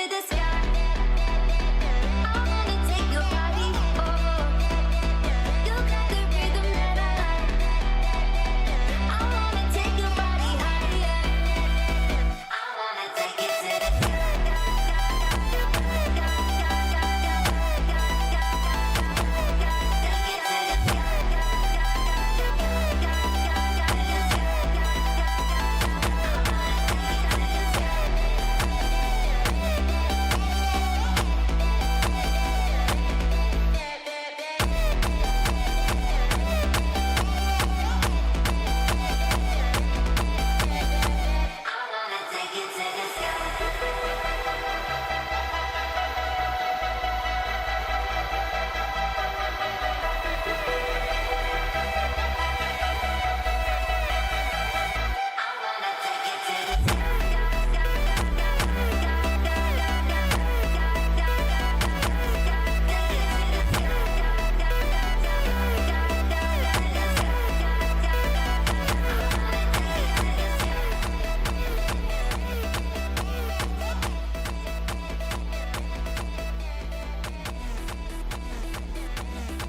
the sky. I wanna take your body. Oh, you got the rhythm that I like. I wanna take your body higher. I wanna take it to the sky.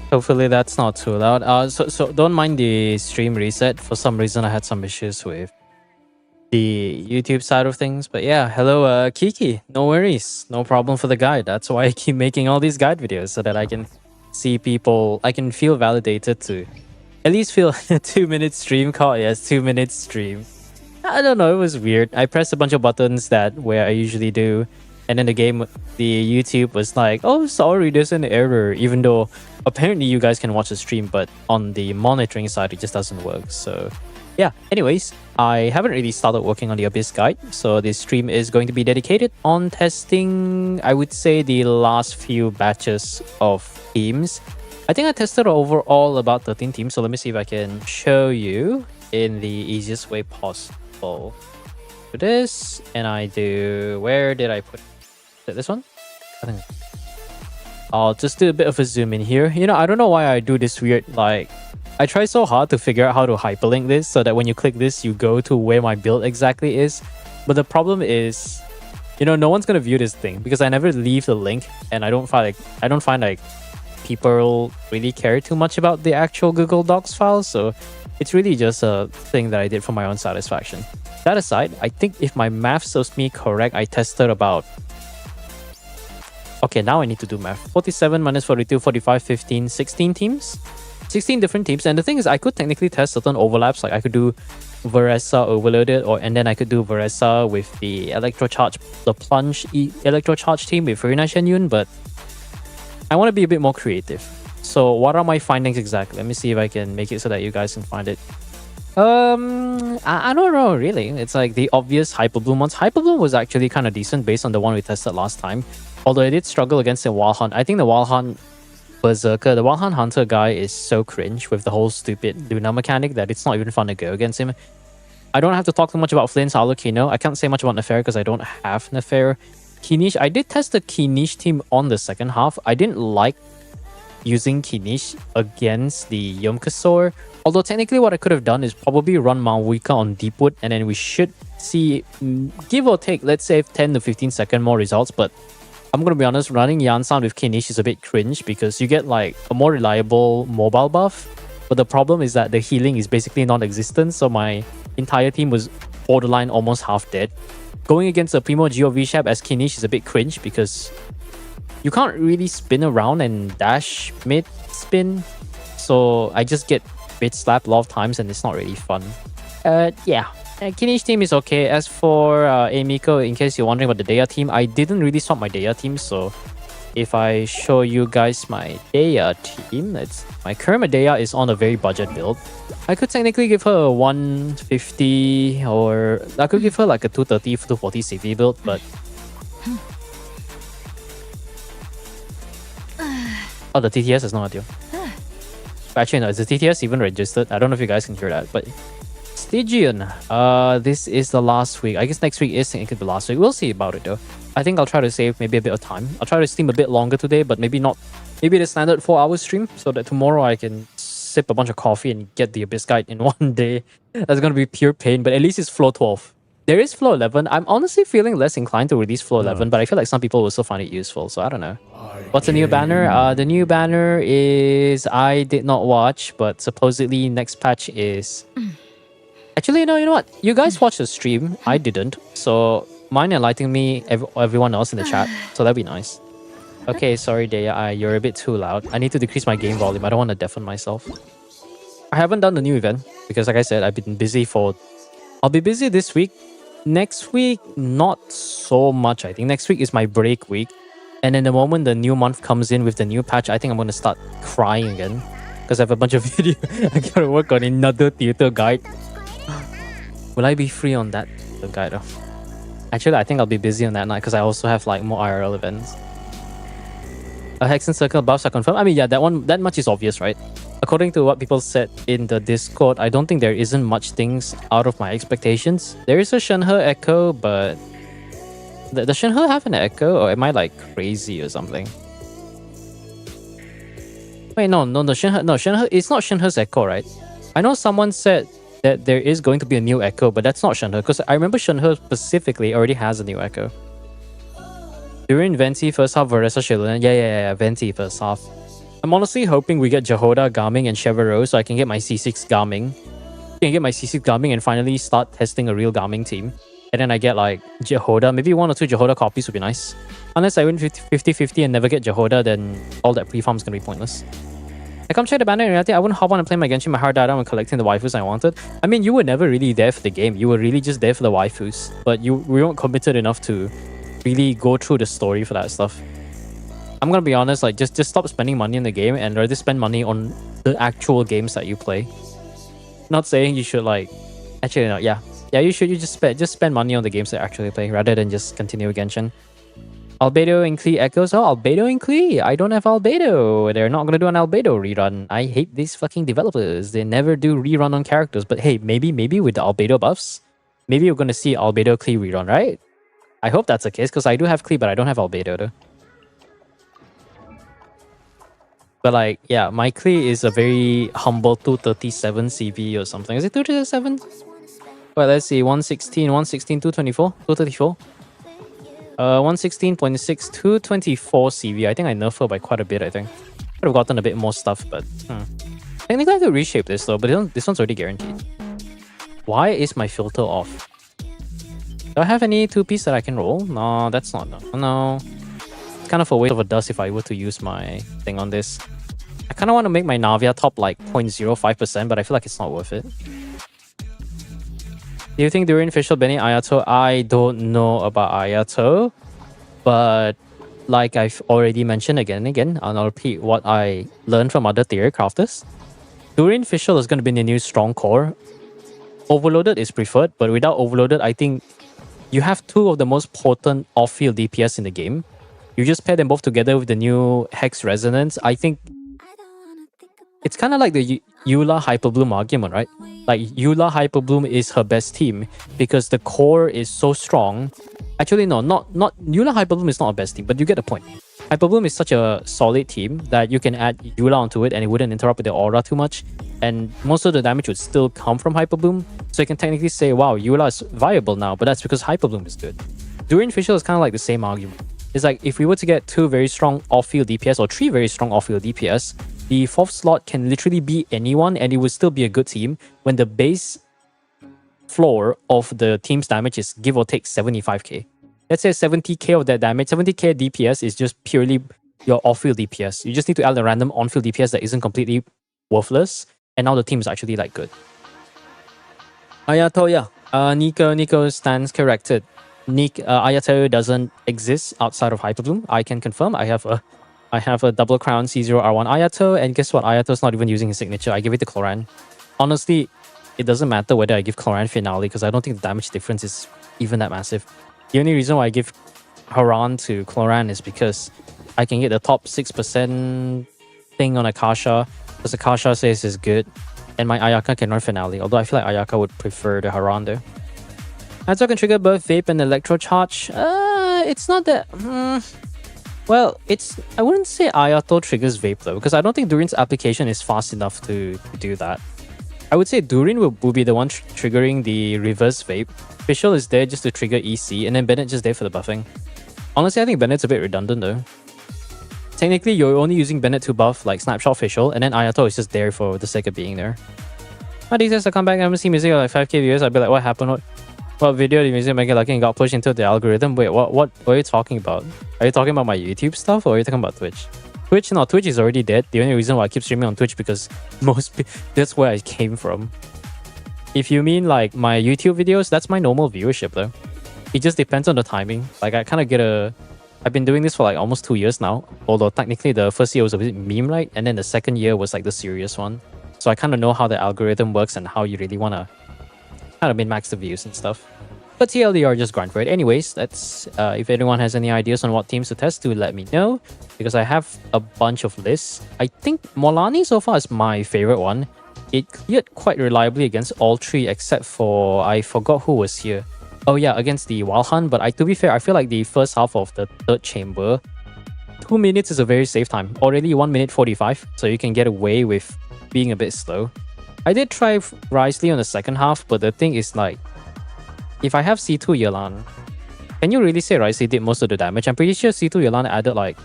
Hopefully that's not too loud. So don't mind the stream reset. For some reason, I had some issues with the YouTube side of things. But yeah, hello, Kiki. No worries, no problem for the guide. That's why I keep making all these guide videos so that I can see people. I can feel validated to at least feel a 2-minute stream call. Yes, 2-minute stream. I don't know. It was weird. I pressed a bunch of buttons where I usually do. And then the YouTube was like, oh, sorry, there's an error. Even though apparently you guys can watch the stream, but on the monitoring side, it just doesn't work. So yeah, anyways, I haven't really started working on the Abyss guide. So this stream is going to be dedicated on testing, I would say, the last few batches of teams. I think I tested overall about 13 teams. So let me see if I can show you in the easiest way possible. Do this, and I do, where did I put it? Is it this one? I think I'll just do a bit of a zoom in here. You know, I don't know why I do this weird, like, I try so hard to figure out how to hyperlink this so that when you click this, you go to where my build exactly is. But the problem is, you know, no one's gonna view this thing because I never leave the link, and I don't find like people really care too much about the actual Google Docs file. So it's really just a thing that I did for my own satisfaction. That aside, I think if my math serves me correct, I tested about... Okay, now I need to do math. 47 minus 42, 45, 15, 16 teams? 16 different teams. And the thing is, I could technically test certain overlaps. Like I could do Veresa overloaded, and then I could do Veresa with the Plunge Electrocharge team with Furina Shenyun, but I want to be a bit more creative. So what are my findings exactly? Let me see if I can make it so that you guys can find it. I don't know really. It's like the obvious Hyperbloom ones. Hyperbloom was actually kind of decent based on the one we tested last time. Although I did struggle against the Wild Hunt. I think the Wild Hunt Berserker, the Wild Hunt Hunter guy is so cringe with the whole stupid Luna mechanic that it's not even fun to go against him. I don't have to talk too much about Flynn's Alucino. I can't say much about Nefair because I don't have Nefair. Kinish, I did test the Kinish team on the second half. I didn't like using Kinish against the Yomkasaur. Although technically what I could have done is probably run Malwika on Deepwood, and then we should see, give or take, let's say 10 to 15 second more results. But I'm going to be honest, running Yansan with Kinish is a bit cringe because you get like a more reliable mobile buff. But the problem is that the healing is basically non-existent, so my entire team was borderline almost half dead. Going against a Primo Geo V-Shap as Kinish is a bit cringe because you can't really spin around and dash mid-spin. So I just get bit slapped a lot of times and it's not really fun. Yeah. Kinish team is okay. As for Emiko, in case you're wondering about the Deya team, I didn't really swap my Deya team, so if I show you guys my Deya team, my current Deya is on a very budget build. I could technically give her a 150 or I could give her like a 230 to 240 CV build, but oh, the TTS is not ideal. Actually, no, is the TTS even registered? I don't know if you guys can hear that, but Stygian, this is the last week. I guess next week is technically the last week. We'll see about it though. I think I'll try to save maybe a bit of time. I'll try to stream a bit longer today, but maybe not. Maybe the standard 4-hour stream so that tomorrow I can sip a bunch of coffee and get the Abyss Guide in one day. That's gonna be pure pain, but at least it's floor 12. There is Flow 11. I'm honestly feeling less inclined to release Flow 11, but I feel like some people will still find it useful, so I don't know. What's the new banner? The new banner is I did not watch, but supposedly next patch is. Actually, no, you know what? You guys watched the stream. I didn't, so mind enlightening me, everyone else in the chat. So that'd be nice. Okay, sorry, Deya. You're a bit too loud. I need to decrease my game volume. I don't want to deafen myself. I haven't done the new event because, like I said, I've been busy for. I'll be busy this week. Next week, not so much. I think next week is my break week. And then the moment the new month comes in with the new patch, I think I'm going to start crying again. Because I have a bunch of video. I got to work on another theater guide. Will I be free on that guide? Oh. Actually, I think I'll be busy on that night because I also have like more IRL events. A Hexen Circle buffs are confirmed. I mean, yeah, that much is obvious, right? According to what people said in the Discord, I don't think there isn't much things out of my expectations. There is a Shenhe echo, but does Shenhe have an echo, or am I like crazy or something? Wait, no, Shenhe. It's not Shenhe's echo, right? I know someone said that there is going to be a new echo, but that's not Shenhe because I remember Shenhe specifically already has a new echo. During Venti first half, Varesa Shiluan. Yeah, Venti first half. I'm honestly hoping we get Jehoda, Garming, and Chevreau so I can get my C6 Garming. I can get my C6 Garming and finally start testing a real Garming team. And then I get like Jehoda. Maybe 1 or 2 Jehoda copies would be nice. Unless I win 50-50 and never get Jehoda, then all that pre-farm is going to be pointless. I come check the banner in reality. I wouldn't hop on and play my Genshin. My heart died out when collecting the waifus I wanted. I mean, you were never really there for the game. You were really just there for the waifus. But we weren't committed enough to really go through the story for that stuff. I'm gonna be honest, like just stop spending money in the game and rather spend money on the actual games that you play. Not saying you should like, actually no, yeah, you should. You just spend money on the games that you actually play rather than just continue Genshin. Albedo and Klee echoes. Oh, Albedo and Klee. I don't have Albedo. They're not gonna do an Albedo rerun. I hate these fucking developers. They never do rerun on characters. But hey, maybe with the Albedo buffs, maybe we're gonna see Albedo Klee rerun, right? I hope that's the case because I do have Klee, but I don't have Albedo though. But like, yeah, my Klee is a very humble 237 CV or something. Is it 237? Well, let's see. 116, 224, 234. 116.6, 224 CV. I think I nerfed her by quite a bit, I think. Could have gotten a bit more stuff, but... Technically, I could reshape this though, but this one's already guaranteed. Why is my filter off? Do I have any 2-piece that I can roll? No, that's not... No. It's kind of a waste of a dust if I were to use my thing on this. I kind of want to make my Navia top like 0.05%, but I feel like it's not worth it. Do you think during official Benny Ayato? I don't know about Ayato, but like I've already mentioned again and again, and I'll repeat what I learned from other theory crafters. During official is going to be the new strong core. Overloaded is preferred, but without Overloaded, I think you have 2 of the most potent off-field DPS in the game. You just pair them both together with the new Hex Resonance. I think it's kind of like the Eula Hyperbloom argument, right? Like, Eula Hyperbloom is her best team because the core is so strong. Actually, no, not Eula Hyperbloom is not her best team, but you get the point. Hyperbloom is such a solid team that you can add Eula onto it and it wouldn't interrupt with the aura too much. And most of the damage would still come from Hyperbloom. So you can technically say, wow, Eula is viable now, but that's because Hyperbloom is good. During Official is kind of like the same argument. It's like, if we were to get 2 very strong off-field DPS or 3 very strong off-field DPS, the 4th slot can literally be anyone and it would still be a good team when the base floor of the team's damage is give or take 75k. Let's say 70k of that damage, 70k DPS is just purely your off-field DPS. You just need to add a random on-field DPS that isn't completely worthless, and now the team is actually like good. Ayato, yeah. Nico stands corrected. Ayato doesn't exist outside of Hyperbloom. I can confirm. I have a double crown C0R1 Ayato, and guess what? Ayato's not even using his signature. I give it to Cloran. Honestly, it doesn't matter whether I give Cloran Finale because I don't think the damage difference is even that massive. The only reason why I give Haran to Cloran is because I can get the top 6% thing on Akasha because Akasha says it's good, and my Ayaka can run Finale, although I feel like Ayaka would prefer the Haran there. Ayato can trigger both Vape and Electro Charge. It's not that... Well, I wouldn't say Ayato triggers Vape though, because I don't think Durin's application is fast enough to do that. I would say Durin will be the one triggering the reverse vape. Fischl is there just to trigger EC, and then Bennett just there for the buffing. Honestly, I think Bennett's a bit redundant though. Technically, you're only using Bennett to buff like Snapshot Fischl, and then Ayato is just there for the sake of being there. My D says to come back, I haven't seen music like 5k viewers. I'd be like, what happened? What video did music make it lucky and got pushed into the algorithm? Wait, what are you talking about? Are you talking about my YouTube stuff or are you talking about Twitch? Twitch? No, Twitch is already dead. The only reason why I keep streaming on Twitch because that's where I came from. If you mean like my YouTube videos, that's my normal viewership though. It just depends on the timing. Like I kind of get I've been doing this for like almost 2 years now. Although technically the first year was a bit meme, right? And then the second year was like the serious one. So I kind of know how the algorithm works and how you really want to kind of min-max the views and stuff. But TLDR, just grind for it. Anyways, that's if anyone has any ideas on what teams to test, do let me know. Because I have a bunch of lists. I think Molani so far is my favorite one. It cleared quite reliably against all three except for, I forgot who was here. Oh yeah, against the Wild Hunt. But to be fair, I feel like the first half of the third chamber, 2 minutes is a very safe time. Already 1 minute 45, so you can get away with being a bit slow. I did try Risley on the second half, but the thing is like, if I have C2 Yelan, can you really say Risley did most of the damage? I'm pretty sure C2 Yelan added like,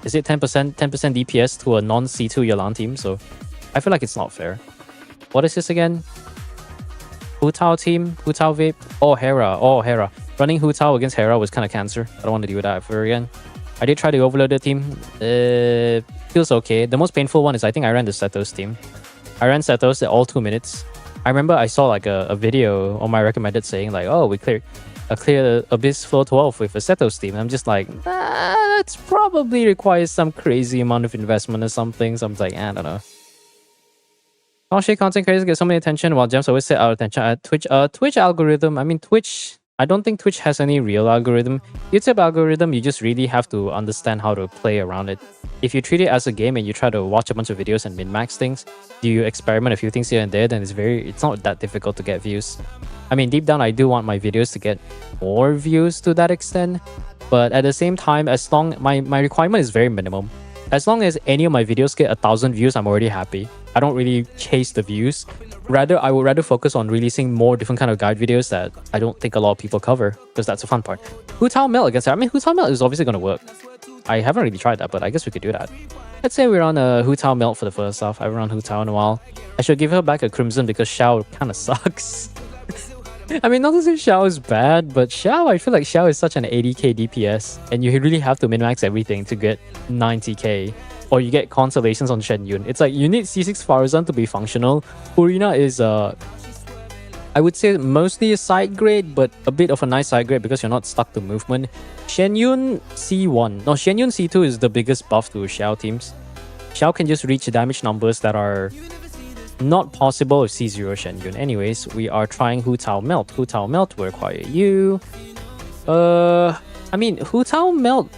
is it 10% DPS to a non-C2 Yelan team? So I feel like it's not fair. What is this again? Hu Tao team, Hu Tao Vape, Hera. Running Hu Tao against Hera was kind of cancer. I don't want to deal with that ever again. I did try the Overloader team. Feels okay. The most painful one is I think I ran the Setos team. I ran Setos at all 2 minutes. I remember I saw like a video on my recommended saying like, oh, we cleared Abyss Floor 12 with a Setos team. I'm just like, that's probably requires some crazy amount of investment or something. So I'm like, I don't know. All shit content creators get so many attention while Gems always set out attention at Twitch. Twitch algorithm, I mean Twitch, I don't think Twitch has any real algorithm. YouTube algorithm, you just really have to understand how to play around it. If you treat it as a game and you try to watch a bunch of videos and min-max things, you experiment a few things here and there, then it's not that difficult to get views. I mean, deep down, I do want my videos to get more views to that extent. But at the same time, as long my requirement is very minimum. As long as any of my videos get 1,000 views, I'm already happy. I don't really chase the views. I would rather focus on releasing more different kind of guide videos that I don't think a lot of people cover, because that's the fun part. Hu Tao Melt against her. I mean, Hu Tao Melt is obviously going to work. I haven't really tried that, but I guess we could do that. Let's say we're on a Hu Tao Melt for the first half. I haven't run Hu Tao in a while. I should give her back a Crimson because Xiao kind of sucks. I mean, not to say Xiao is bad, but I feel like Xiao is such an 80k DPS, and you really have to min-max everything to get 90k. Or you get constellations on Shen Yun. It's like you need C6 Farazan to be functional. Purina is I would say mostly a side grade, but a bit of a nice side grade because you're not stuck to movement. Shen Yun C1. No, Shen Yun C2 is the biggest buff to Xiao teams. Xiao can just reach damage numbers that are not possible with C0 Shen Yun. Anyways, we are trying Hu Tao Melt. Hu Tao Melt will require you. I mean, Hu Tao Melt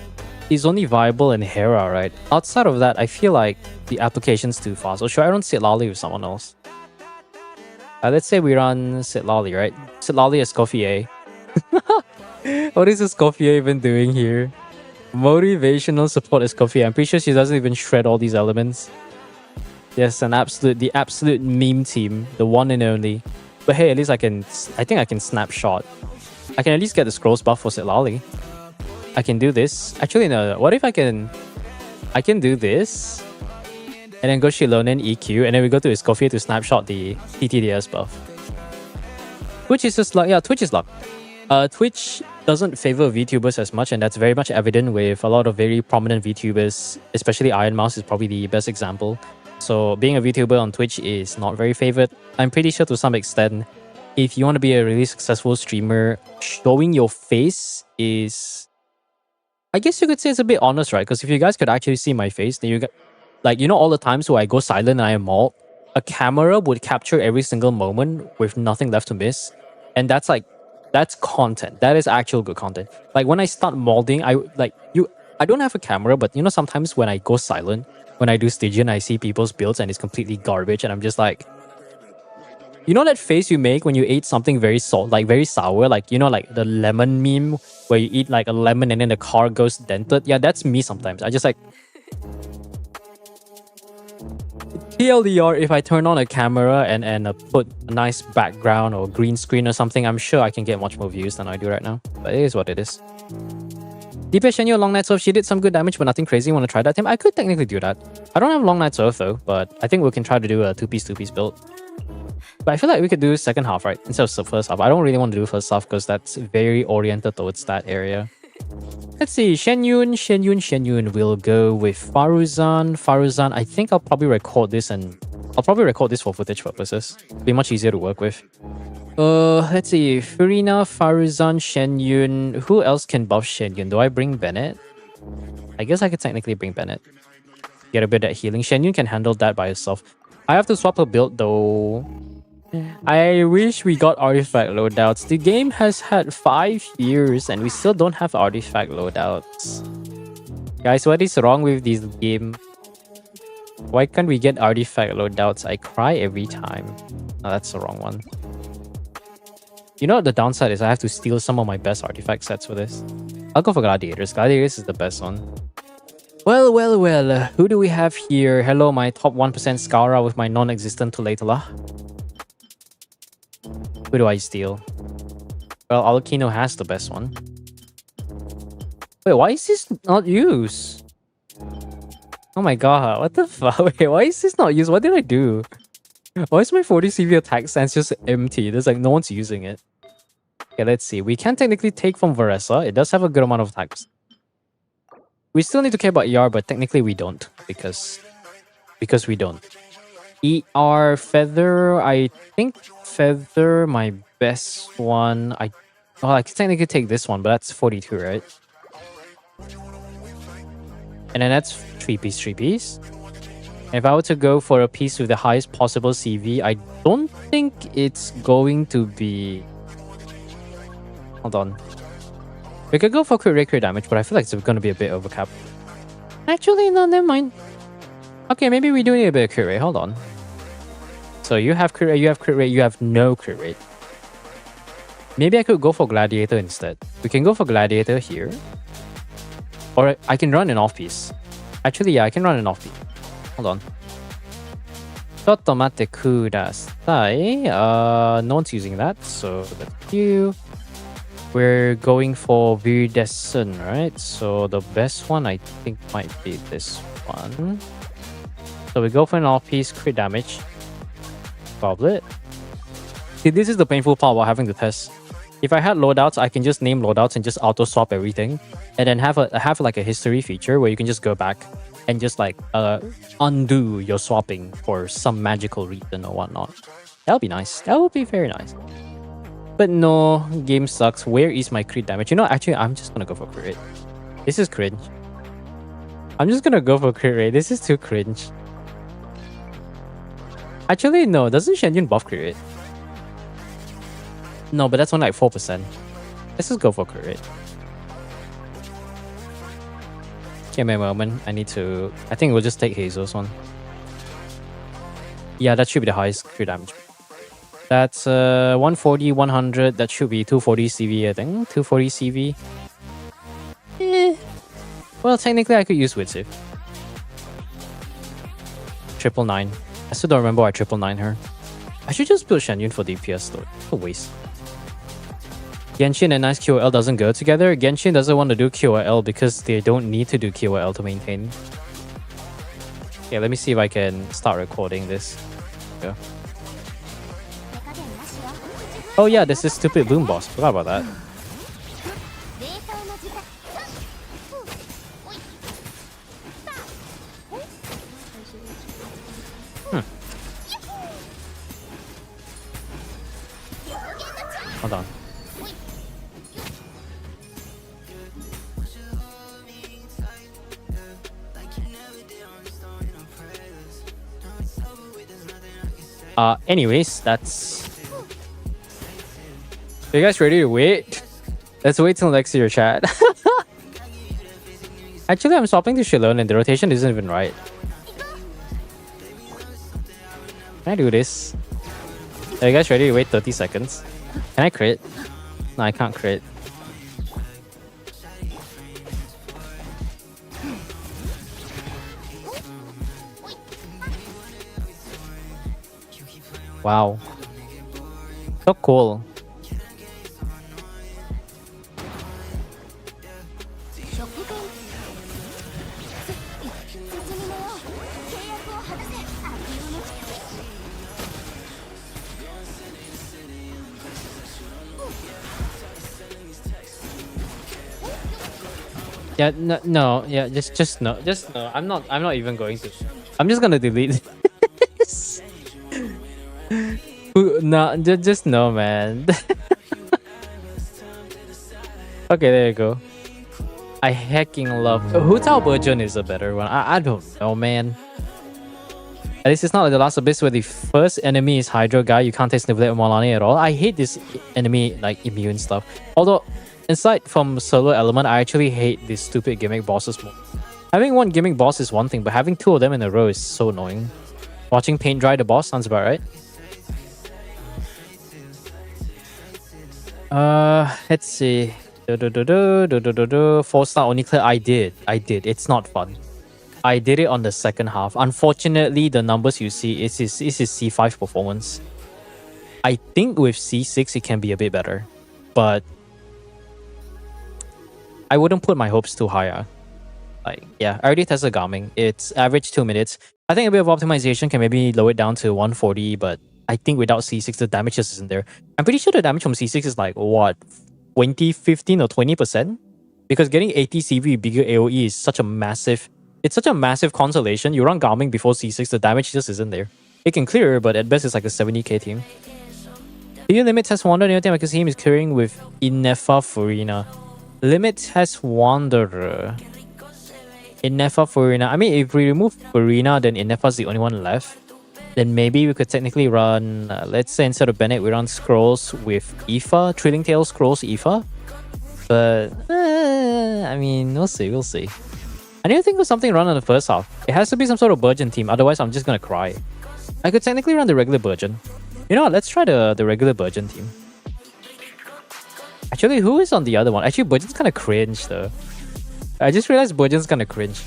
is only viable in Hera, right? Outside of that, I feel like the application's too fast. Or should I run Sitlali with someone else? Let's say we run Sitlali, right? Sitlali Escoffier. What is Escoffier even doing here? Motivational support Escoffier. I'm pretty sure she doesn't even shred all these elements. Yes, the absolute meme team. The one and only. But hey, at least I think I can snapshot. I can at least get the scrolls buff for Sitlali. I can do this. Actually, no. What if I can do this, and then go Shilonen EQ, and then we go to Escoffier to snapshot the TTDS buff. Twitch is just luck. Yeah, Twitch is luck. Twitch doesn't favor VTubers as much, and that's very much evident with a lot of very prominent VTubers, especially Iron Mouse is probably the best example. So being a VTuber on Twitch is not very favored. I'm pretty sure to some extent, if you want to be a really successful streamer, showing your face is, I guess you could say it's a bit honest, right? Because if you guys could actually see my face, then you get, like, you know, all the times where I go silent and I am mauled, a camera would capture every single moment with nothing left to miss. And that's content. That is actual good content. Like when I start molding, I don't have a camera, but you know, sometimes when I go silent, when I do Stygian, I see people's builds and it's completely garbage. And I'm just like, you know that face you make when you ate something very very sour, like, you know, like the lemon meme where you eat like a lemon and then the car goes dented? Yeah, that's me sometimes. I just like, TLDR, if I turn on a camera and put a nice background or green screen or something, I'm sure I can get much more views than I do right now. But it is what it is. DPS Shenyu Long Night Surf, she did some good damage, but nothing crazy. Want to try that, Tim? I could technically do that. I don't have Long Night Surf though, but I think we can try to do a two-piece build. But I feel like we could do second half, right? Instead of the first half. I don't really want to do first half because that's very oriented towards that area. Let's see. Shenyun. We'll go with Faruzan. I think I'll probably record this for footage purposes. It'll be much easier to work with. Let's see. Furina, Faruzan, Shenyun. Who else can buff Shenyun? Do I bring Bennett? I guess I could technically bring Bennett. Get a bit of that healing. Shenyun can handle that by herself. I have to swap her build though. I wish we got artifact loadouts. The game has had 5 years and we still don't have artifact loadouts. Guys, what is wrong with this game? Why can't we get artifact loadouts? I cry every time. No, that's the wrong one. You know what the downside is? I have to steal some of my best artifact sets for this. I'll go for Gladiators. Gladiators is the best one. Well. Who do we have here? Hello, my top 1% Scaura with my non-existent Tulatala. Who do I steal? Well, Alakino has the best one. Wait, why is this not used? Oh my god, what the fuck? Wait, why is this not used? What did I do? Why is my 40 CV attack stance just empty? There's like no one's using it. Okay, let's see. We can technically take from Varesa. It does have a good amount of attacks. We still need to care about ER, but technically we don't. Because we don't. ER Feather, I think Feather, my best one. I can technically take this one, but that's 42, right? And then that's 3-piece. And if I were to go for a piece with the highest possible CV, I don't think it's going to be... Hold on. We could go for crit damage, but I feel like it's going to be a bit overcap. Actually, no, never mind. Okay, maybe we do need a bit of crit rate. Hold on. So you have crit rate, you have no crit rate. Maybe I could go for Gladiator instead. We can go for Gladiator here. Or I can run an off-piece. Actually, yeah, I can run an off-piece. Hold on. Chottomatte kudasai. No one's using that, so that's you. We're going for Viridescent, right? So the best one I think might be this one. So we go for an off-piece, crit damage. Goblet. See, this is the painful part about having to test. If I had loadouts, I can just name loadouts and just auto swap everything, and then have like a history feature where you can just go back and just like undo your swapping for some magical reason or whatnot. That would be nice. That would be very nice. But no, game sucks. Where is my crit damage? You know, actually, I'm just gonna go for crit rate. This is cringe. I'm just gonna go for crit rate. This is too cringe. Actually, no. Doesn't Shenyun buff crit rate? No, but that's only like 4%. Let's just go for crit rate. Give me a moment. I think we'll just take Hazel's one. Yeah, that should be the highest crit damage. That's 140, 100. That should be 240 CV, I think. 240 CV. Well, technically, I could use Witsif. 999. I still don't remember why 999 her. I should just build Shenyun for DPS though. What a waste. Genshin and nice QOL doesn't go together. Genshin doesn't want to do QOL because they don't need to do QOL to maintain. Okay, let me see if I can start recording this. Yeah. Oh yeah, there's this stupid boom boss. Forgot about that. Hold on. Anyways, that's... Are you guys ready to wait? Let's wait till next year, chat. Actually, I'm swapping to Shilon and the rotation isn't even right. Can I do this? Are you guys ready to wait 30 seconds? Can I crit? No, I can't crit. Wow. So cool. Yeah, no, yeah, just no, just no. I'm not even going to. I'm just gonna delete this. No, just no, man. Okay, there you go. I hacking love. Hu Tao Burgeon is a better one. I don't know, man. At least it's not like the last abyss where the first enemy is Hydra guy. You can't taste Nivlet Molani at all. I hate this enemy like immune stuff. Although, aside from solo element, I actually hate these stupid gimmick bosses more. Having one gimmick boss is one thing, but having two of them in a row is so annoying. Watching paint dry the boss sounds about right. Let's see. 4-star only clear. I did. It's not fun. I did it on the second half. Unfortunately, the numbers you see is C5 performance. I think with C6 it can be a bit better, but I wouldn't put my hopes too high. Like, yeah, I already tested Garming. It's average 2 minutes. I think a bit of optimization can maybe lower it down to 140, but I think without C6 the damage just isn't there. I'm pretty sure the damage from C6 is like what, 20, 15 or 20%? Because getting 80 CV bigger AoE is such a massive, it's such a massive consolation. You run Garming before C6, the damage just isn't there. It can clear, but at best it's like a 70k team. Do Limit has Wanderer near team? I can see him is clearing with Inefa Furina. Limit has Wanderer. Inefa Furina. I mean, if we remove Furina, then Inefa's the only one left. Then maybe we could technically run, let's say instead of Bennett, we run Scrolls with Aoife, Trilling Tail Scrolls Aoife. But, I mean, we'll see, we'll see. I need to think of something to run in the first half. It has to be some sort of Burgeon team, otherwise I'm just gonna cry. I could technically run the regular Burgeon. You know what, let's try the regular Burgeon team. Actually, who is on the other one? Actually, Burgeon's kind of cringe though. I just realized Burgeon's kind of cringe.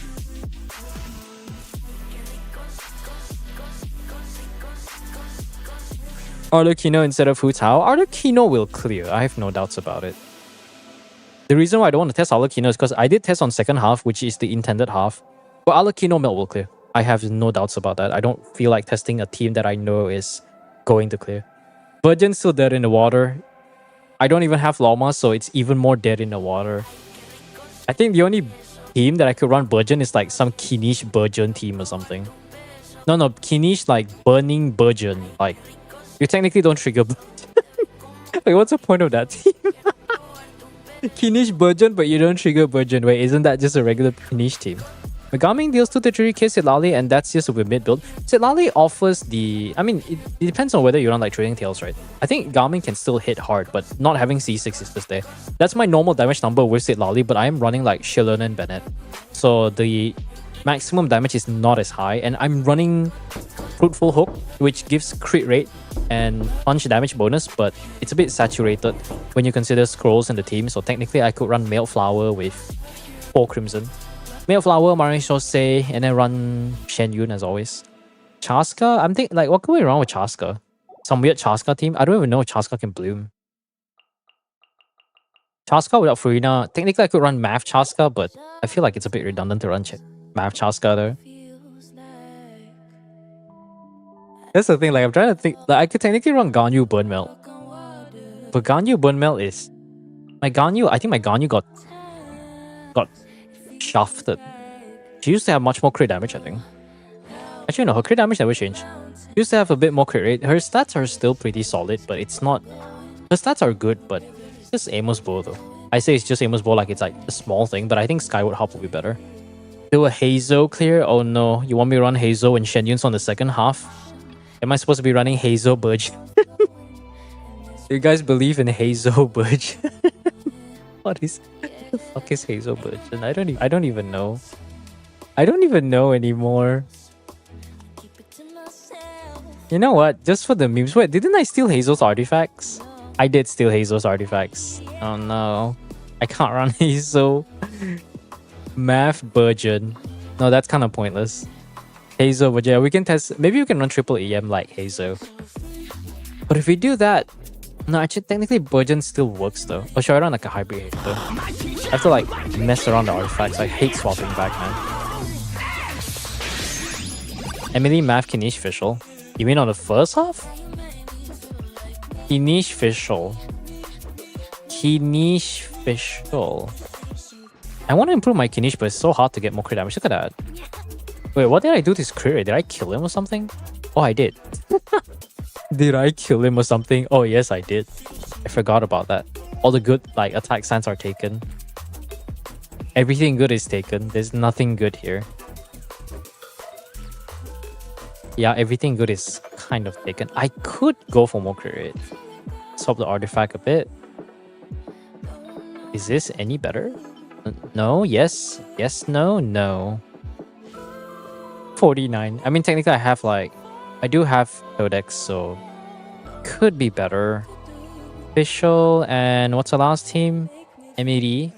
Arlecchino instead of Hu Tao. Arlecchino will clear. I have no doubts about it. The reason why I don't want to test Arlecchino is because I did test on second half, which is the intended half. But Arlecchino melt will clear. I have no doubts about that. I don't feel like testing a team that I know is going to clear. Burgeon's still dead in the water. I don't even have Loma, so it's even more dead in the water. I think the only team that I could run Burgeon is like some Kinish Burgeon team or something. No, Kinish like Burning Burgeon. Like, you technically don't trigger Burgeon. Like, what's the point of that team? Kinish Burgeon, but you don't trigger Burgeon. Wait, isn't that just a regular Kinish team? Garming deals 2 to 3k Sitlali, and that's just with mid build. Sitlali offers the... I mean, it depends on whether you run like Trading Tails, right? I think Garming can still hit hard, but not having C6 is just there. That's my normal damage number with Sitlali, but I am running like Shillen and Bennett. So the maximum damage is not as high, and I'm running Fruitful Hook, which gives crit rate and punch damage bonus, but it's a bit saturated when you consider Scrolls in the team, so technically I could run Mailed Flower with 4 Crimson. Mailed Flower, Marin Shosei, and then run Shen Yun as always. Chaska? I'm thinking, like, what can we run with Chaska? Some weird Chaska team? I don't even know if Chaska can bloom. Chaska without Furina. Technically, I could run Math Chaska, but I feel like it's a bit redundant to run Math Chaska there. That's the thing, like, I'm trying to think. Like, I could technically run Ganyu Burn Melt. But Ganyu Burn Melt is... I think my Ganyu got shafted. She used to have much more crit damage, I think. Actually, no, her crit damage never changed. She used to have a bit more crit rate. Her stats are still pretty solid, but it's not... Her stats are good, but it's just Amos Bow, though. I say it's just Amos Bow like it's like a small thing, but I think Skyward Hop will be better. Do a Hazo clear? Oh no, you want me to run Hazo and Shen Yun's on the second half? Am I supposed to be running Hazo Burge? Do you guys believe in Hazo Burge? What the fuck is Hazo Burge? And I don't even know. I don't even know anymore. You know what? Just for the memes. Wait, didn't I steal Hazel's artifacts? I did steal Hazel's artifacts. Oh no. I can't run Hazel. Math Burgeon. No, that's kind of pointless. Hazel, but yeah, we can test. Maybe we can run triple EM like Hazel. But if we do that, no, actually, technically, Burgeon still works though. Or should I run like a hybrid though? I have to like mess around the artifacts. I hate swapping back, man. Emily, Math, Kinish, Fischl. You mean on the first half? Kinish, Fischl. Kinish, Fischl. I want to improve my Kinish, but it's so hard to get more crit damage. Look at that. Wait, what did I do to his crit rate? Did I kill him or something? Oh, I did. Did I kill him or something? Oh, yes, I did. I forgot about that. All the good like attack stands are taken. Everything good is taken. There's nothing good here. Yeah, everything good is kind of taken. I could go for more crit rate. Swap the artifact a bit. Is this any better? No, yes. Yes, no, no. 49. I mean, technically I have like... I do have Codex, so... Could be better. Official and what's the last team? MED.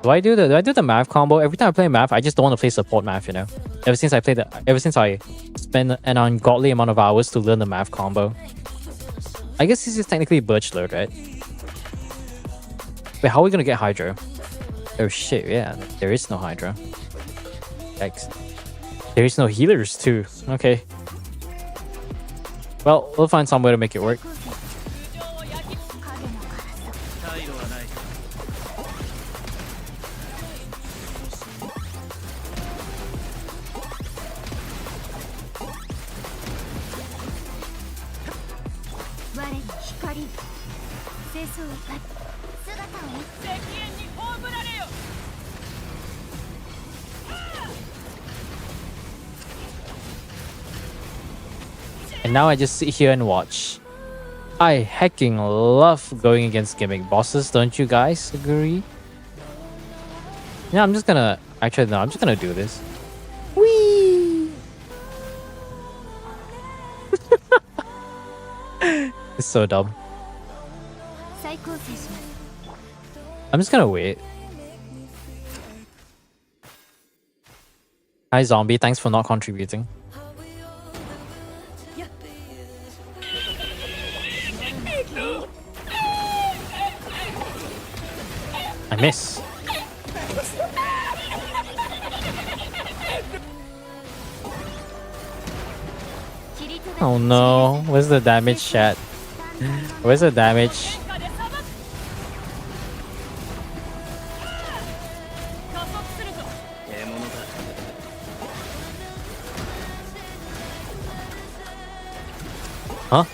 Do I do the math combo? Every time I play math, I just don't want to play support math, you know? Ever since I spent an ungodly amount of hours to learn the math combo. I guess this is technically Birch Lord, right? Wait, how are we gonna get Hydra? Oh shit, yeah, there is no Hydra. Yikes. There is no healers too. Okay. Well, we'll find some way to make it work. And now I just sit here and watch. I hecking love going against gimmick bosses, don't you guys agree? Yeah, I'm just gonna... Actually, no, I'm just gonna do this. Whee! It's so dumb. I'm just gonna wait. Hi, Zombie. Thanks for not contributing. I miss. Oh no, where's the damage chat? Where's the damage? Huh?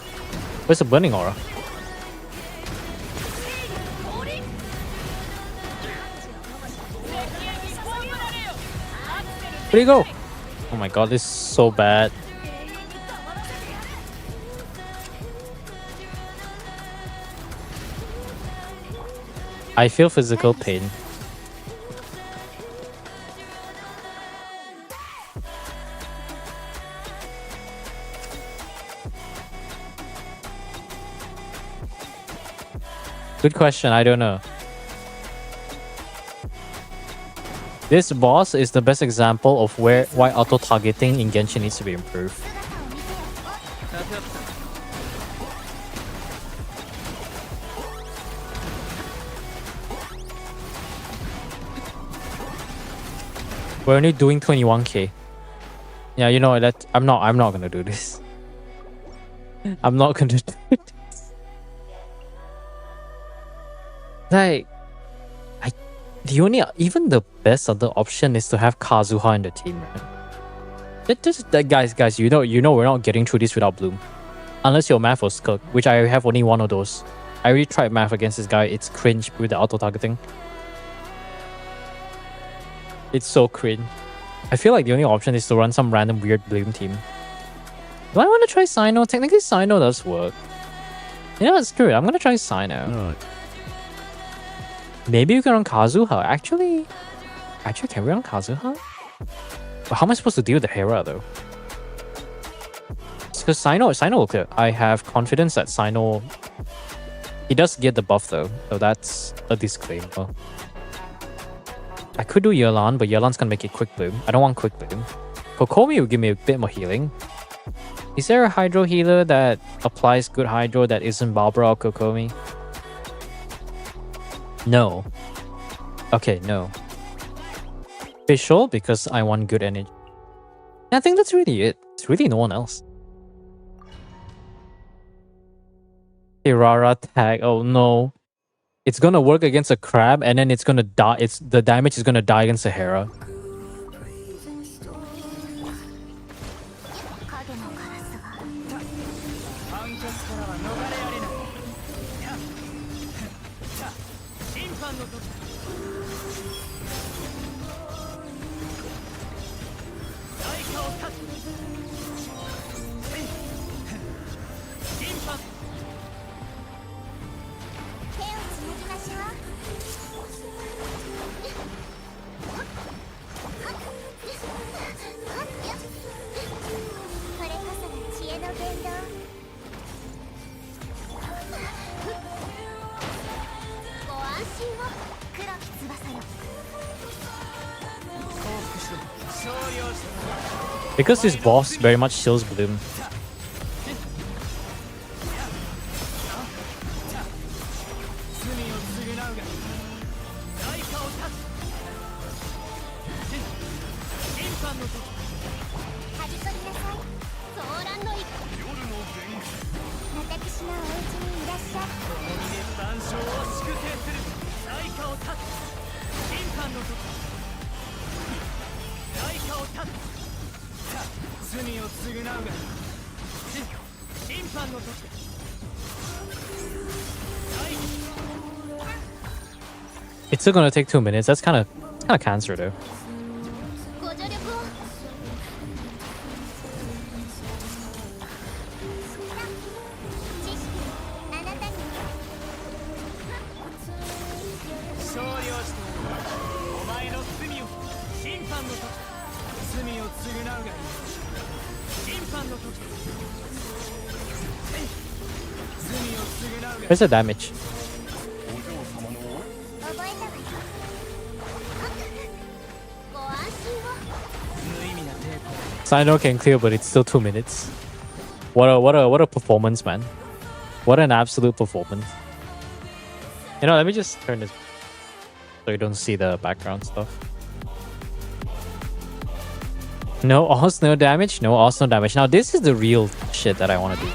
Where's the burning aura? Where'd he go? Oh my god, this is so bad. I feel physical pain. Good question, I don't know. This boss is the best example of why auto-targeting in Genshin needs to be improved. We're only doing 21k. Yeah, you know that I'm not gonna do this. I'm not gonna do it. Like, even the best other option is to have Kazuha in the team, right? Guys, you know we're not getting through this without Bloom. Unless your math was cooked, which I have only one of those. I already tried math against this guy, it's cringe with the auto-targeting. It's so cringe. I feel like the only option is to run some random weird Bloom team. Do I want to try Sino? Technically Sino does work. You know what, screw it, I'm gonna try Sino. Right. Maybe we can run Kazuha. Actually, can we run Kazuha? But how am I supposed to deal with the Hera though? Because Sino will clear. I have confidence that Sino... He does get the buff though, so that's a disclaimer. I could do Yelan, but Yelan's gonna make it quick bloom. I don't want quick bloom. Kokomi will give me a bit more healing. Is there a hydro healer that applies good hydro that isn't Barbara or Kokomi? No. Okay, no. Official because I want good energy. I think that's really it. It's really no one else. Irara tag. Oh no. It's gonna work against a crab and then it's gonna die. The damage is gonna die against Sahara. 影のガラスは判決からは逃れられないさあ審判の時代価を断つ審判手をつなぎましょうこれこそが知恵の伝道ご安心を黒き翼よ 勝利をした Because this boss very much chills Bloom. 罪を償うが代価を断つ審判の時はびこりなさい騒乱の一夜の弁私のお家にいらっしゃい共に熱断症を粛清する代価を断つ審判の時代価を断つさあ罪を償うが審判の時 It's still gonna take 2 minutes. That's kind of cancer though. ご助力を知識あなたに勝利をしてお前の罪を審判の時罪を償うがいい審判の時罪を償うがいい Where's the damage? 覚えたわよご安心を 無意味な抵抗 Sino can clear, but it's still 2 minutes. What a performance, man! What an absolute performance. You know, let me just turn this so you don't see the background stuff. No Oz, no damage. No Oz, no damage. Now this is the real shit that I want to do.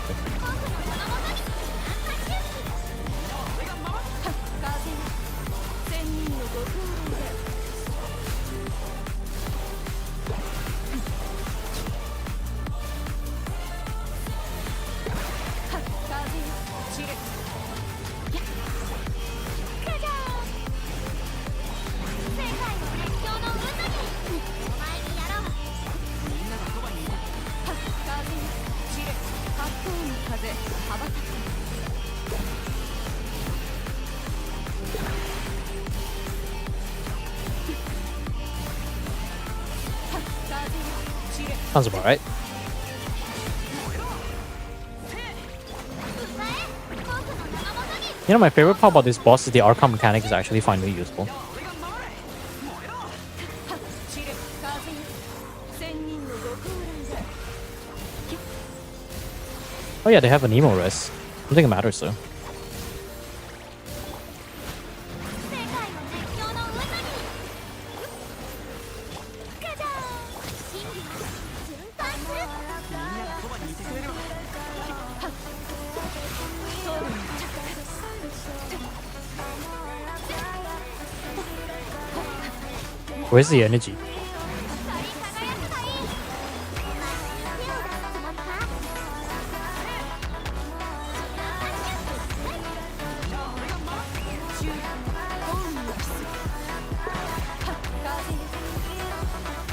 Sounds about right. You know, my favorite part about this boss is the Archon mechanic is actually finally useful. Oh yeah, they have an emo res. I don't think it matters though. 世界の熱狂の渦にガチャ真理は循環するみんながそばにいてくれるわ Where's the energy? 光り輝くがいい手を出すつもりか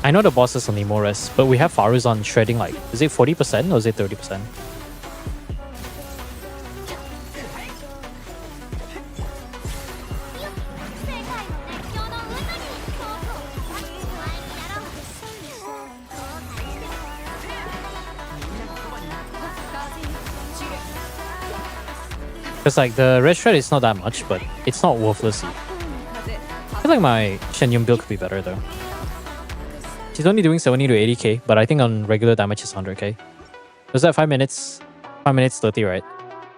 I know the boss is on emo res, but we have Faruzan shredding like, is it 40% or is it 30%? 世界の熱狂の渦にとうとう前にやろう後悔しても Because like the red shred is not that much, but it's not worthless either. I feel like my Shenyun build could be better though. She's only doing 70 to 80k, but I think on regular damage it's 100k. was that 5 minutes? 5 minutes 30, right?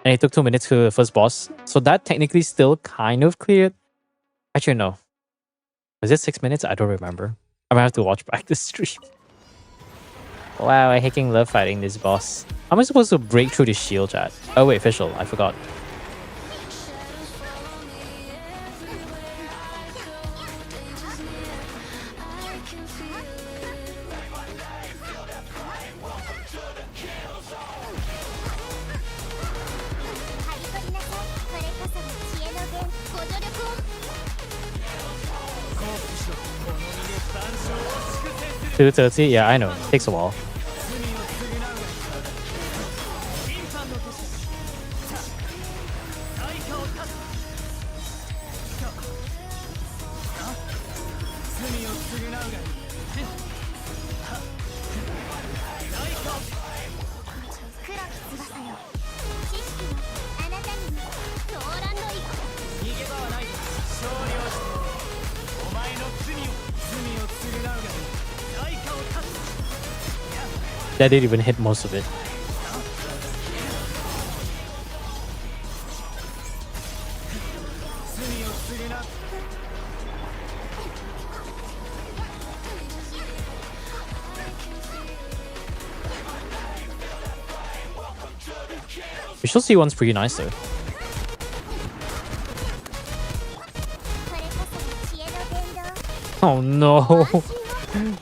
And it took 2 minutes to the first boss. So that technically still kind of cleared. Actually, no. Was it 6 minutes? I don't remember. I'm gonna have to watch back the stream. Wow, I hecking love fighting this boss. How am I supposed to break through the shield, chat? Oh wait, official. I forgot. To 30, yeah, I know. It takes a while. That didn't even hit most of it. Visual C1's pretty nice though. Oh no.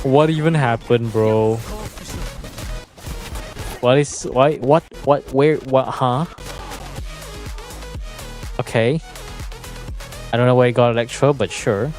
What even happened, bro? What, where, what, huh? Okay. I don't know where he got Electro, but sure.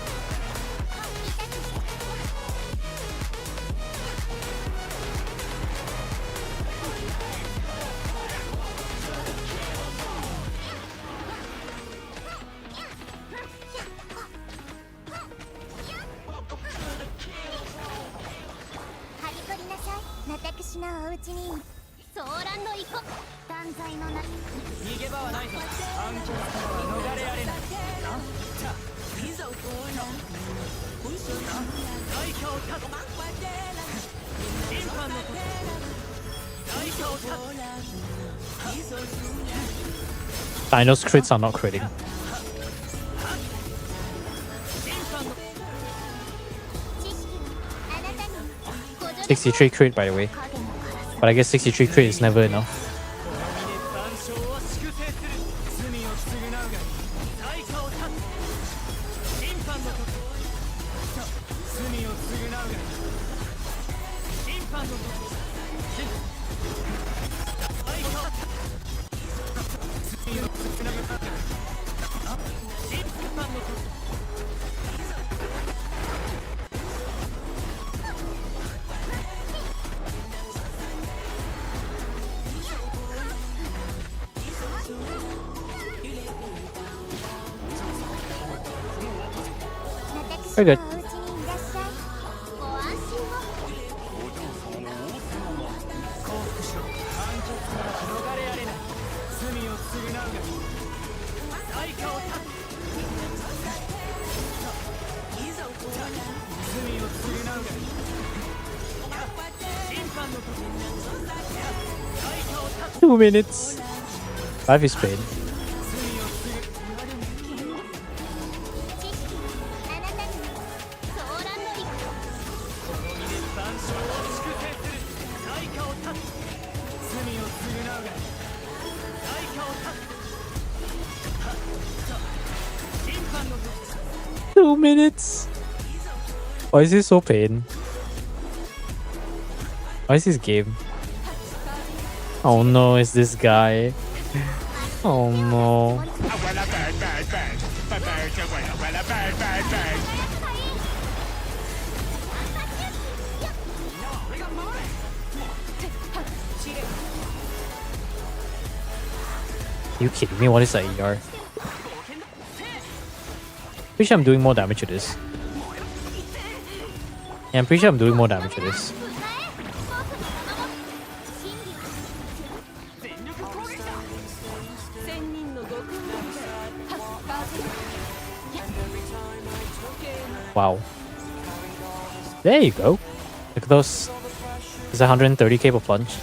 Dino's crits are not critting. 63 crit, by the way. But I guess 63 crit is never enough. Very good. Two minutes. 5 is paid. Minutes. Why is this so pain? Why is this game? Oh no, it's this guy. Oh no. You kidding me? What is that ER? Pretty sure I'm doing more damage to this. Yeah, I'm pretty sure I'm doing more damage to this. Wow. There you go. Look at those. It's 130k per plunge.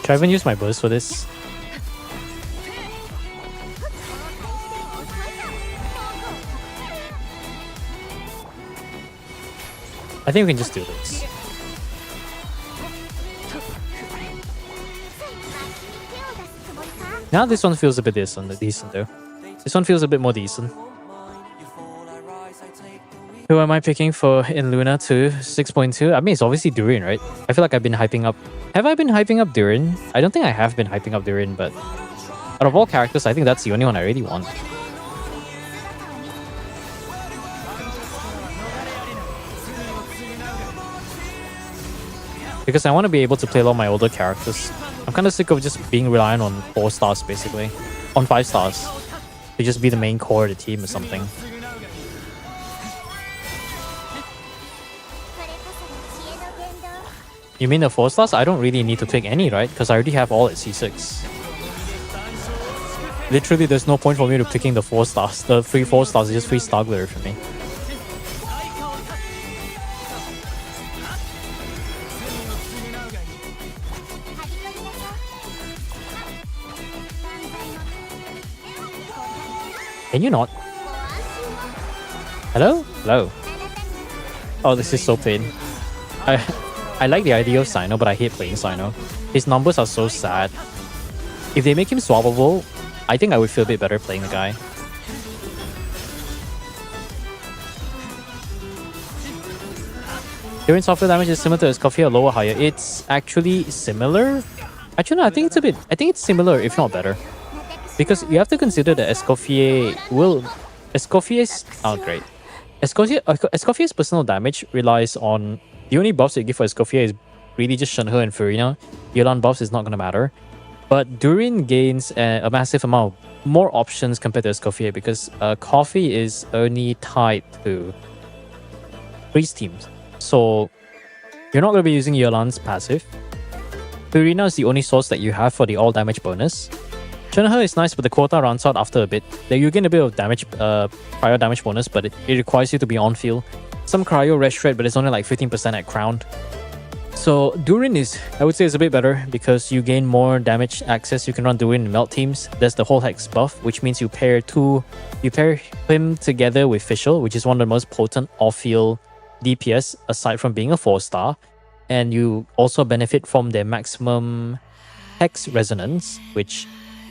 Should I even use my burst for this? I think we can just do this. Now this one feels a bit decent though. This one feels a bit more decent. Who am I picking for in Luna 2 6.2? I mean, it's obviously Durin, right? I feel like I've been hyping up. Have I been hyping up Durin? I don't think I have been hyping up Durin, but out of all characters, I think that's the only one I really want. Because I want to be able to play a lot of my older characters. I'm kind of sick of just being reliant on 4 stars, basically. On 5 stars. To just be the main core of the team or something. You mean the 4 stars? I don't really need to pick any, right? Because I already have all at C6. Literally, there's no point for me to picking the 4 stars. The 4 stars is just free star glitter for me. Can you not? Hello? Hello. Oh, this is so pain. I like the idea of Sino, but I hate playing Sino. His numbers are so sad. If they make him swappable, I think I would feel a bit better playing the guy. During software damage is similar to Escoffier or lower higher. It's actually similar. Actually, no, I think it's similar, if not better. Because you have to consider that Escoffier's great. Escoffier's personal damage relies on the only buffs you give for Escoffier is really just Shenhe and Furina. Yelan buffs is not gonna matter. But Durin gains a massive amount of more options compared to Escoffier because Coffee is only tied to priest teams. So you're not gonna be using Yelan's passive. Furina is the only source that you have for the all damage bonus. Shenhe is nice, but the quota runs out after a bit. You gain a bit of damage, cryo damage bonus, but it requires you to be on field. Some cryo red shred, but it's only like 15% at crowned. So Durin is, I would say, is a bit better because you gain more damage access. You can run Durin in melt teams. There's the whole hex buff, which means you pair him together with Fischl, which is one of the most potent off-field DPS aside from being a 4-star, and you also benefit from their maximum hex resonance, which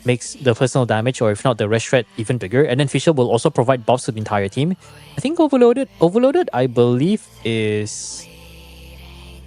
makes the personal damage, or if not the red shred, even bigger. And then Fischl will also provide buffs to the entire team. I think Overloaded, I believe is...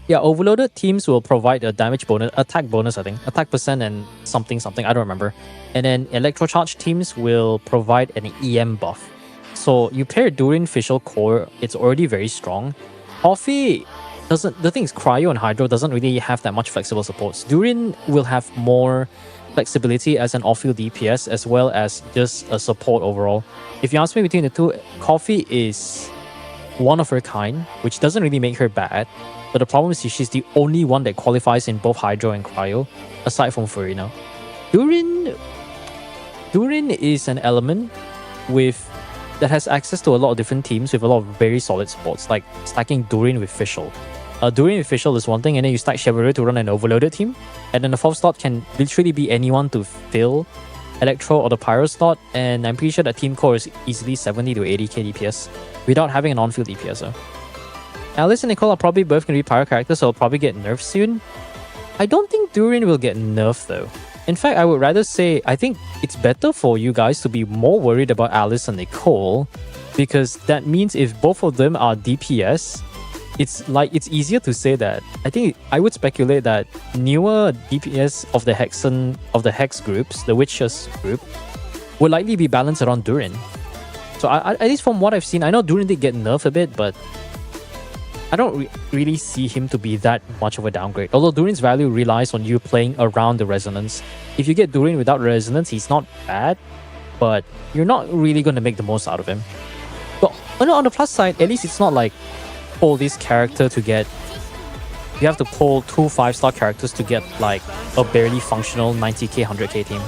Yeah, Overloaded teams will provide a damage bonus, attack bonus, I think. Attack percent and something, I don't remember. And then Electrocharge teams will provide an EM buff. So you pair Durin Fischl core, it's already very strong. Coffee doesn't... The thing is, Cryo and Hydro doesn't really have that much flexible supports. Durin will have more flexibility as an off-field DPS as well as just a support overall. If you ask me between the two, Coffee is one of her kind, which doesn't really make her bad. But the problem is she's the only one that qualifies in both Hydro and Cryo, aside from Furina. Durin is an element that has access to a lot of different teams with a lot of very solid supports, like stacking Durin with Fischl. Durin with Fischl is one thing, and then you stack Chevalier to run an Overloaded team. And then the 4th slot can literally be anyone to fill Electro or the Pyro slot, and I'm pretty sure that team core is easily 70 to 80k DPS without having an on-field DPS. Alice and Nicole are probably both going to be Pyro characters, so they'll probably get nerfed soon. I don't think Durin will get nerfed though. In fact, I would rather say I think it's better for you guys to be more worried about Alice and Nicole, because that means if both of them are DPS, it's easier to say that. I think I would speculate that newer DPS of the Hex groups, the Witches group, would likely be balanced around Durin. So at least from what I've seen, I know Durin did get nerfed a bit, but I don't really see him to be that much of a downgrade. Although Durin's value relies on you playing around the resonance. If you get Durin without resonance, he's not bad, but you're not really going to make the most out of him. But on the plus side, at least it's not like, oh, this character to get you have to pull 2 5-star characters to get like a barely functional 90k, 100k team.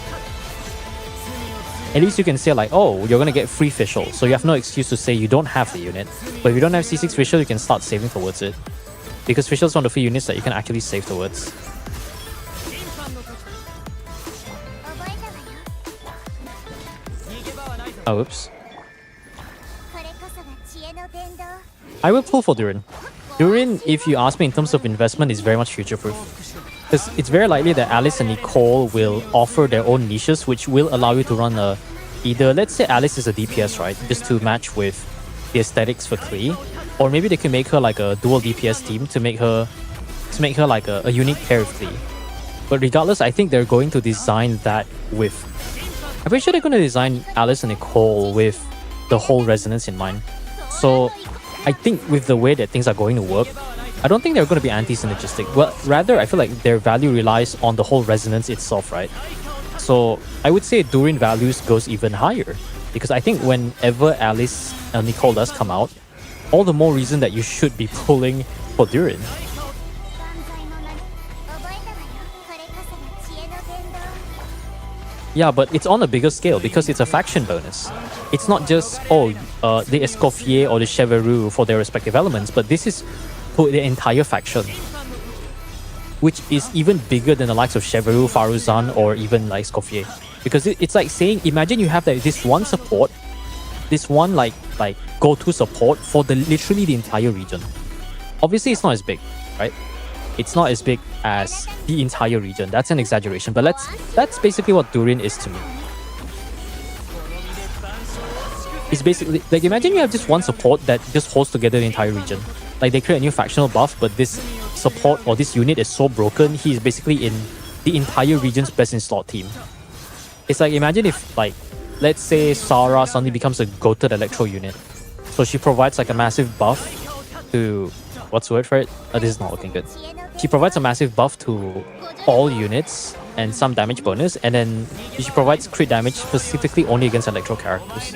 At least you can say like, oh, you're gonna get free Fischl, so you have no excuse to say you don't have the unit. But if you don't have C6 Fischl, you can start saving towards it. Because Fischl is one of the few units that you can actually save towards. 逃げ場はないぞ Oh, oops. これこそが知恵の伝道 I will pull for Durin. Durin, if you ask me in terms of investment, is very much future-proof. Because it's very likely that Alice and Nicole will offer their own niches, which will allow you to run a... Either, let's say Alice is a DPS, right? Just to match with the aesthetics for Klee. Or maybe they can make her like a dual DPS team to make her like a unique pair with Klee. But regardless, I think they're going to design that with... I'm pretty sure they're going to design Alice and Nicole with the whole resonance in mind. So I think with the way that things are going to work, I don't think they're going to be anti-synergistic. Well, rather, I feel like their value relies on the whole resonance itself, right? So I would say Durin values goes even higher. Because I think whenever Alice and Nicole does come out, all the more reason that you should be pulling for Durin. 万歳の名に覚えたわよこれこそが知恵の伝道 Yeah, but it's on a bigger scale because it's a faction bonus. It's not just, the Escoffier or the Chevreau for their respective elements, but this is for the entire faction. Which is even bigger than the likes of Chevreau, Faruzan, or even like Escoffier. Because it's like saying, imagine you have this one support, this one like go-to support for literally the entire region. Obviously, it's not as big, right? It's not as big as the entire region. That's an exaggeration, but that's basically what Durin is to me. It's basically like imagine you have just one support that just holds together the entire region. Like they create a new factional buff, but this support or this unit is so broken, he is basically in the entire region's best in slot team. It's like imagine if like let's say Sarah suddenly becomes a goated electro unit. So she provides like a massive buff to what's the word for it? This is not looking good. She provides a massive buff to all units and some damage bonus, and then she provides crit damage specifically only against electro characters.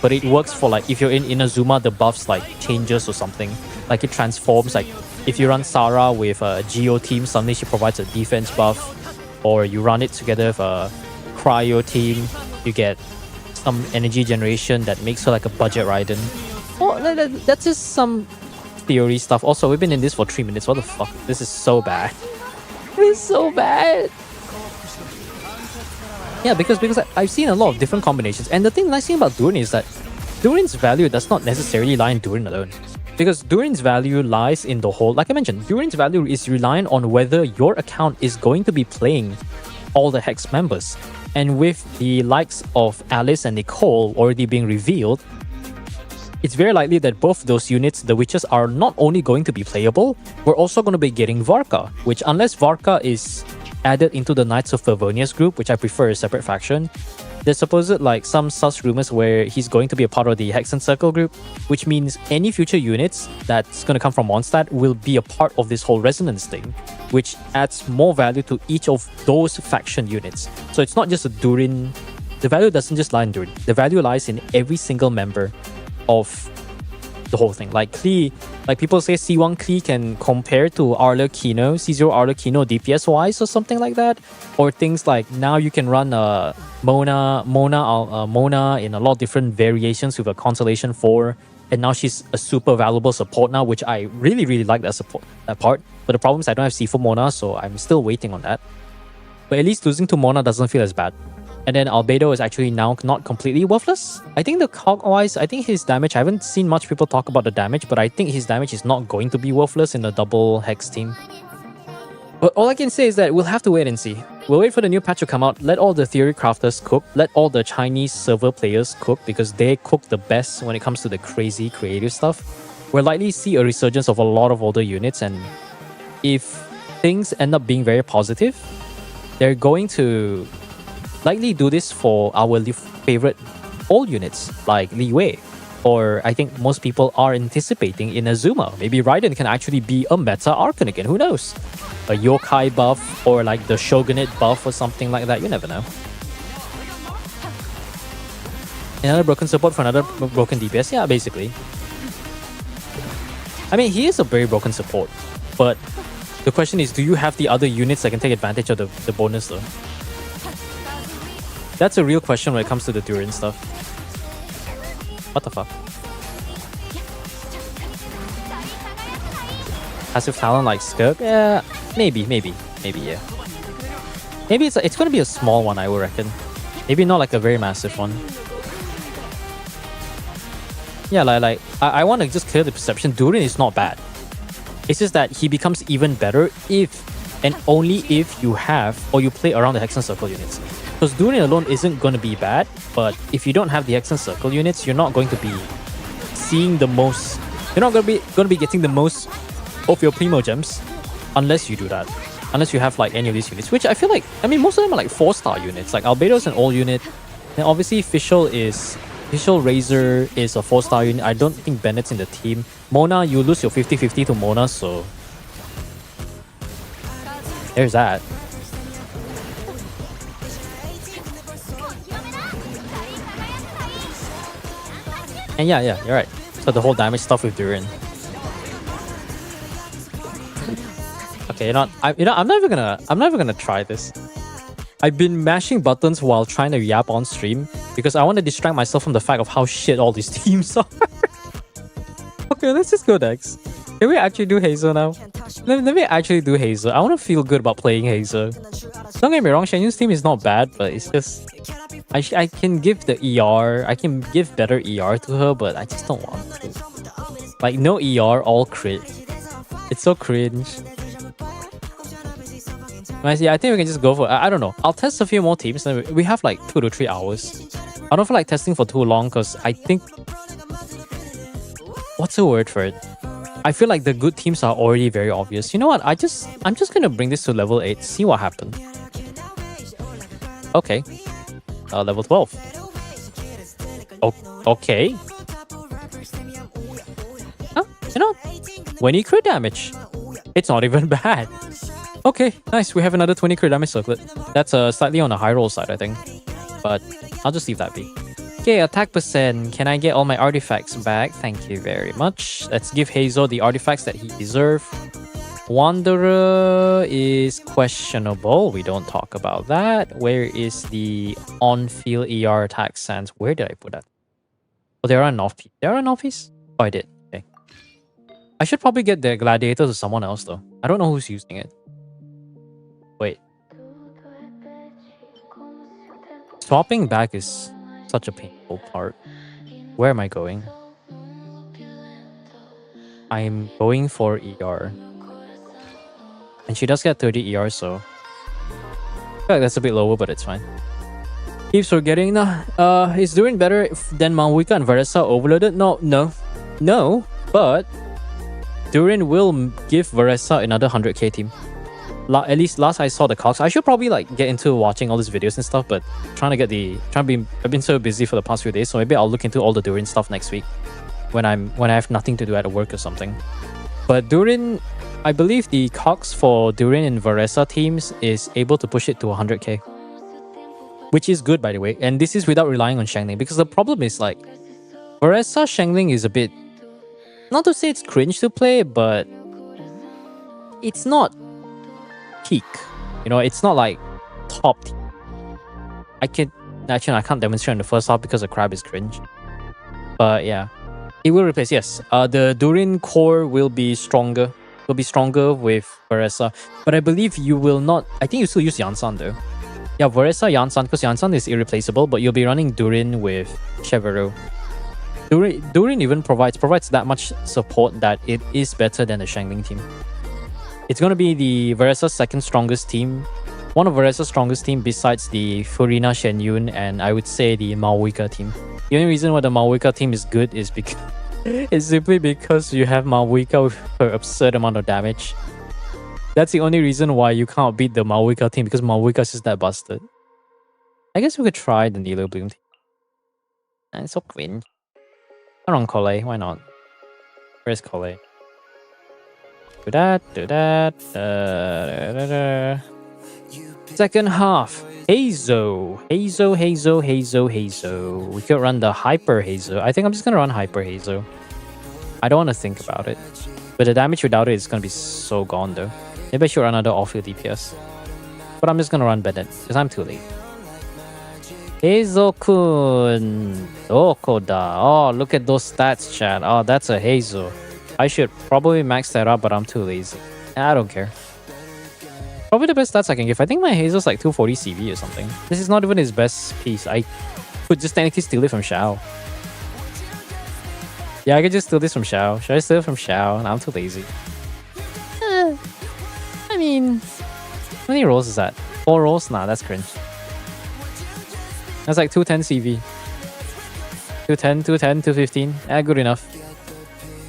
But it works for like if you're in Inazuma, the buffs like changes or something. Like it transforms. Like if you run Sarah with a Geo team, suddenly she provides a defense buff. Or you run it together with a Cryo team, you get some energy generation that makes her like a budget Raiden. Oh, that's just some theory stuff. Also, we've been in this for 3 minutes. What the fuck? This is so bad. This is so bad. Yeah, because I've seen a lot of different combinations. And the nice thing about Durin is that Durin's value does not necessarily lie in Durin alone. Because Durin's value lies in the whole... Like I mentioned, Durin's value is reliant on whether your account is going to be playing all the Hex members. And with the likes of Alice and Nicole already being revealed, it's very likely that both those units, the witches, are not only going to be playable, we're also going to be getting Varka, which unless Varka is added into the Knights of Favonius group, which I prefer a separate faction, there's supposed like some sus rumors where he's going to be a part of the Hexen Circle group, which means any future units that's going to come from Mondstadt will be a part of this whole resonance thing, which adds more value to each of those faction units. So it's not just a Durin. The value doesn't just lie in Durin. The value lies in every single member of the whole thing. Like Klee, like people say C1 Klee can compare to Arlecchino, C0 Arlecchino DPS wise or something like that. Or things like now you can run Mona in a lot of different variations with a Constellation 4. And now she's a super valuable support now, which I really like that part. But the problem is I don't have C4 Mona, so I'm still waiting on that. But at least losing to Mona doesn't feel as bad. And then Albedo is actually now not completely worthless. I think the cog-wise, I think his damage, I haven't seen much people talk about the damage, but I think his damage is not going to be worthless in the double Hex team. But all I can say is that we'll have to wait and see. We'll wait for the new patch to come out, let all the theory crafters cook, let all the Chinese server players cook, because they cook the best when it comes to the crazy creative stuff. We'll likely see a resurgence of a lot of older units, and if things end up being very positive, they're going to likely do this for our favorite old units like Li Wei, or I think most people are anticipating in Azuma. Maybe Raiden can actually be a meta Archon again, who knows? A yokai buff or like the shogunate buff or something like that, you never know. Another broken support for another broken DPS, yeah, basically. I mean, he is a very broken support. But the question is, do you have the other units that can take advantage of the bonus though? That's a real question when it comes to the Durin stuff. What the fuck? Passive talent like Skirk? Yeah, maybe, yeah. Maybe it's gonna be a small one, I would reckon. Maybe not like a very massive one. Yeah, like I want to just clear the perception. Durin is not bad. It's just that he becomes even better if and only if you have or you play around the Hex and Circle units. Because Durin alone isn't going to be bad, but if you don't have the Hex and Circle units, you're not going to be seeing the most. You're not going to be getting the most of your Primo gems unless you do that. Unless you have like any of these units, which I feel like, I mean, most of them are like 4-star units. Like Albedo's an old unit, and obviously Fischl Razor is a 4-star unit. I don't think Bennett's in the team. Mona, you lose your 50-50 to Mona, so there's that. And yeah, you're right. So the whole damage stuff with Durin. Okay, I'm not even gonna try this. I've been mashing buttons while trying to yap on stream because I want to distract myself from the fact of how shit all these teams are. Okay, let's just go next. Can we actually do Hazel now? Let me actually do Hazel. I want to feel good about playing Hazel. Don't get me wrong, Shenyun's team is not bad, but it's just I can give the ER, I can give better ER to her, but I just don't want to. Like no ER, all crit. It's so cringe. Yeah, I think we can just go for. I don't know. I'll test a few more teams. And we have like 2 to 3 hours. I don't feel like testing for too long because I think. What's the word for it? I feel like the good teams are already very obvious. You know what? I'm just gonna bring this to level 8. See what happens. Okay. Level 12. Okay. Huh? You know, 20 crit damage. It's not even bad. Okay, nice. We have another 20 crit damage circlet. That's slightly on the high roll side, I think. But I'll just leave that be. Okay, attack percent. Can I get all my artifacts back? Thank you very much. Let's give Hazel the artifacts that he deserves. Wanderer is questionable. We don't talk about that. Where is the on-field ER attack sense? Where did I put that? Oh, there are an off-piece. There are an off-piece? Oh, I did. Okay. I should probably get the gladiator to someone else, though. I don't know who's using it. Wait. Swapping back is such a painful part. Where am I going? I'm going for ER. And she does get 30 ER, so I feel like that's a bit lower, but it's fine. Keeps forgetting. Is doing better than Mahuika and Varesa overloaded? No. But Durin will give Varesa another 100k team. At least last I saw the cogs. I should probably like get into watching all these I've been so busy for the past few days, so maybe I'll look into all the Durin stuff next week when I have nothing to do at work or something. But Durin, I believe the cogs for Durin and Varesa teams is able to push it to 100k, which is good, by the way. And this is without relying on Shangling, because the problem is like Varesa Shangling is a bit, not to say it's cringe to play, but it's not peak. You know, it's not like top tier. I can't demonstrate in the first half because the crab is cringe. But yeah, it will replace, yes. The Durin core will be stronger. Will be stronger with Varesa. But I believe you will not. I think you still use Yansan though. Yeah, Varesa, Yansan, because Yansan is irreplaceable, but you'll be running Durin with Chevero. Durin even provides that much support that it is better than the Shangling team. It's going to be the Varesa's second strongest team. One of Varesa's strongest team besides the Furina Shenyun and I would say the Mahuika team. The only reason why the Mahuika team is good is because it's simply because you have Mahuika with her absurd amount of damage. That's the only reason why you can't beat the Mahuika team, because Mahuika is just that busted. I guess we could try the Nilo Bloom team. And it's so cringe. I don't Collei, why not? Where's Collei? Do that. Second half. Hazo. We could run the Hyper Hazo. I think I'm just gonna run Hyper Hazo. I don't want to think about it. But the damage without it is gonna be so gone though. Maybe I should run another off-field DPS. But I'm just gonna run Bennett, because I'm too late. Hazel-kun. Dokoda. Oh, look at those stats, chat. Oh, that's a Hazel. I should probably max that up, but I'm too lazy. I don't care. Probably the best stats I can give. I think my Hazel's like 240 CV or something. This is not even his best piece. I could just technically steal it from Xiao. Yeah, I could just steal this from Xiao. Should I steal it from Xiao? Nah, I'm too lazy. I mean, how many rolls is that? 4 rolls? Nah, that's cringe. That's like 210 CV. 210, 210, 215. Eh, good enough.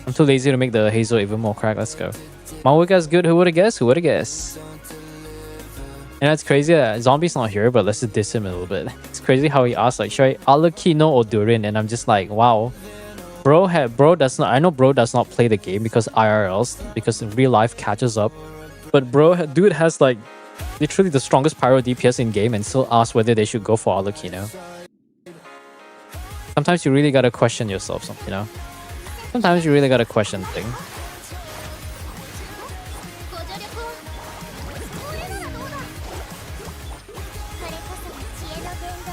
I'm too lazy to make the Hazel even more crack. Let's go. Mawuka's good. Who would have guessed? Who would have guessed? And that's crazy that Zombie's not here, but let's just diss him a little bit. It's crazy how he asked, like, should I Alakino or Durin? And I'm just like, wow. Bro does not, I know bro does not play the game because IRLs, because in real life catches up. But dude has like literally the strongest pyro DPS in game and still asks whether they should go for Alakino. Sometimes you really gotta question yourself, you know? Sometimes you really gotta question things. ご助力をこれならどうだこれこそが知恵の伝道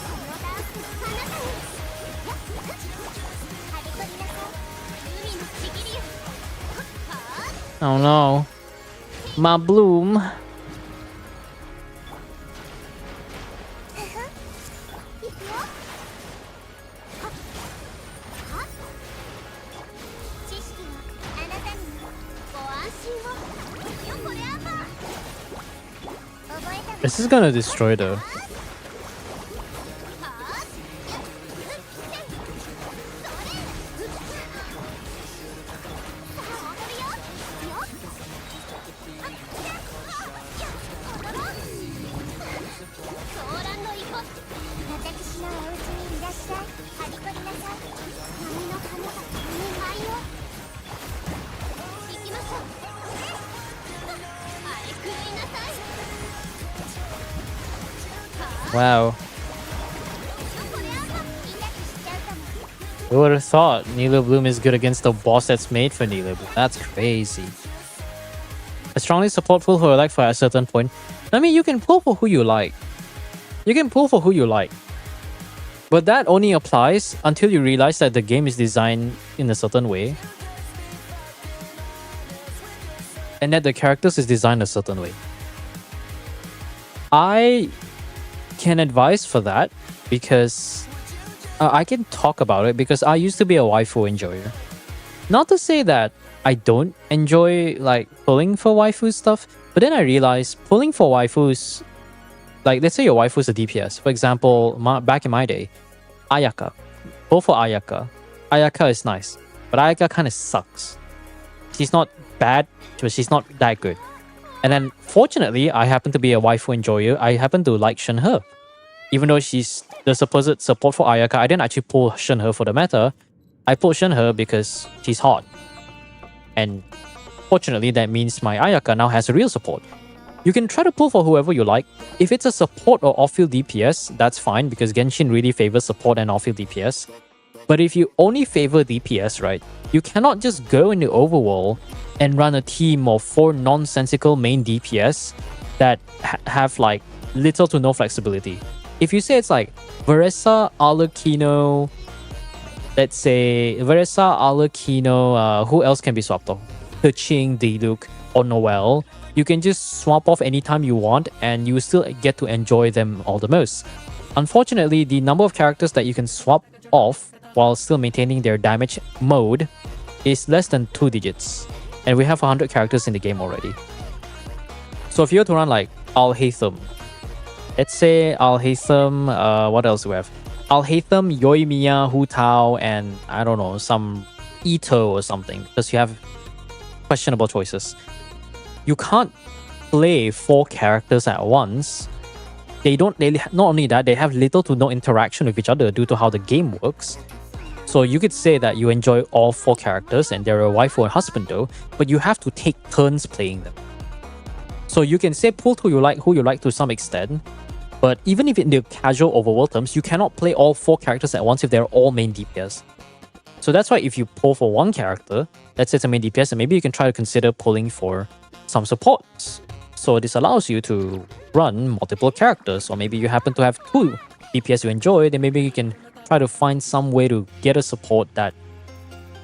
このダンスの彼方にやっはびこりなさい海のちぎりよは Oh no. My bloom. あいくよ知識はあなたにもご安心をよこれアンバー覚えた This is gonna destroy though. Wow. Who would have thought Nilo Bloom is good against the boss that's made for Nilo Bloom? That's crazy. I strongly support pull for like for a certain point. I mean, you can pull for who you like. You can pull for who you like. But that only applies until you realize that the game is designed in a certain way. And that the characters is designed a certain way. I can advise for that because I can talk about it because I used to be a waifu enjoyer. Not to say that I don't enjoy like pulling for waifu stuff, but then I realized pulling for waifus, like let's say your waifu is a DPS. For example, back in my day, Ayaka. Pull for Ayaka. Ayaka is nice, but Ayaka kind of sucks. She's not bad, but she's not that good. And then fortunately, I happen to be a waifu enjoyer. I happen to like Shenhe. Even though she's the supposed support for Ayaka, I didn't actually pull Shenhe for the meta. I pulled Shenhe because she's hot. And fortunately, that means my Ayaka now has a real support. You can try to pull for whoever you like. If it's a support or off-field DPS, that's fine because Genshin really favors support and off-field DPS. But if you only favor DPS, right, you cannot just go into Overworld and run a team of 4 nonsensical main DPS that have like little to no flexibility. If you say it's like Veresa, Arlecchino, let's say Veresa, Arlecchino, who else can be swapped off? Keqing, Diluc, or Noelle, you can just swap off anytime you want and you still get to enjoy them all the most. Unfortunately, the number of characters that you can swap off while still maintaining their damage mode is less than 2 digits. And we have 100 characters in the game already. So if you were to run like Al-Haytham, let's say Al-Haytham, what else do we have? Al-Haytham, Yoimiya, Hu Tao, and I don't know, some Ito or something, because you have questionable choices. You can't play 4 characters at once. Not only that, they have little to no interaction with each other due to how the game works. So you could say that you enjoy all 4 characters and they're a waifu and husband though, but you have to take turns playing them. So you can say pull who you like to some extent, but even if in the casual overworld terms, you cannot play all 4 characters at once if they're all main DPS. So that's why if you pull for one character, let's say it's a main DPS, and maybe you can try to consider pulling for some supports. So this allows you to run multiple characters, or maybe you happen to have two DPS you enjoy, then maybe you can try to find some way to get a support that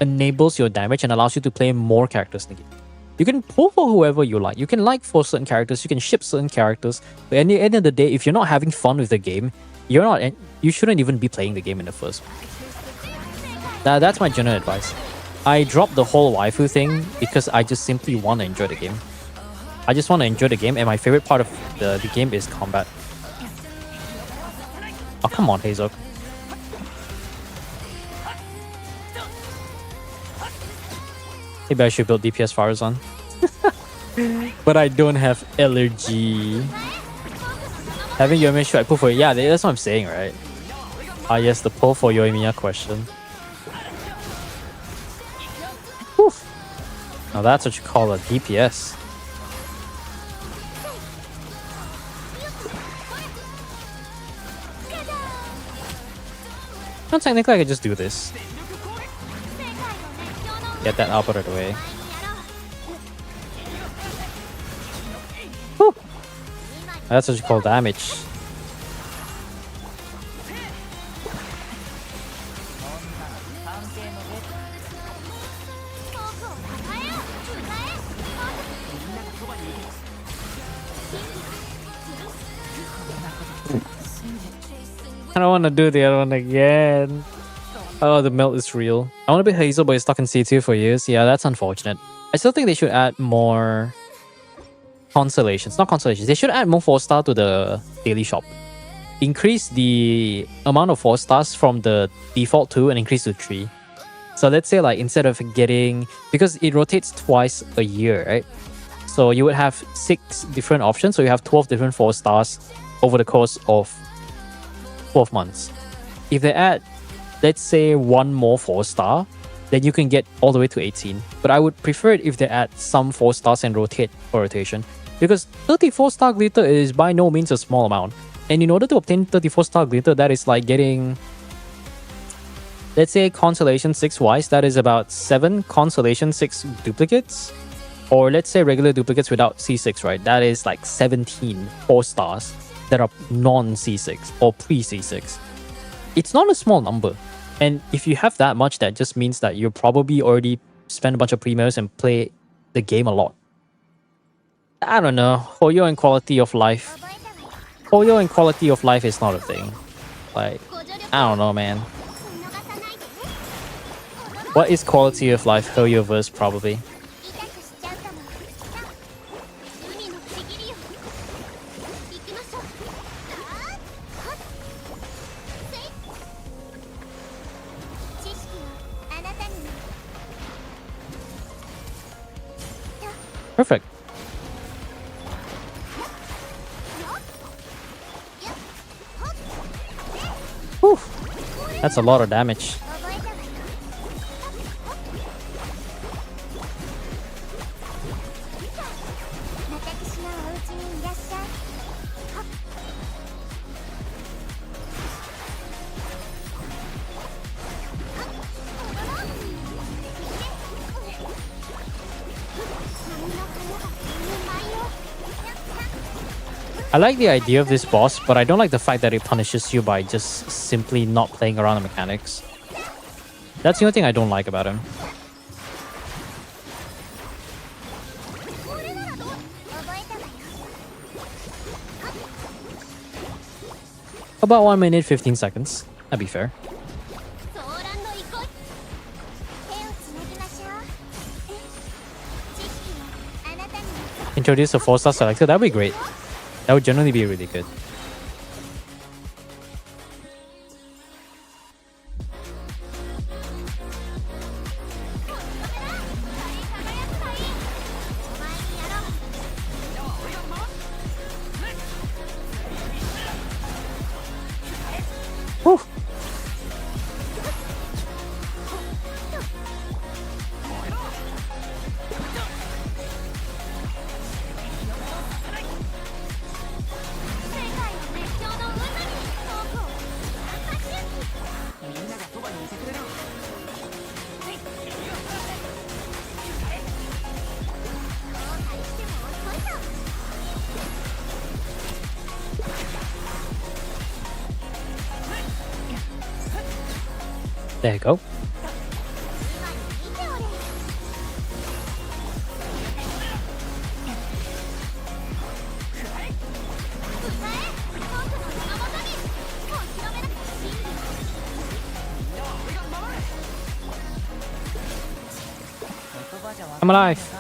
enables your damage and allows you to play more characters in the game. You can pull for whoever you like. You can like for certain characters, you can ship certain characters, but at the end of the day, if you're not having fun with the game, you shouldn't even be playing the game in the first place. That's my general advice. I dropped the whole waifu thing because I just simply want to enjoy the game. I just want to enjoy the game, and my favorite part of the game is combat. Oh, come on, Hazel. Maybe I should build DPS Farazan. But I don't have allergy. Having Yoimiya, should I pull for it? Yeah, that's what I'm saying, right? Ah, yes, the pull for Yoimiya question. Whew. Now that's what you call a DPS. No, technically I could just do this. Get that output out of the way. Whew. That's what you call damage. I don't want to do the other one again. Oh, the melt is real. I want to be Hazel, but it's stuck in C2 for years. Yeah, that's unfortunate. I still think they should add more constellations. Not constellations. They should add more 4-star to the daily shop. Increase the amount of 4-stars from the default 2 and increase to 3. So let's say like instead of getting... Because it rotates twice a year, right? So you would have 6 different options. So you have 12 different 4-stars over the course of 12 months. If they add, let's say, one more 4-star, then you can get all the way to 18. But I would prefer it if they add some 4-stars and rotate for rotation. Because 34-star glitter is by no means a small amount. And in order to obtain 34-star glitter, that is like getting... Let's say Constellation 6 wise, that is about 7 Constellation 6 duplicates. Or let's say regular duplicates without C6, right? That is like 17 4-stars that are non-C6 or pre-C6. It's not a small number. And if you have that much, that just means that you probably already spent a bunch of premiums and play the game a lot. I don't know. Hoyo and quality of life. Hoyo and quality of life is not a thing. Like, I don't know, man. What is quality of life? Hoyoverse, probably. Perfect. Whew. That's a lot of damage. I like the idea of this boss, but I don't like the fact that it punishes you by just simply not playing around the mechanics. That's the only thing I don't like about him. About 1 minute 15 seconds. That'd be fair. Introduce a 4-star selector, that'd be great. That would generally be really good. Whew. There you go. I'm alive.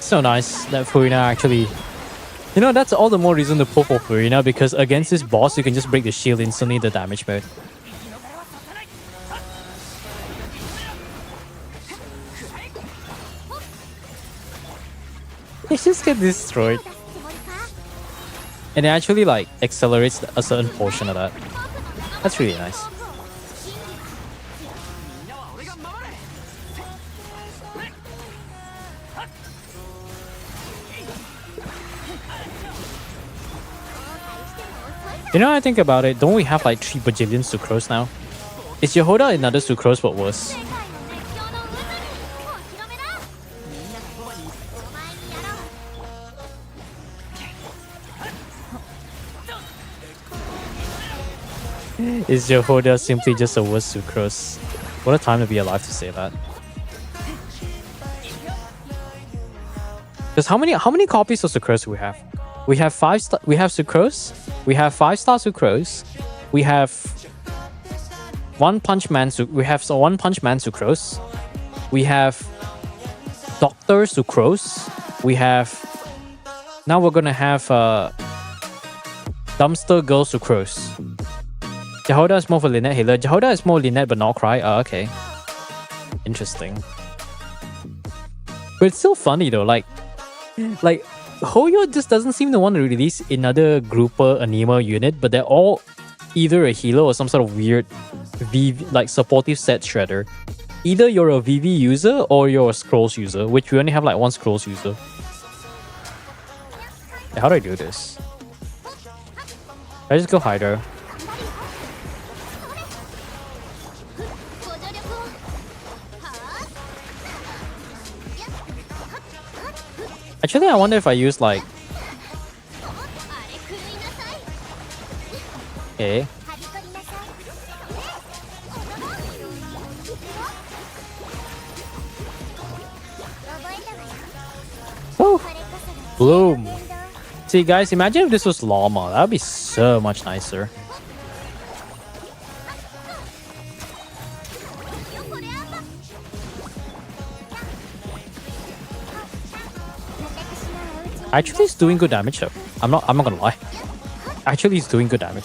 So nice that Furina actually... You know, that's all the more reason to pull for Furina, because against this boss, you can just break the shield instantly in the damage mode. They just get destroyed. And it actually like accelerates a certain portion of that. That's really nice. You know, I think about it, don't we have like 3 bajillion Sucrose now? Is Yehoda another Sucrose but worse? Is Yehoda simply just a worse Sucrose? What a time to be alive to say that. Because how many copies of Sucrose do we have? We have 5 star. We have Sucrose. We have 5-star Sucrose. We have One Punch Man. We have One Punch Man Sucrose. We have Doctor Sucrose. We have. Now we're gonna have Dumpster Girl Sucrose. Jehoda is more for Lynette Healer. Jehoda is more Lynette but not Cry. Oh, okay. Interesting. But it's still funny though. Like Hoyo just doesn't seem to want to release another grouper Anima unit, but they're all either a healer or some sort of weird like supportive set shredder. Either you're a VV user or you're a Scrolls user, which we only have like one Scrolls user. How do I do this? I just go Hydra. Actually, I wonder if I use like... Okay. Oh! Bloom! See guys, imagine if this was Llama. That would be so much nicer. Actually, it's doing good damage though. I'm not gonna lie. Actually, it's doing good damage.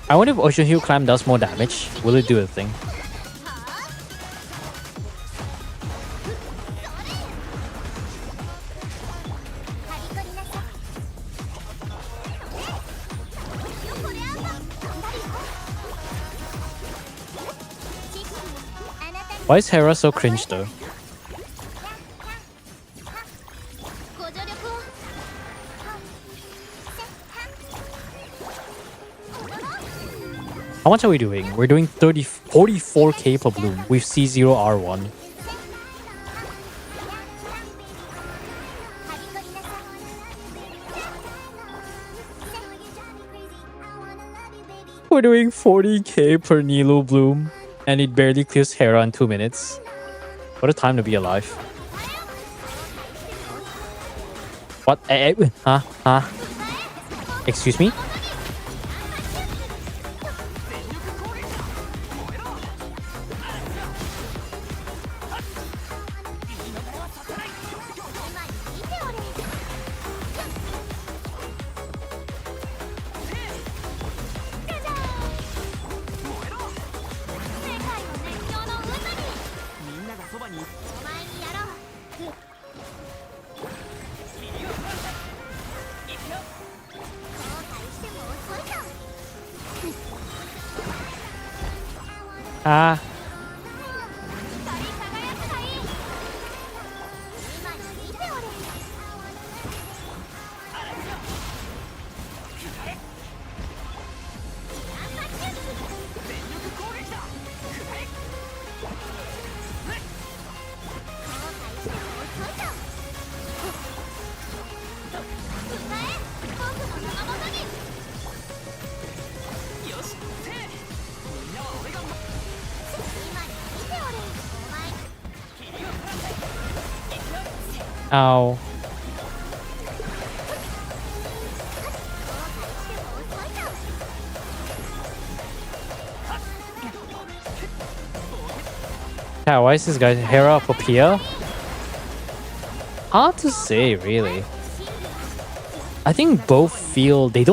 I wonder if Ocean Hill Climb does more damage. Will it do a thing? Why is Hera so cringe though? How much are we doing? We're doing 44k per bloom with C0R1. We're doing 40k per Nilo bloom, and it barely clears Hera in 2 minutes. What a time to be alive. What? Huh? Excuse me? Ah. Ow. Yeah, why is this guy Hera Popia? Hard to say, really. I think both feel they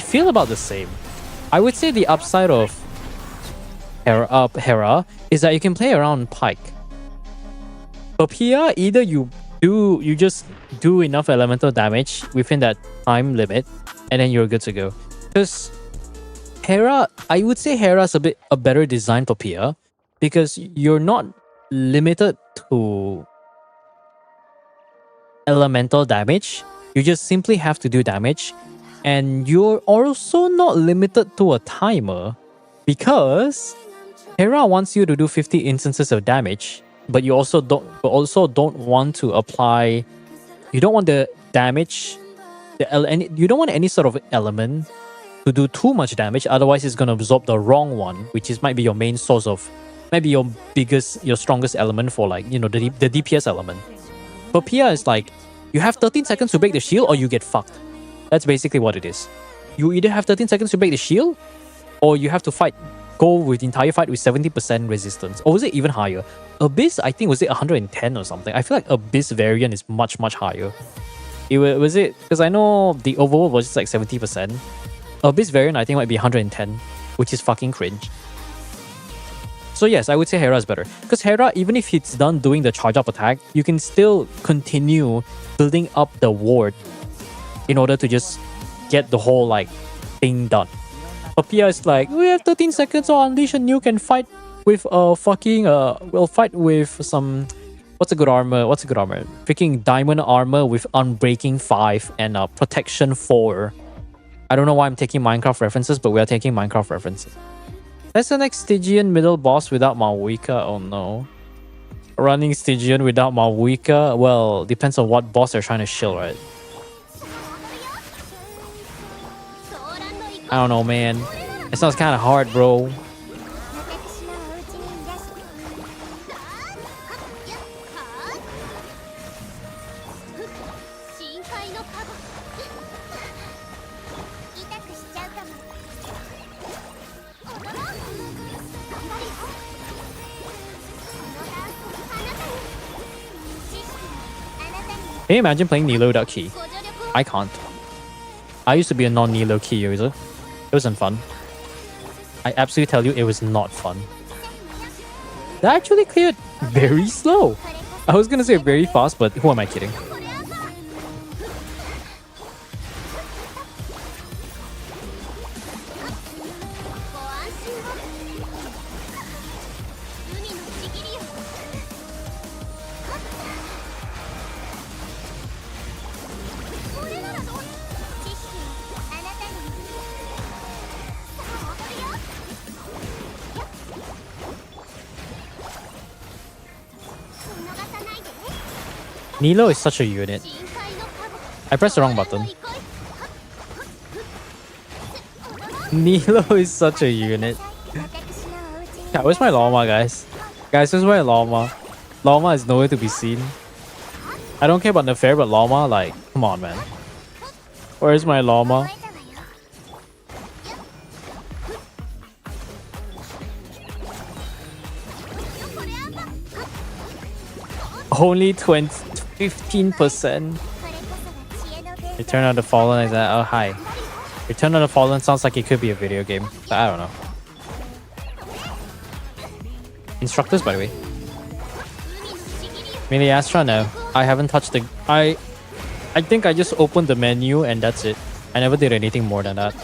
feel about the same. I would say the upside of Hera is that you can play around Pike. Popia, either you just do enough elemental damage within that time limit, and then you're good to go. Because Hera, I would say Hera's a better design for Pia, because you're not limited to elemental damage. You just simply have to do damage, and you're also not limited to a timer, because Hera wants you to do 50 instances of damage, but you also don't want to apply. You don't want the damage, you don't want any sort of element to do too much damage. Otherwise, it's gonna absorb the wrong one, which might be your main source of, maybe your strongest element for, like, you know, the DPS element. But Pia is like, you have 13 seconds to break the shield or you get fucked. That's basically what it is. You either have 13 seconds to break the shield, or you have to go with the entire fight with 70% resistance. Or was it even higher? Abyss, I think, was it 110 or something? I feel like Abyss variant is much, much higher. Was it? Because I know the overall was just like 70%. Abyss variant, I think, might be 110, which is fucking cringe. So yes, I would say Hera is better. Because Hera, even if it's done doing the charge up attack, you can still continue building up the ward in order to just get the whole, like, thing done. Popia is like, we have 13 seconds to unleash a nuke and fight with we'll fight with some, what's a good armor? Freaking diamond armor with unbreaking 5 and protection 4. I don't know why I'm taking Minecraft references, but we are taking Minecraft references. That's the next Stygian middle boss without Mavuika. Oh no. Running Stygian without Mavuika? Well, depends on what boss they're trying to shield, right? I don't know, man. It sounds kind of hard, bro. Can you imagine playing Nilo without key? I can't. I used to be a non-Nilo key user. It wasn't fun. I absolutely tell you, it was not fun. That actually cleared very slow. I was gonna say very fast, but who am I kidding? Nilo is such a unit. I pressed the wrong button. Nilo is such a unit. Yeah, where's my llama, guys? Guys, where's my llama? Llama is nowhere to be seen. I don't care about the fair, but llama, like, come on, man. Where's my llama? Only 15%. Return of the Fallen is that? Oh, hi. Return of the Fallen sounds like it could be a video game. But I don't know. Instructors, by the way. Melee Astra? No. I haven't touched the... I think I just opened the menu and that's it. I never did anything more than that.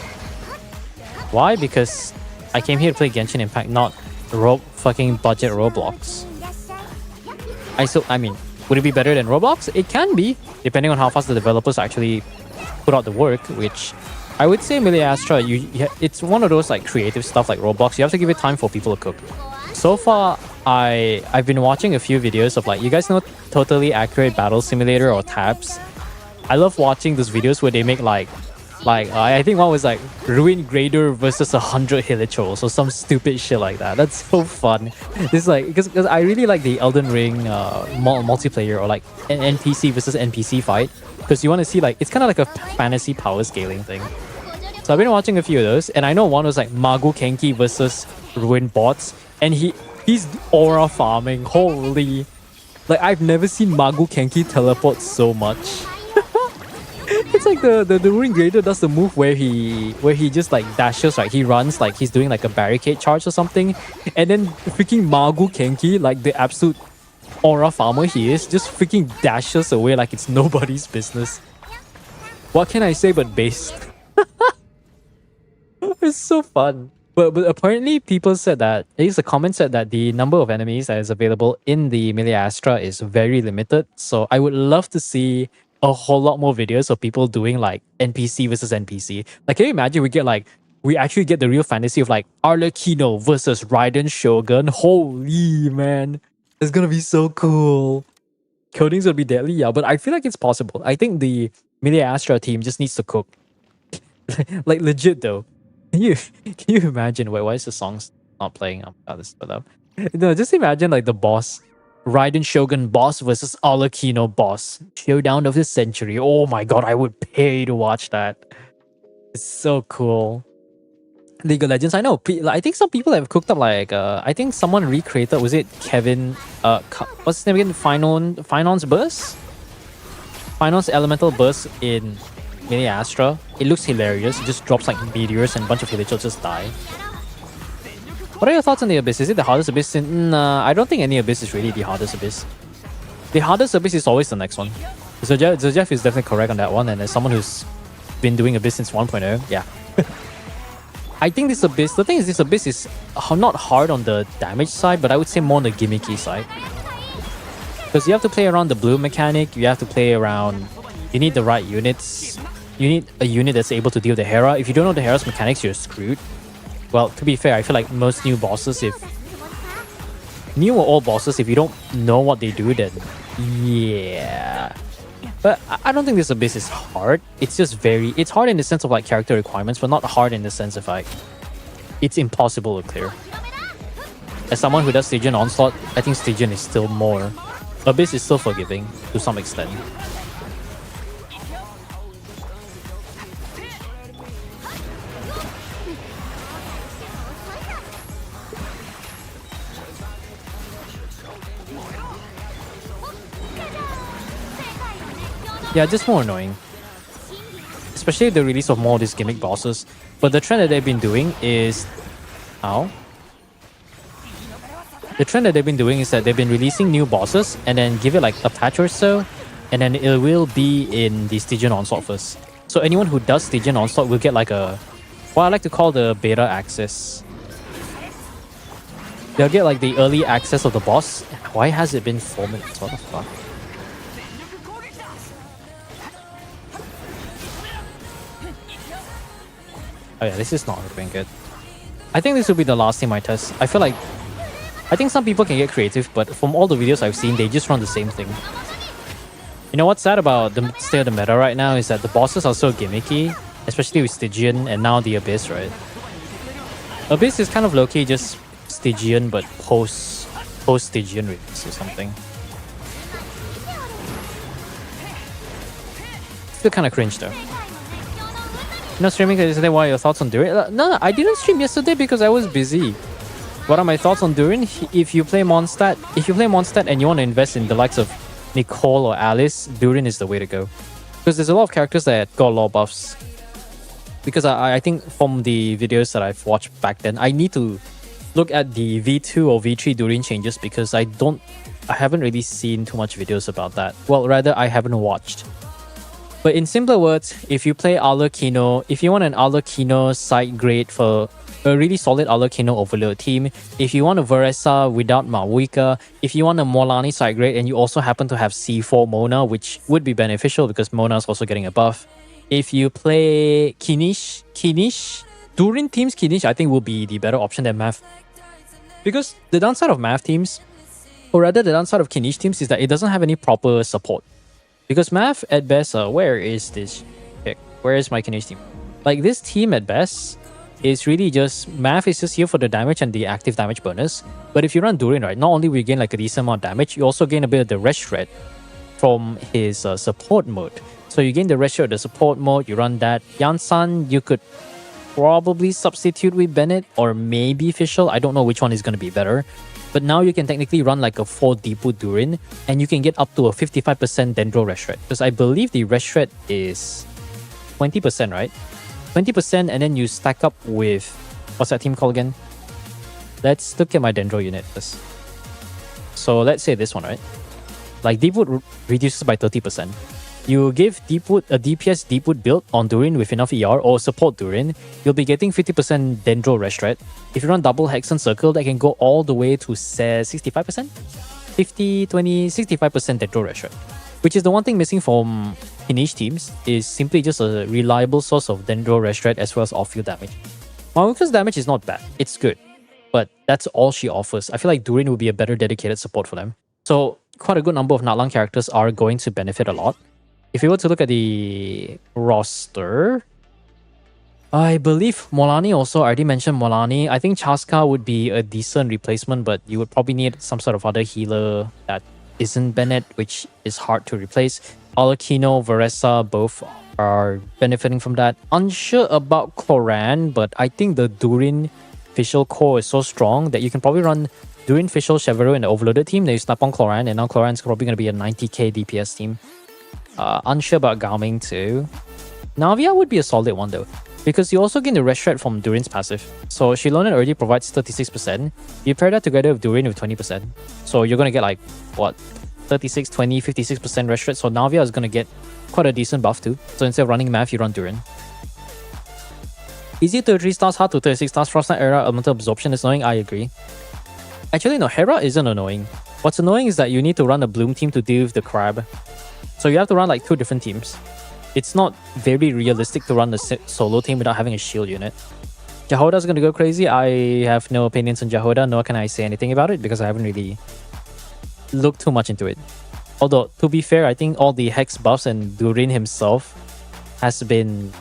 Why? Because I came here to play Genshin Impact, not fucking budget Roblox. I mean, would it be better than Roblox? It can be, depending on how fast the developers actually put out the work, which I would say Melee Astra, it's one of those like creative stuff like Roblox. You have to give it time for people to cook. So far, I've been watching a few videos of like, you guys know Totally Accurate Battle Simulator or TABS? I love watching those videos where they make like I think one was like Ruin Grader versus 100 Hilichurls or some stupid shit like that. That's so fun. It's like because I really like the Elden Ring multiplayer or like an NPC versus NPC fight, because you want to see like it's kind of like a fantasy power scaling thing. So I've been watching a few of those, and I know one was like Magu Kenki versus Ruin Bots, and he's aura farming. Holy, like I've never seen Magu Kenki teleport so much. It's like the Ruin Grader does the move where he just like dashes, right? He runs like he's doing like a barricade charge or something, and then freaking Magu Kenki, like the absolute aura farmer he is, just freaking dashes away like it's nobody's business. What can I say but based? It's so fun. But apparently people said that, at least the comment said that the number of enemies that is available in the Melee Astra is very limited. So I would love to see a whole lot more videos of people doing like NPC versus NPC. Like, can you imagine we actually get the real fantasy of like Arlecchino versus Raiden Shogun? Holy man, it's gonna be so cool. Coding's gonna be deadly, yeah, but I feel like it's possible. I think the Melee Astra team just needs to cook. Like legit though. Can you imagine? Wait, why is the song not playing? This but up. No, just imagine like the boss. Raiden Shogun boss versus Arlecchino boss. Showdown of the century. Oh my god, I would pay to watch that. It's so cool. League of Legends, I know. I think some people have cooked up like I think someone recreated, was it Kevin what's his name again? Finance Burst? Finance Elemental Burst in Melee Astra. It looks hilarious. It just drops like meteors and a bunch of villagers just die. What are your thoughts on the Abyss? Is it the hardest Abyss? Nah, I don't think any Abyss is really the hardest Abyss. The hardest Abyss is always the next one. So Jeff is definitely correct on that one, and as someone who's been doing Abyss since 1.0, yeah. I think this Abyss, the thing is this Abyss is not hard on the damage side, but I would say more on the gimmicky side. Because you have to play around the blue mechanic, you have to play around, you need the right units. You need a unit that's able to deal the Hera. If you don't know the Hera's mechanics, you're screwed. Well, to be fair, I feel like most new bosses, new or old bosses, if you don't know what they do, then yeah. But I don't think this Abyss is hard. It's just it's hard in the sense of like character requirements, but not hard in the sense of like, it's impossible to clear. As someone who does Stygian Onslaught, I think Stygian is still more. Abyss is still forgiving to some extent. Yeah, just more annoying. Especially the release of more of these gimmick bosses. But the trend that they've been doing is... Ow. The trend that they've been doing is that they've been releasing new bosses and then give it like a patch or so, and then it will be in the Stygian Onslaught first. So anyone who does Stygian Onslaught will get like what I like to call the beta access. They'll get like the early access of the boss. Why has it been 4 minutes? What the fuck? Oh yeah, this is not looking good. I think this will be the last team I test. I think some people can get creative, but from all the videos I've seen, they just run the same thing. You know what's sad about the state of the meta right now is that the bosses are so gimmicky, especially with Stygian and now the Abyss, right? Abyss is kind of low-key just Stygian, but post-Stygian release or something. Still kind of cringe though. No streaming yesterday. What are your thoughts on Durin? No, I didn't stream yesterday because I was busy. What are my thoughts on Durin? If you play Mondstadt and you want to invest in the likes of Nicole or Alice, Durin is the way to go. Because there's a lot of characters that got a lot of buffs. Because I think from the videos that I've watched back then, I need to look at the V2 or V3 Durin changes because I haven't really seen too much videos about that. Well, rather I haven't watched. But in simpler words, if you play Arlecchino, if you want an Arlecchino side grade for a really solid Arlecchino overload team, if you want a Veresa without Mavuika, if you want a Molani side grade and you also happen to have C4 Mona, which would be beneficial because Mona is also getting a buff. If you play Kinish, Durin teams Kinish I think will be the better option than Math. Because the downside of Math teams, or rather the downside of Kinish teams, is that it doesn't have any proper support. Because Math at best, where is this? Where is my Kinish team? Like this team at best is really just, Math is just here for the damage and the active damage bonus. But if you run Durin, right, not only will you gain like a decent amount of damage, you also gain a bit of the rest shred from his support mode. So you gain the rest shred of the support mode, you run that. Yansan, you could probably substitute with Bennett or maybe Fischl. I don't know which one is going to be better. But now you can technically run like a 4 Deepwood Durin and you can get up to a 55% Dendro rest shred. Because I believe the rest shred is 20%, right? 20% and then you stack up with, what's that team called again? Let's look at my Dendro unit first. So let's say this one, right? Like Deepwood reduces by 30%. You give Deepwood a DPS Deepwood build on Durin with enough ER or support Durin, you'll be getting 50% Dendro rest shred. If you run double Hexen Circle, that can go all the way to 65%? 50, 20, 65% Dendro rest shred. Which is the one thing missing from Kinish teams, is simply just a reliable source of Dendro rest shred as well as off-field damage. Maruka's damage is not bad, it's good. But that's all she offers. I feel like Durin would be a better dedicated support for them. So quite a good number of Natlan characters are going to benefit a lot. If you were to look at the roster, I believe Molani also, I already mentioned Molani. I think Chaska would be a decent replacement, but you would probably need some sort of other healer that isn't Bennett, which is hard to replace. Arlecchino, Veresa, both are benefiting from that. Unsure about Cloran, but I think the Durin Fischl core is so strong that you can probably run Durin, Fischl, Chevreau in the overloaded team. Then you snap on Cloran, and now Cloran's probably going to be a 90k DPS team. Unsure about Gaoming too. Navia would be a solid one though, because you also gain the rest shred from Durin's passive. So Shilonen already provides 36%. You pair that together with Durin with 20%. So you're going to get like, what, 36, 20, 56% rest shred. So Navia is going to get quite a decent buff too. So instead of running Math, you run Durin. Easy 33 stars, hard to 36 stars. Frostnight Era, Elemental Absorption is annoying, I agree. Actually no, Hera isn't annoying. What's annoying is that you need to run a Bloom team to deal with the Crab. So you have to run like 2 different teams. It's not very realistic to run a solo team without having a shield unit. Jahoda's gonna go crazy. I have no opinions on Jahoda, nor can I say anything about it because I haven't really looked too much into it. Although, to be fair, I think all the Hex buffs and Durin himself has been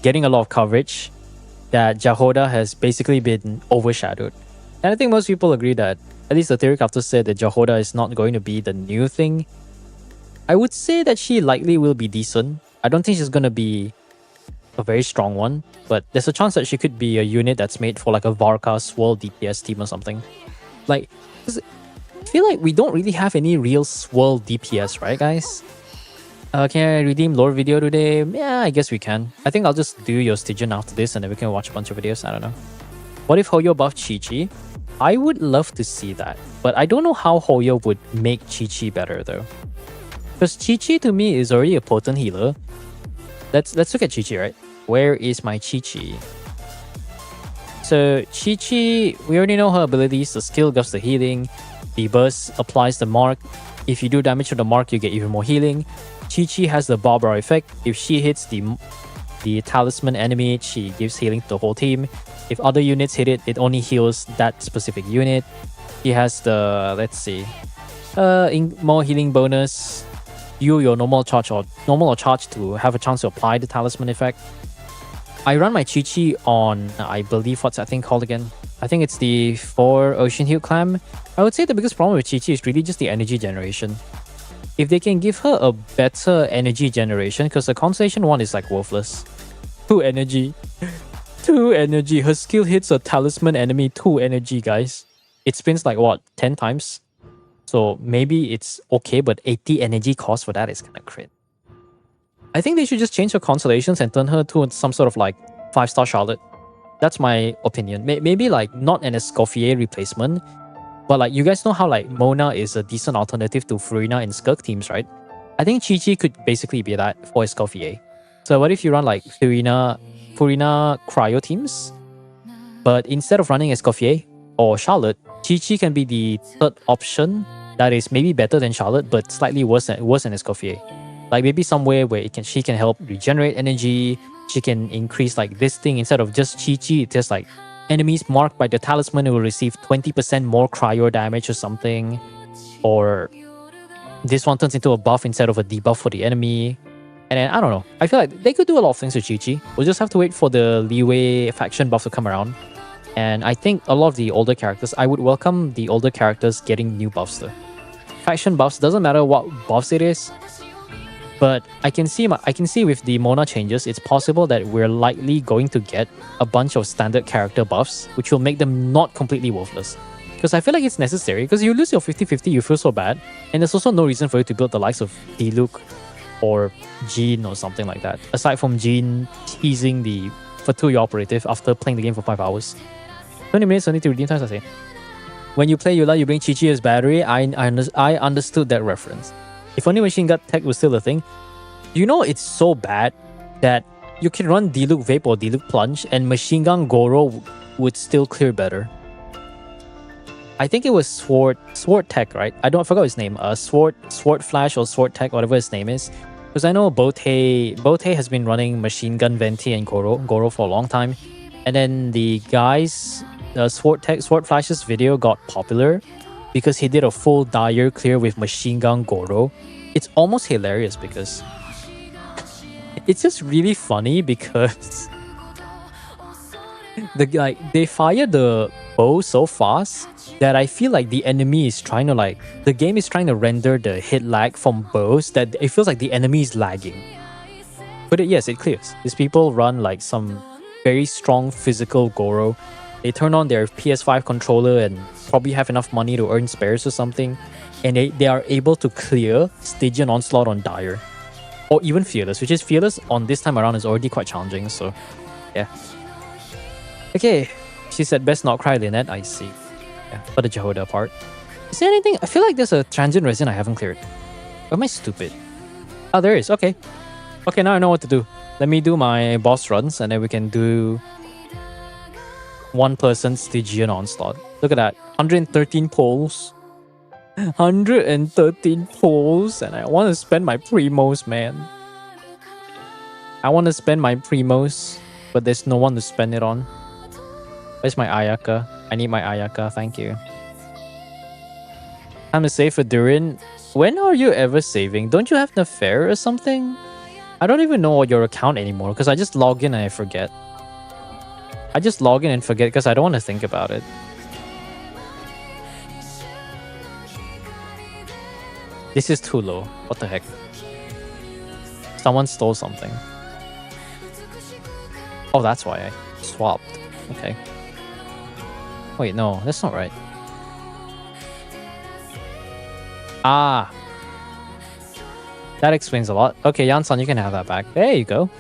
getting a lot of coverage, that Jahoda has basically been overshadowed. And I think most people agree that, at least the theory crafter said that Jahoda is not going to be the new thing. I would say that she likely will be decent. I don't think she's going to be a very strong one, but there's a chance that she could be a unit that's made for like a Varka Swirl DPS team or something. Like, I feel like we don't really have any real Swirl DPS, right guys? Can I redeem lore video today? Yeah, I guess we can. I think I'll just do your Stygian after this and then we can watch a bunch of videos. I don't know. What if Hoyo buffed Chi-Chi? I would love to see that, but I don't know how Hoyo would make Chi-Chi better though. Because Chi-Chi to me is already a potent healer. Let's look at Chi-Chi, right? Where is my Chi-Chi? So Chi-Chi, we already know her abilities. The skill gives the healing. The burst applies the mark. If you do damage to the mark, you get even more healing. Chi-Chi has the Barbara effect. If she hits the talisman enemy, she gives healing to the whole team. If other units hit it, it only heals that specific unit. He has the, let's see, more healing bonus. Your normal or charge to have a chance to apply the talisman effect. I run my Chi-Chi on, I believe, what's that thing called again? I think it's the 4 Ocean Hill Clam. I would say the biggest problem with Chi-Chi is really just the energy generation. If they can give her a better energy generation, because the Constellation one is like worthless. 2 energy. 2 energy. Her skill hits a talisman enemy 2 energy, guys. It spins like what, 10 times? So maybe it's okay, but 80 energy cost for that is kind of crit. I think they should just change her constellations and turn her to some sort of like 5-star Charlotte. That's my opinion. Maybe like not an Escoffier replacement, but like you guys know how like Mona is a decent alternative to Furina in Skirk teams, right? I think Chi-Chi could basically be that for Escoffier. So what if you run like Furina Cryo teams, but instead of running Escoffier or Charlotte, Chi-Chi can be the third option that is maybe better than Charlotte, but slightly worse than Escoffier. Like maybe somewhere where she can help regenerate energy. She can increase like this thing instead of just Chi-Chi. It's just like enemies marked by the talisman will receive 20% more cryo damage or something. Or this one turns into a buff instead of a debuff for the enemy. And then I don't know. I feel like they could do a lot of things with Chi-Chi. We'll just have to wait for the Leeway faction buff to come around. And I think a lot of the older characters, I would welcome the older characters getting new buffs though. Faction buffs, doesn't matter what buffs it is. But I can see with the Mona changes, it's possible that we're likely going to get a bunch of standard character buffs, which will make them not completely worthless. Because I feel like it's necessary, because you lose your 50-50, you feel so bad. And there's also no reason for you to build the likes of Diluc or Jean or something like that. Aside from Jean teasing the Fatui operative after playing the game for 5 hours. 20 minutes only to redeem times, I say. When you play Eula, you bring Chi-Chi as battery. I understood that reference. If only machine gun tech was still a thing. You know it's so bad that you can run Diluc Vape or Diluc Plunge and machine gun Goro would still clear better. I think it was Sword Tech, right? I forgot his name. Sword Flash or Sword Tech, whatever his name is. Because I know Bote has been running machine gun Venti and Goro for a long time. And then the guys, Sword Flash's video got popular because he did a full Dire clear with machine gun Goro. It's almost hilarious because it's just really funny because they fire the bow so fast that I feel like the enemy is trying to the game is trying to render the hit lag from bows that it feels like the enemy is lagging. But yes, it clears. These people run like some very strong physical Goro. They turn on their PS5 controller and probably have enough money to earn spares or something. And they are able to clear Stygian Onslaught on Dire. Or even Fearless, which is Fearless on this time around is already quite challenging, so yeah. Okay, she said best not cry, Lynette, I see. Yeah, for the Jehoda part. Is there anything? I feel like there's a transient resin I haven't cleared. Or am I stupid? Oh, there is, okay. Okay, now I know what to do. Let me do my boss runs and then we can do one person Stygian Onslaught. Look at that, 113 polls. 113 polls, and I want to spend my primos, man. I want to spend my primos, but there's no one to spend it on. Where's my Ayaka? I need my Ayaka, thank you. Time to save for Durin. When are you ever saving? Don't you have Nefair or something? I don't even know your account anymore because I just log in and I forget. I just log in and forget because I don't want to think about it. This is too low. What the heck? Someone stole something. Oh, that's why I swapped. Okay. Wait, no, that's not right. Ah. That explains a lot. Okay, Yansan, you can have that back. There you go.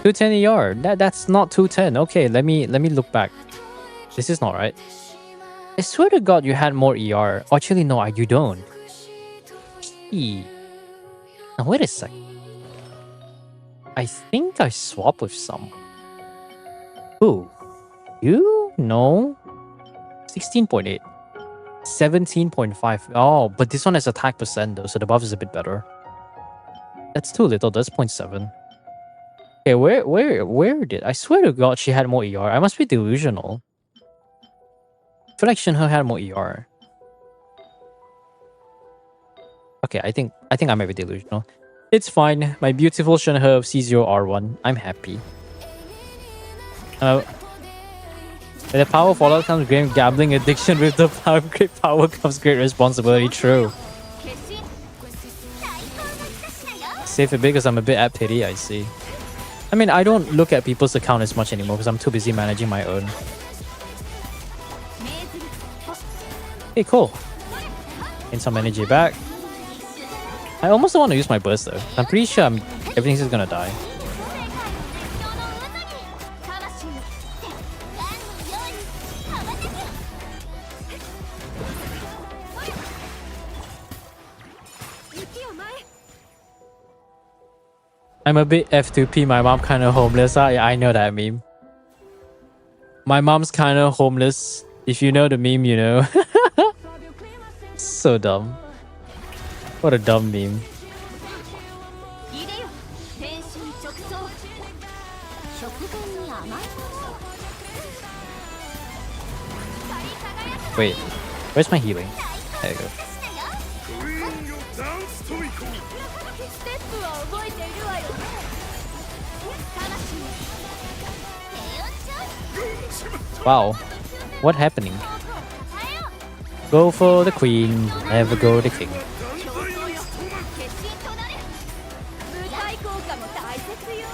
210 ER. That's not 210. Okay, let me look back. This is not right. I swear to God you had more ER. Actually, no, you don't. Now, wait a sec. I think I swapped with someone. Who? You? No. 16.8. 17.5. Oh, but this one has attack percent though, so the buff is a bit better. That's too little. That's 0.7. Okay, where did I swear to God she had more ER? I must be delusional. I feel like Shinho had more ER. Okay, I think I might be delusional. It's fine. My beautiful Shinho of C0R1. I'm happy. With the power of Fallout comes great gambling addiction. With the great power comes great responsibility. True. Save a bit because I'm a bit at pity, I see. I mean, I don't look at people's account as much anymore because I'm too busy managing my own. Hey, cool. Gain some energy back. I almost don't want to use my burst though. I'm pretty sure everything's just gonna die. I'm a bit F2P. My mom kind of homeless. I know that meme. My mom's kind of homeless. If you know the meme, you know. So dumb. What a dumb meme. 入れよ天心直送食前に甘いものを光り輝く Wait, where's my healing? There you go. ステップは覚えているわよ魂平穏ちゃん Wow, what happening? Go for the queen, never go the king. 競争よ決心となれ舞台効果も大切よ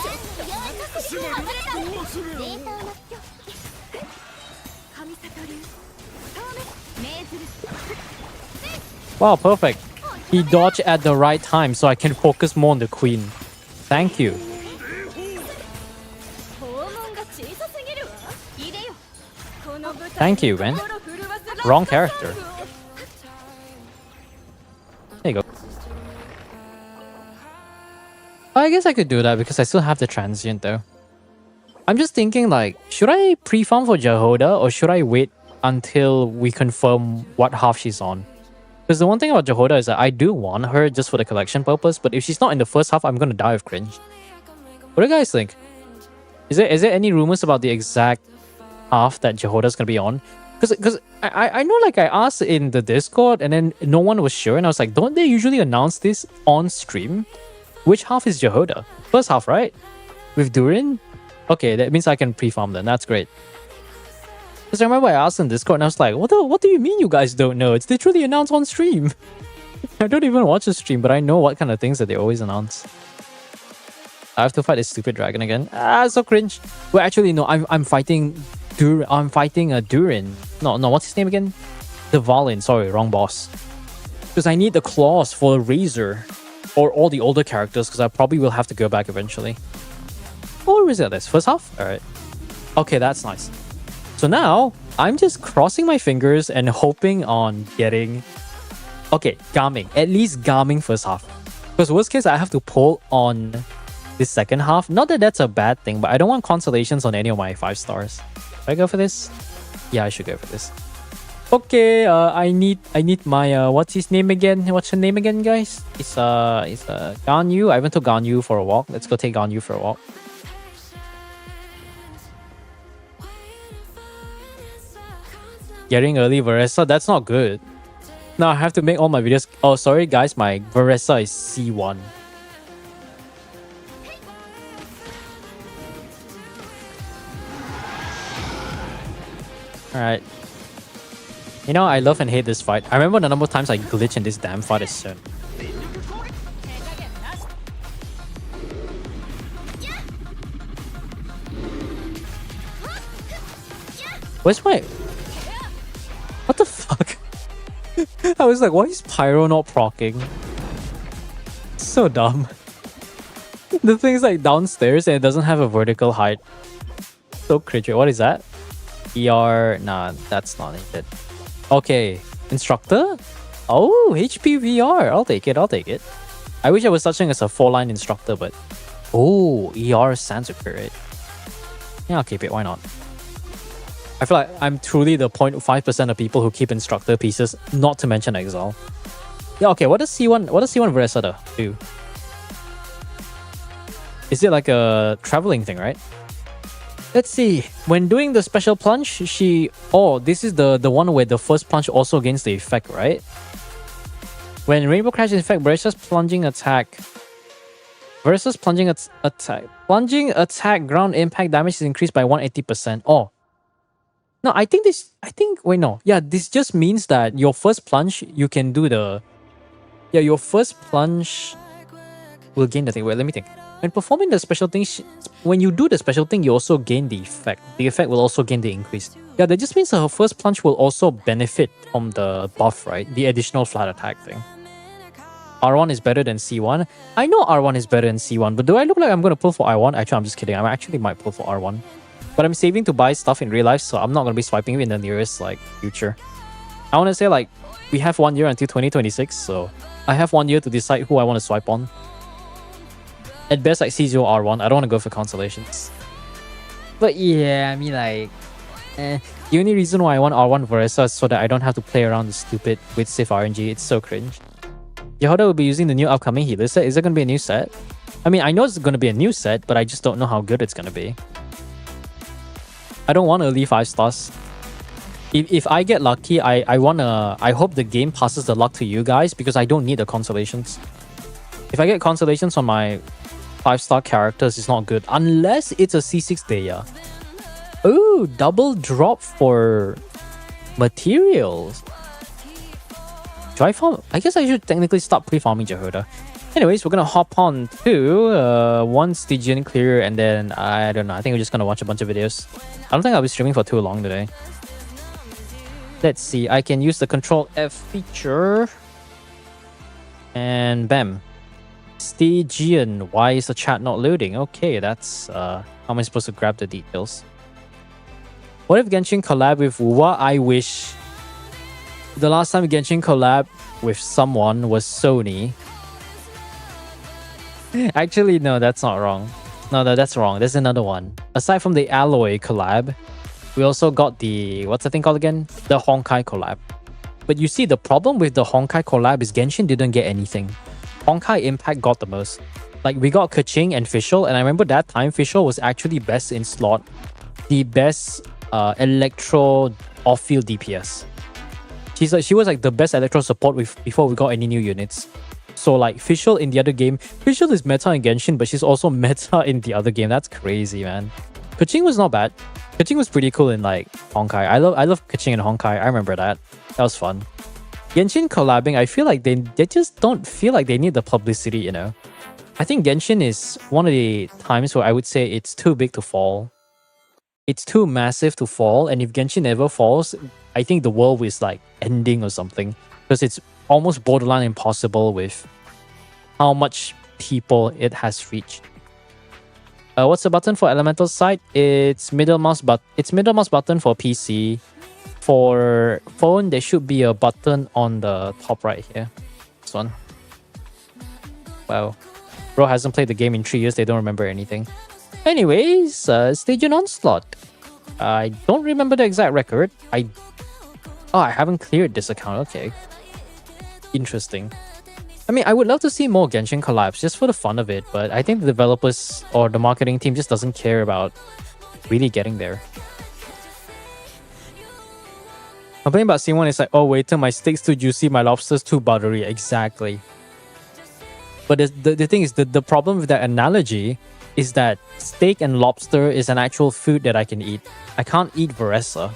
ちょっと外れたデータをな神里流透明命ずる Wow, perfect. He dodged at the right time so I can focus more on the queen. Thank you. 訪問が小さすぎるわ入れよこの舞 Thank you, man. 心震わせ Wrong character. There you go. I guess I could do that because I still have the transient though. I'm just thinking like, should I pre-farm for Jehoda or should I wait until we confirm what half she's on? Because the one thing about Jehoda is that I do want her just for the collection purpose, but if she's not in the first half, I'm gonna die of cringe. What do you guys think? Is there any rumors about the exact half that Jehoda's gonna be on? Because I know like I asked in the Discord and then no one was sure and I was like, don't they usually announce this on stream? Which half is Jehoda? First half, right? With Durin? Okay, that means I can pre-farm then. That's great. Because I remember I asked in Discord and I was like, what do you mean you guys don't know? It's literally announced on stream. I don't even watch the stream, but I know what kind of things that they always announce. I have to fight this stupid dragon again. Ah, so cringe. Well, actually, no, I'm fighting Durin. I'm fighting a Durin. No, what's his name again? The Valin. Sorry, wrong boss. Because I need the claws for Razor or all the older characters because I probably will have to go back eventually. Or is it this? First half? Alright. Okay, that's nice. So now, I'm just crossing my fingers and hoping on getting... Okay, Gaming. At least Gaming first half. Because worst case, I have to pull on this second half. Not that that's a bad thing, but I don't want consolations on any of my 5 stars. Should I go for this? Yeah, I should go for this. Okay, I need my what's his name again? What's her name again, guys? It's Ganyu. I went to Ganyu for a walk. Let's go take Ganyu for a walk. Getting early Varesa, that's not good. Now I have to make all my videos. Oh, sorry guys, my Varesa is C1. Alright. You know, I love and hate this fight. I remember the number of times I glitch in this damn fight is soon. Where's my... What the fuck? I was like, why is Pyro not proccing? So dumb. The thing's like downstairs and it doesn't have a vertical height. So cringy. What is that? ER... Nah, that's not it. Okay. Instructor? Oh, HP VR. I'll take it. I'll take it. I wish I was touching as a 4-line instructor, but... Oh, ER Sanskrit. Right? Yeah, I'll keep it. Why not? I feel like I'm truly the 0.5% of people who keep instructor pieces, not to mention Exile. Yeah, okay, what does C1 Veresada do? Is it like a traveling thing, right? Let's see. When doing the special plunge, she... Oh, this is the one where the first plunge also gains the effect, right? When Rainbow Crash is effect, Veresa's plunging attack... Versus plunging attack. Plunging attack ground impact damage is increased by 180%. Oh. No, I think this... Wait, no. Yeah, this just means that your first plunge, you can do the... Yeah, your first plunge will gain the thing. Wait, let me think. When performing the special thing, when you do the special thing, you also gain the effect. The effect will also gain the increase. Yeah, that just means her first plunge will also benefit from the buff, right? The additional flat attack thing. R1 is better than C1. I know R1 is better than C1, but do I look like I'm going to pull for R1? Actually, I'm just kidding. I actually might pull for R1. But I'm saving to buy stuff in real life, so I'm not going to be swiping it in the nearest like future. I want to say like, we have 1 year until 2026, so I have 1 year to decide who I want to swipe on. At best, like C0 R1. I don't want to go for constellations. But yeah, I mean, like, the only reason why I want R1 Veresa is so that I don't have to play around the stupid with Sif RNG. It's so cringe. Yehoda will be using the new upcoming healer set. Is it going to be a new set? I mean, I know it's going to be a new set, but I just don't know how good it's going to be. I don't want early 5 stars. If I get lucky, I hope the game passes the luck to you guys because I don't need the consolations. If I get consolations on my 5-star characters, it's not good. Unless it's a C6 Deya. Ooh, double drop for materials. Do I farm? I guess I should technically stop pre-farming Jehoda. Anyways, we're gonna hop on to one Stygian clear, and then I don't know. I think we're just gonna watch a bunch of videos. I don't think I'll be streaming for too long today. Let's see. I can use the Control F feature, and bam, Stygian. Why is the chat not loading? Okay, that's how am I supposed to grab the details? What if Genshin collab with Wuwa? I wish. The last time Genshin collab with someone was Sony. Actually, no, that's not wrong. No, that's wrong. There's another one. Aside from the Alloy collab, we also got the... What's the thing called again? The Honkai collab. But you see, the problem with the Honkai collab is Genshin didn't get anything. Honkai Impact got the most. Like, we got Keqing and Fischl, and I remember that time Fischl was actually best in slot. The best Electro off-field DPS. She was like the best Electro support before we got any new units. So like Fischl in the other game, Fischl is meta in Genshin, but she's also meta in the other game. That's crazy, man. Keqing was not bad. Keqing was pretty cool in like Honkai. I love Keqing in Honkai. I remember that. That was fun. Genshin collabing, I feel like they just don't feel like they need the publicity, you know. I think Genshin is one of the times where I would say it's too big to fall. It's too massive to fall, and if Genshin ever falls, I think the world is like ending or something, because it's almost borderline impossible with how much people it has reached. What's the button for Elemental side? It's middle mouse button for PC. For phone, there should be a button on the top right here. This one. Wow. Bro hasn't played the game in 3 years, they don't remember anything. Anyways, Stygian Onslaught. I don't remember the exact record. I haven't cleared this account. Okay. Interesting. I mean, I would love to see more Genshin collabs just for the fun of it, but I think the developers or the marketing team just doesn't care about really getting there. Complaining about C1 is like, oh, wait till my steak's too juicy, my lobster's too buttery. Exactly. But the thing is, the problem with that analogy is that steak and lobster is an actual food that I can eat. I can't eat Veresa.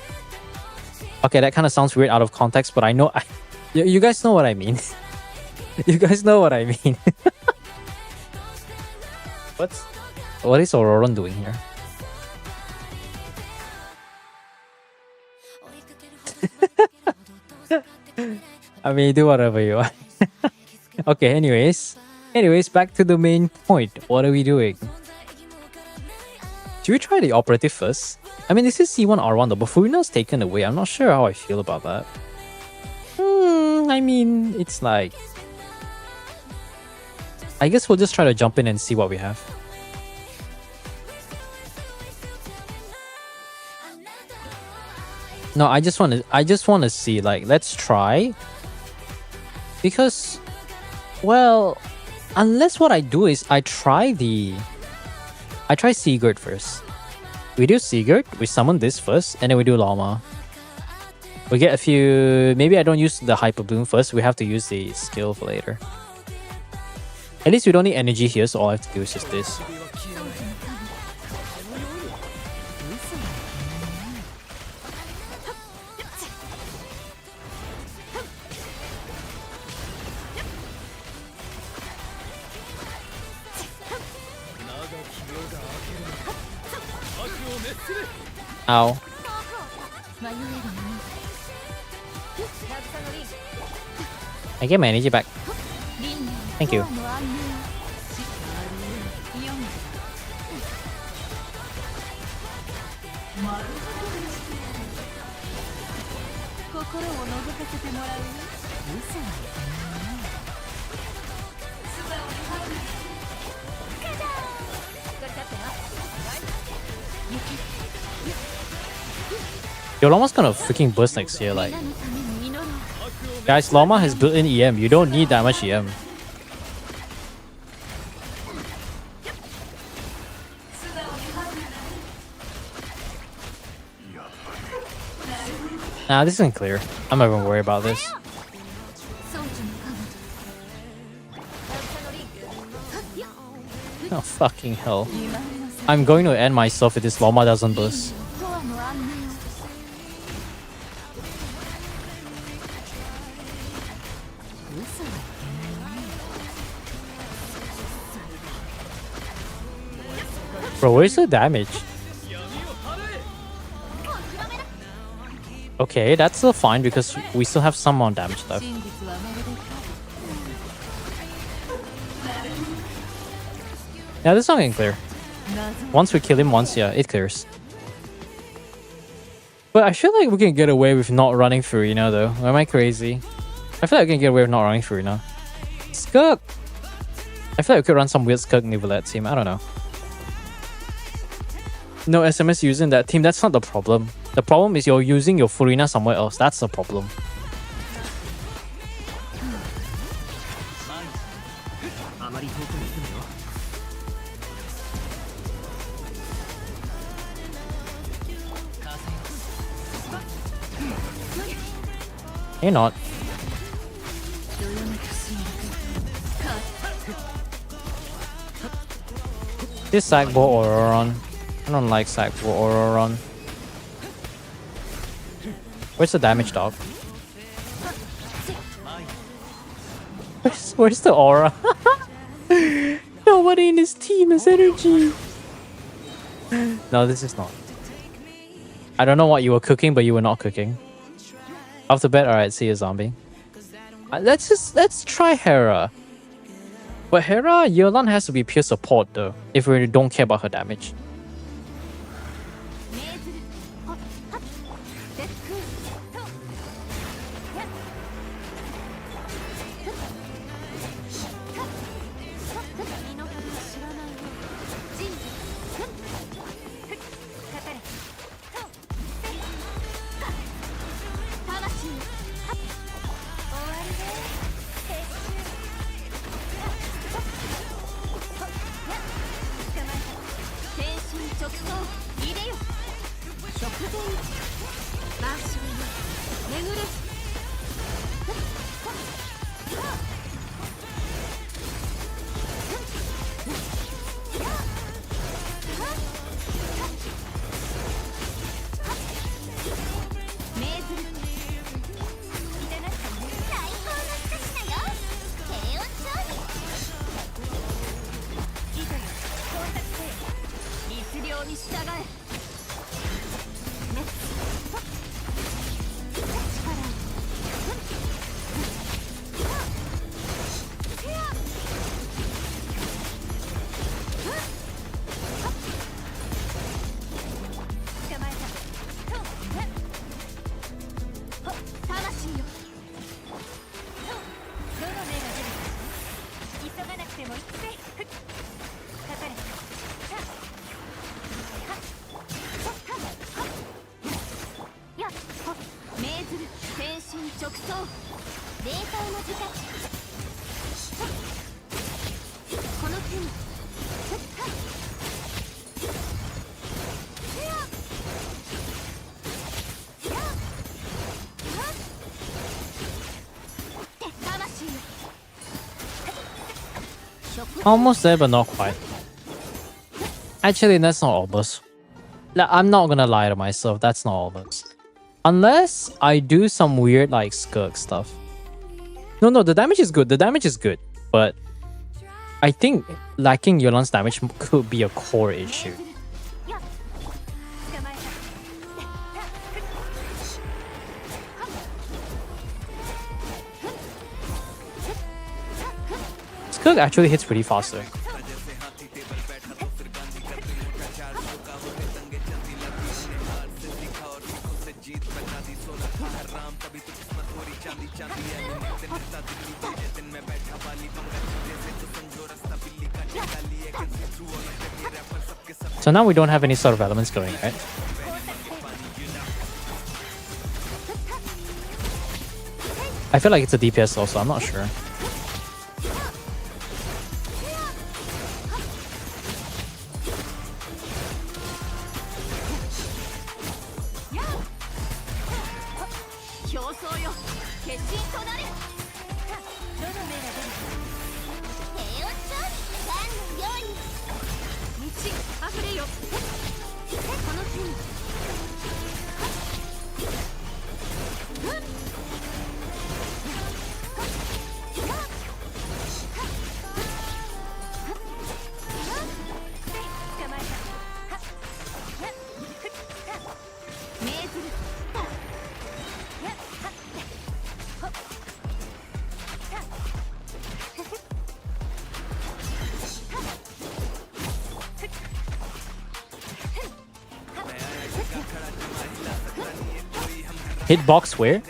Okay, that kind of sounds weird out of context, but I know... You guys know what I mean. You guys know what I mean. What is Auroron doing here? I mean, do whatever you want. Okay, anyways, back to the main point. What are we doing? Should we try the operative first? I mean, this is C1 R1 though, but Furina's taken away. I'm not sure how I feel about that. I mean, it's like... I guess we'll just try to jump in and see what we have. No, I just want to see, like, let's try. Because, well, unless what I do is I try Sigurd first. We do Sigurd, we summon this first, and then we do Llama. We get a few... Maybe I don't use the Hyper Bloom first, we have to use the skill for later. At least we don't need energy here, so all I have to do is just this. Ow. I get my energy back. Thank you. Yo, Loma's gonna freaking burst next year. Like, みんなのために祈ろう guys, Loma has built-in EM. You don't need that much EM. Nah, this isn't clear. I'm not even worried about this. 装置のカバ Oh, fucking hell. I'm going to end myself if this Loma doesn't burst. とわの安寧を Bro, where's the damage? Okay, that's still fine because we still have some more damage left. 真実はまるで Yeah, this is not getting clear. Once we kill him once, yeah, it clears. But I feel like we can get away with not running Furina though. Or am I crazy? I feel like we can get away with not running Furina. Skirk! I feel like we could run some weird Skirk Nivelette team. I don't know. No SMS using that team, that's not the problem. The problem is you're using your Furina somewhere else. That's the problem. あまり遠くに行くなよ You're not. どよめくシーン This Sackboy Auroron. I don't like Sackboy Auroron. Where's the damage dog? Where's the aura? Nobody in this team has energy. No, this is not. I don't know what you were cooking, but you were not cooking. Off the bed, alright, see you, zombie. Let's try Hera. But Hera, Yolan has to be pure support though, if we don't care about her damage. 命ずるほっはっ絶空とやっ身の程を知らないよ真実かかれと魂よはっ終わりで撤収捕まえた天心直送入れよ食前バーシュよ巡れ 命ずるいただく最高の一品よ低温調理いざよ到達せよ律令に従え熱力捕まえたと魂よどの目が出るか急がなくてもいってかかれさやっほ命ずる天心直送霊体の時間この手に Almost there, but not quite. Actually, that's not almost. I'm not gonna lie to myself, that's not almost. Unless I do some weird, like, Skirk stuff. No, the damage is good. The damage is good. But I think lacking Yolan's damage could be a core issue. Skirk actually hits pretty fast though. So now we don't have any sort of elements going, right? I feel like it's a DPS also, I'm not sure. Hitbox where?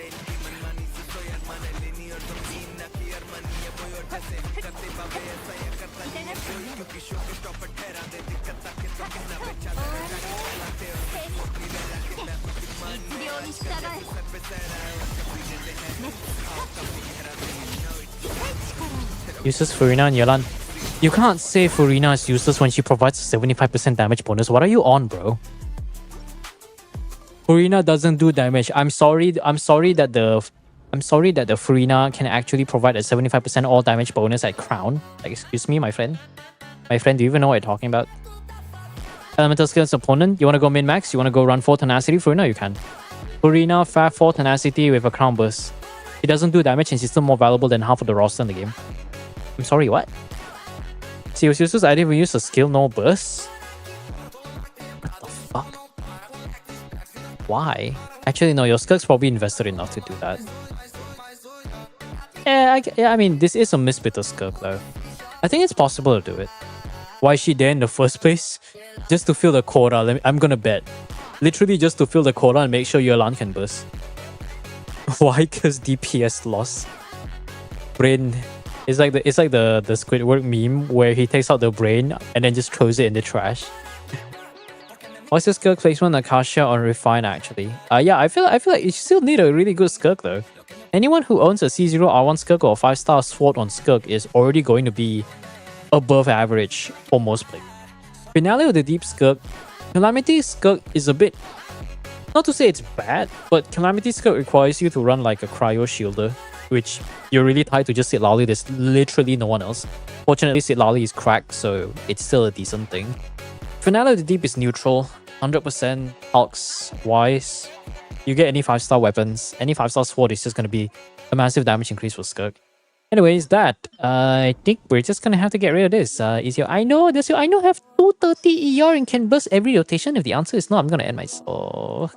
Uses Furina and Yelan. You can't say Furina is useless when she provides 75% damage bonus. What are you on, bro? Furina doesn't do damage. I'm sorry that the Furina can actually provide a 75% all damage bonus at Crown. Like, excuse me, my friend. My friend, do you even know what I'm talking about? Elemental skills opponent. You want to go min max? You want to go run 4 tenacity? Furina, you can. Furina, fat 4 tenacity with a crown burst. He doesn't do damage and she's still more valuable than half of the roster in the game. I'm sorry, what? See, it was useless. I didn't even use a skill, no burst. What the fuck? Why? Actually, no, your Skirk's probably invested enough to do that. Yeah, I mean, this is a misbitter Skirk though. I think it's possible to do it. Why is she there in the first place? Just to fill the quota. I'm gonna bet. Literally just to fill the quota and make sure Yelan can burst. Why? Because DPS loss. Brain. It's like the Squidward meme where he takes out the brain and then just throws it in the trash. What's your Skirk placement? Akasha or Refine actually? Yeah, I feel like you still need a really good Skirk though. Anyone who owns a C0 R1 Skirk or a 5-star Sword on Skirk is already going to be above average for most players. Finale of the Deep Skirk. Calamity Skirk is a bit... Not to say it's bad, but Calamity Skirk requires you to run like a Cryo Shielder, which you're really tied to just Sid Lally. There's literally no one else. Fortunately, Sid Lally is cracked, so it's still a decent thing. Finale of the Deep is neutral, 100% Hulks wise. You get any 5-star weapons, any 5-star sword is just going to be a massive damage increase for Skirk. Anyways, I think we're just going to have to get rid of this. Is your I know have 230 ER and can burst every rotation? If the answer is no, I'm going to end myself.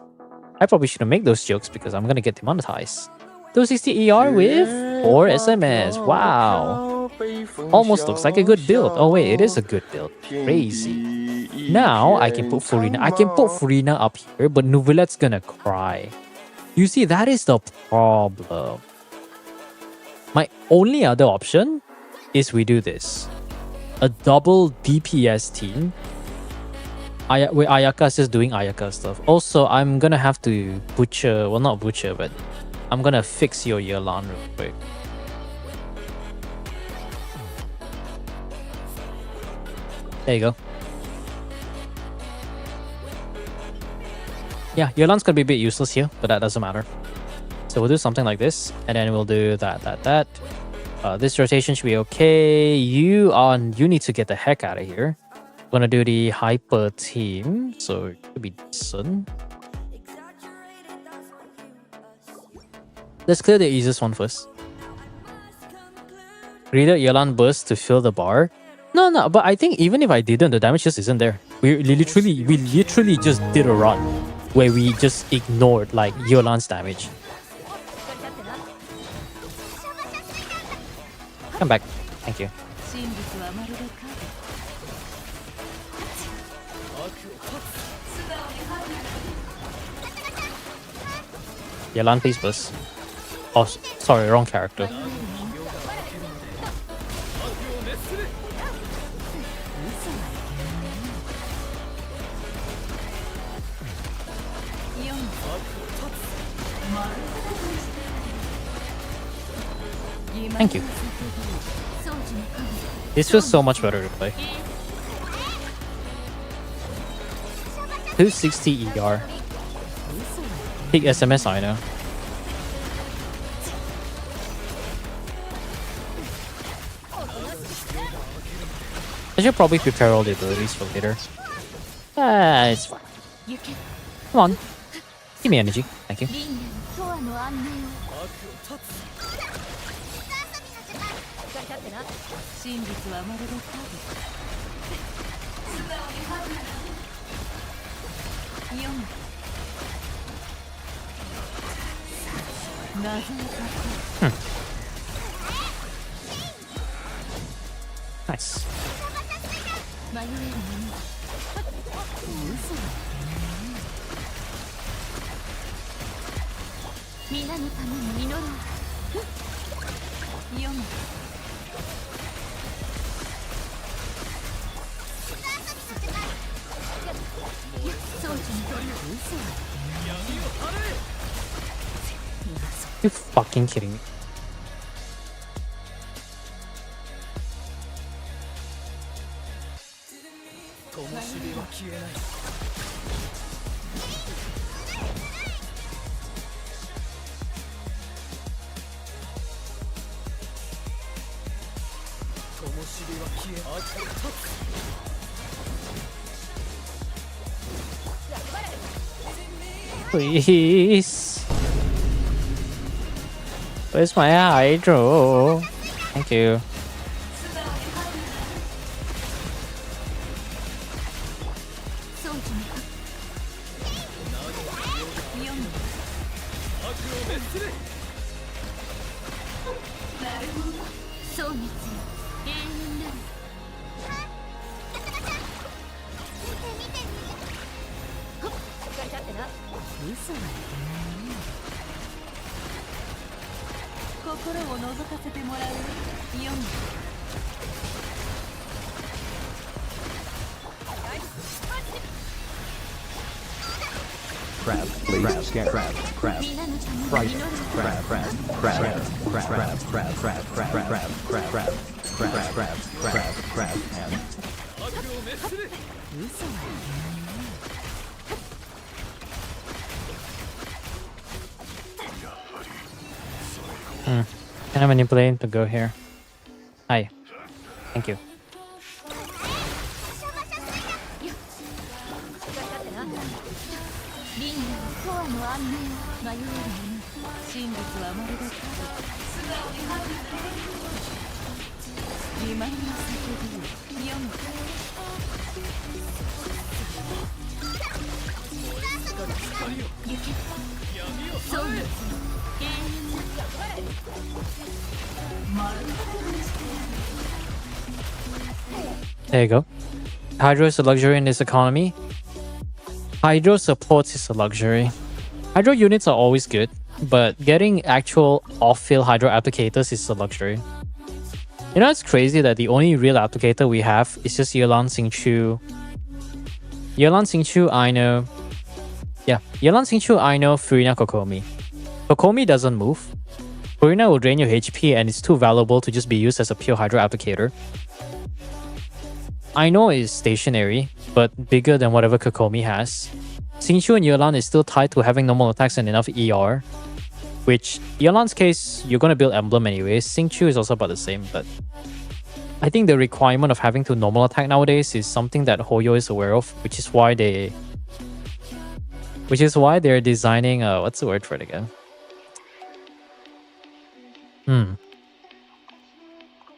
I probably shouldn't make those jokes because I'm going to get demonetized. 260 ER with 4 SMS. Wow. Almost looks like a good build. Oh wait, it is a good build. Crazy. Now I can put Furina. I can put Furina up here, but Nuvilet's gonna cry. You see, that is the problem. My only other option is we do this. A double DPS team. Where Ayaka is just doing Ayaka stuff. Also, I'm gonna have to butcher, well not butcher, but I'm gonna fix your Yelan real quick. There you go. Yeah, Yelan's gonna be a bit useless here, but that doesn't matter. So we'll do something like this, and then we'll do that. This rotation should be okay. You need to get the heck out of here. I'm gonna do the hyper team, so it should be decent. Let's clear the easiest one first. Reader Yelan burst to fill the bar. No, but I think even if I didn't, the damage just isn't there. We literally just did a run where we just ignored like Yelan's damage. Come back. Thank you. Yelan, please burst. Oh, sorry, wrong character. Thank you. This feels so much better to play. 260 ER. Big SMS, I know. I should probably prepare all the abilities for later. It's fine. Come on. Give me energy. Thank you. 悪を断つ真実はまるで影読む謎を解く Nice. 迷える者は嘘だ皆のために祈ろう読むそうじゃない嘘だ You fucking kidding me? Please. Where's my hydro? Thank you. Crab, please. Crab, scare, crab, crab. Right, crab, crab, crab, crab, crab, crab, crab, crab, crab, crab, crab, crab, crab, crab, crab, and Can I manipulate to go here? Hi. Thank you. There you go. Hydro is a luxury in this economy. Hydro supports is a luxury. Hydro units are always good, but getting actual off-field Hydro applicators is a luxury. You know, it's crazy that the only real applicator we have is just Yelan Xingqiu. Yelan Xingqiu, Aino. Yeah, Yelan Xingqiu, Aino, Furina, Kokomi. Kokomi doesn't move. Furina will drain your HP and it's too valuable to just be used as a pure Hydro applicator. Aino is stationary, but bigger than whatever Kokomi has. Xingqiu and Yelan is still tied to having normal attacks and enough ER. Which, Yelan's case, you're gonna build Emblem anyways. Xingqiu is also about the same, but I think the requirement of having to normal attack nowadays is something that Hoyo is aware of, which is why they're designing what's the word for it again?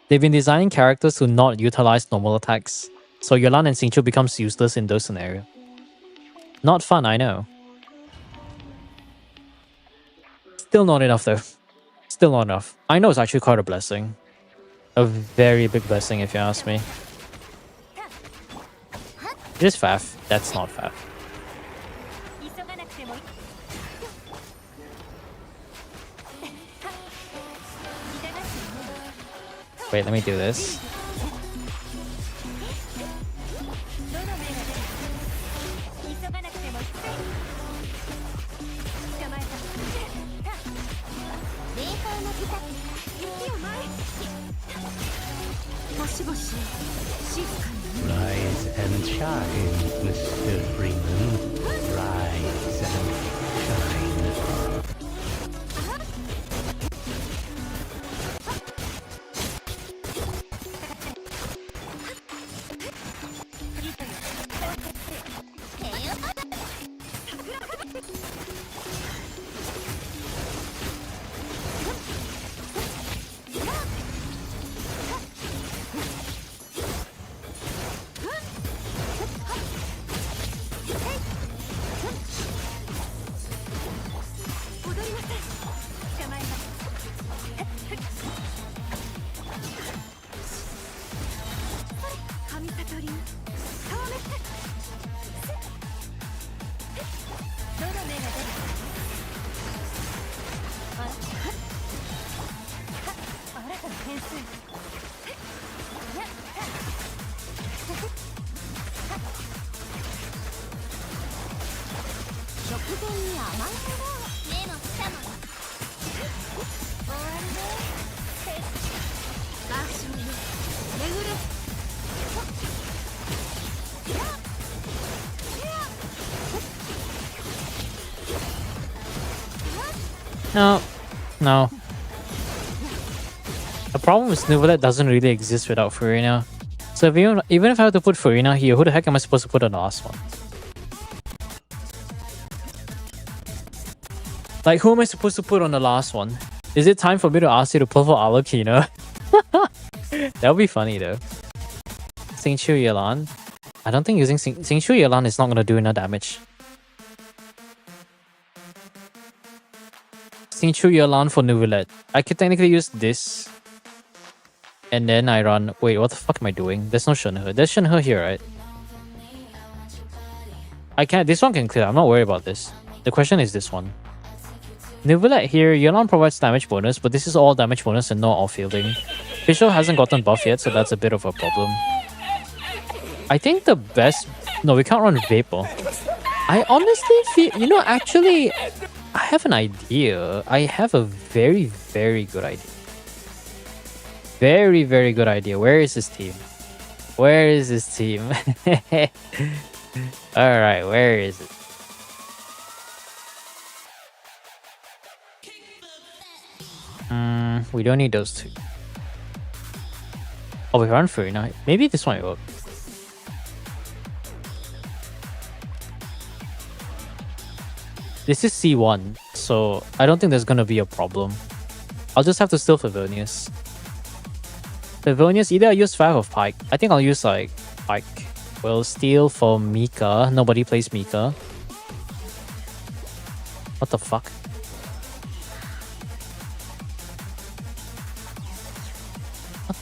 They've been designing characters to not utilize normal attacks, so Yelan and Xingqiu becomes useless in those scenarios. Not fun, I know. Still not enough though. Still not enough. I know it's actually quite a blessing. A very big blessing if you ask me. It is faff. That's not faff. Wait, let me do this. 霊界の舞台雪を前星々静かに Rise and shine, Mr. Freeman. Rise and shine. 踊りなさい捕まえます神悟りに顔めてどの目が出るあなたの点数直前に甘いものを目の下も終わりね場所よ巡る No. No. The problem is Nuvalet doesn't really exist without Furina. So if even if I have to put Furina here, who the heck am I supposed to put on the last one? Like, who am I supposed to put on the last one? Is it time for me to ask you to pull for Alokina? That would be funny though. Xingqiu Yelan. I don't think using Xingqiu Yelan is not going to do enough damage. Xingqiu Yelan for Nuvalet. I could technically use this. And then I run... Wait, what the fuck am I doing? There's no Shenhe. There's Shenhe here, right? I can't... This one can clear. I'm not worried about this. The question is this one. Nuvalet here, Yelan provides damage bonus, but this is all damage bonus and no off-fielding. Fischl hasn't gotten buff yet, so that's a bit of a problem. I think the best... No, we can't run Vapor. I honestly feel... You know, actually... I have an idea. I have a very, very good idea. Very, very good idea. Where is this team? Where is this team? Alright, where is it? We don't need those two. Oh, we run Furina. Maybe this one will work. This is C1, so I don't think there's gonna be a problem. I'll just have to steal Favonius. Favonius, either I use 5 of Pike. I think I'll use like Pike. We'll steal for Mika. Nobody plays Mika. What the fuck? What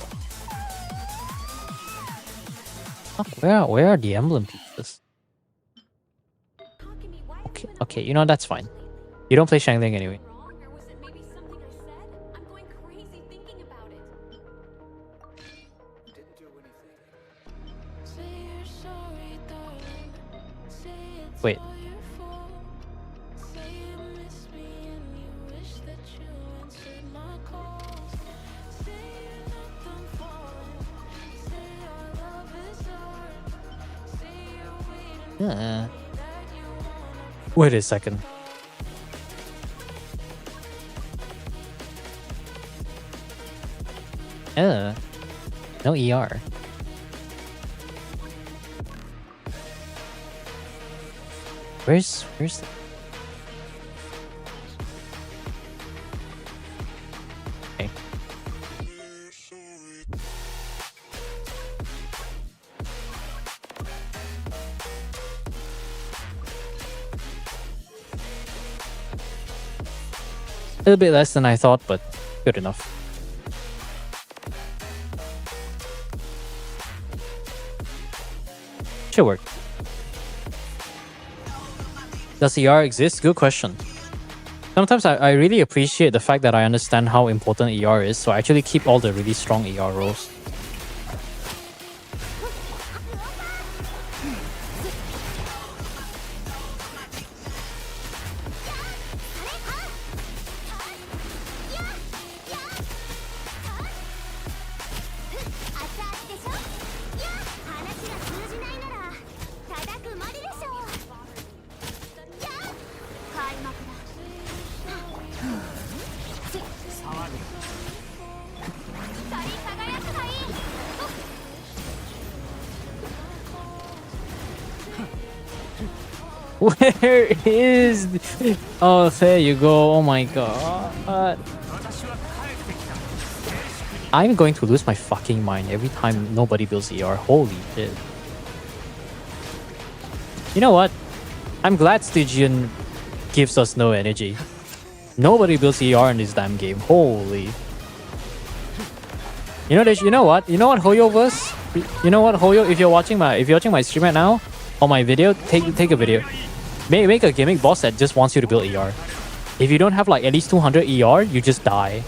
the fuck? Where are the emblem pieces? Okay, you know, that's fine. You don't play Shangling anyway. Or was it maybe something I said? I'm going crazy thinking about it. Didn't do anything. Say you're sorry, darling. Say it's Wait. all your fault. Say you miss me and you wish that you answered my calls. Say you're not done falling. Say our love is ours. Say you're waiting for Yeah. that you wanna. Wait a second. No ER. Where's the... Okay. A little bit less than I thought, but good enough. Should work. Does ER exist? Good question. Sometimes I really appreciate the fact that I understand how important ER is, so I actually keep all the really strong ER rolls. Where is? Oh, there you go. Oh my god. 私は帰ってきた。 I'm going to lose my fucking mind every time nobody builds ER. Holy shit. You know what? I'm glad Stygian gives us no energy. Nobody builds ER in this damn game. Holy. You know this. You know what? You know what Hoyoverse? You know what Hoyo? If you're watching my stream right now or my video, take a video. Make a gimmick boss that just wants you to build ER. If you don't have like at least 200 ER, you just die.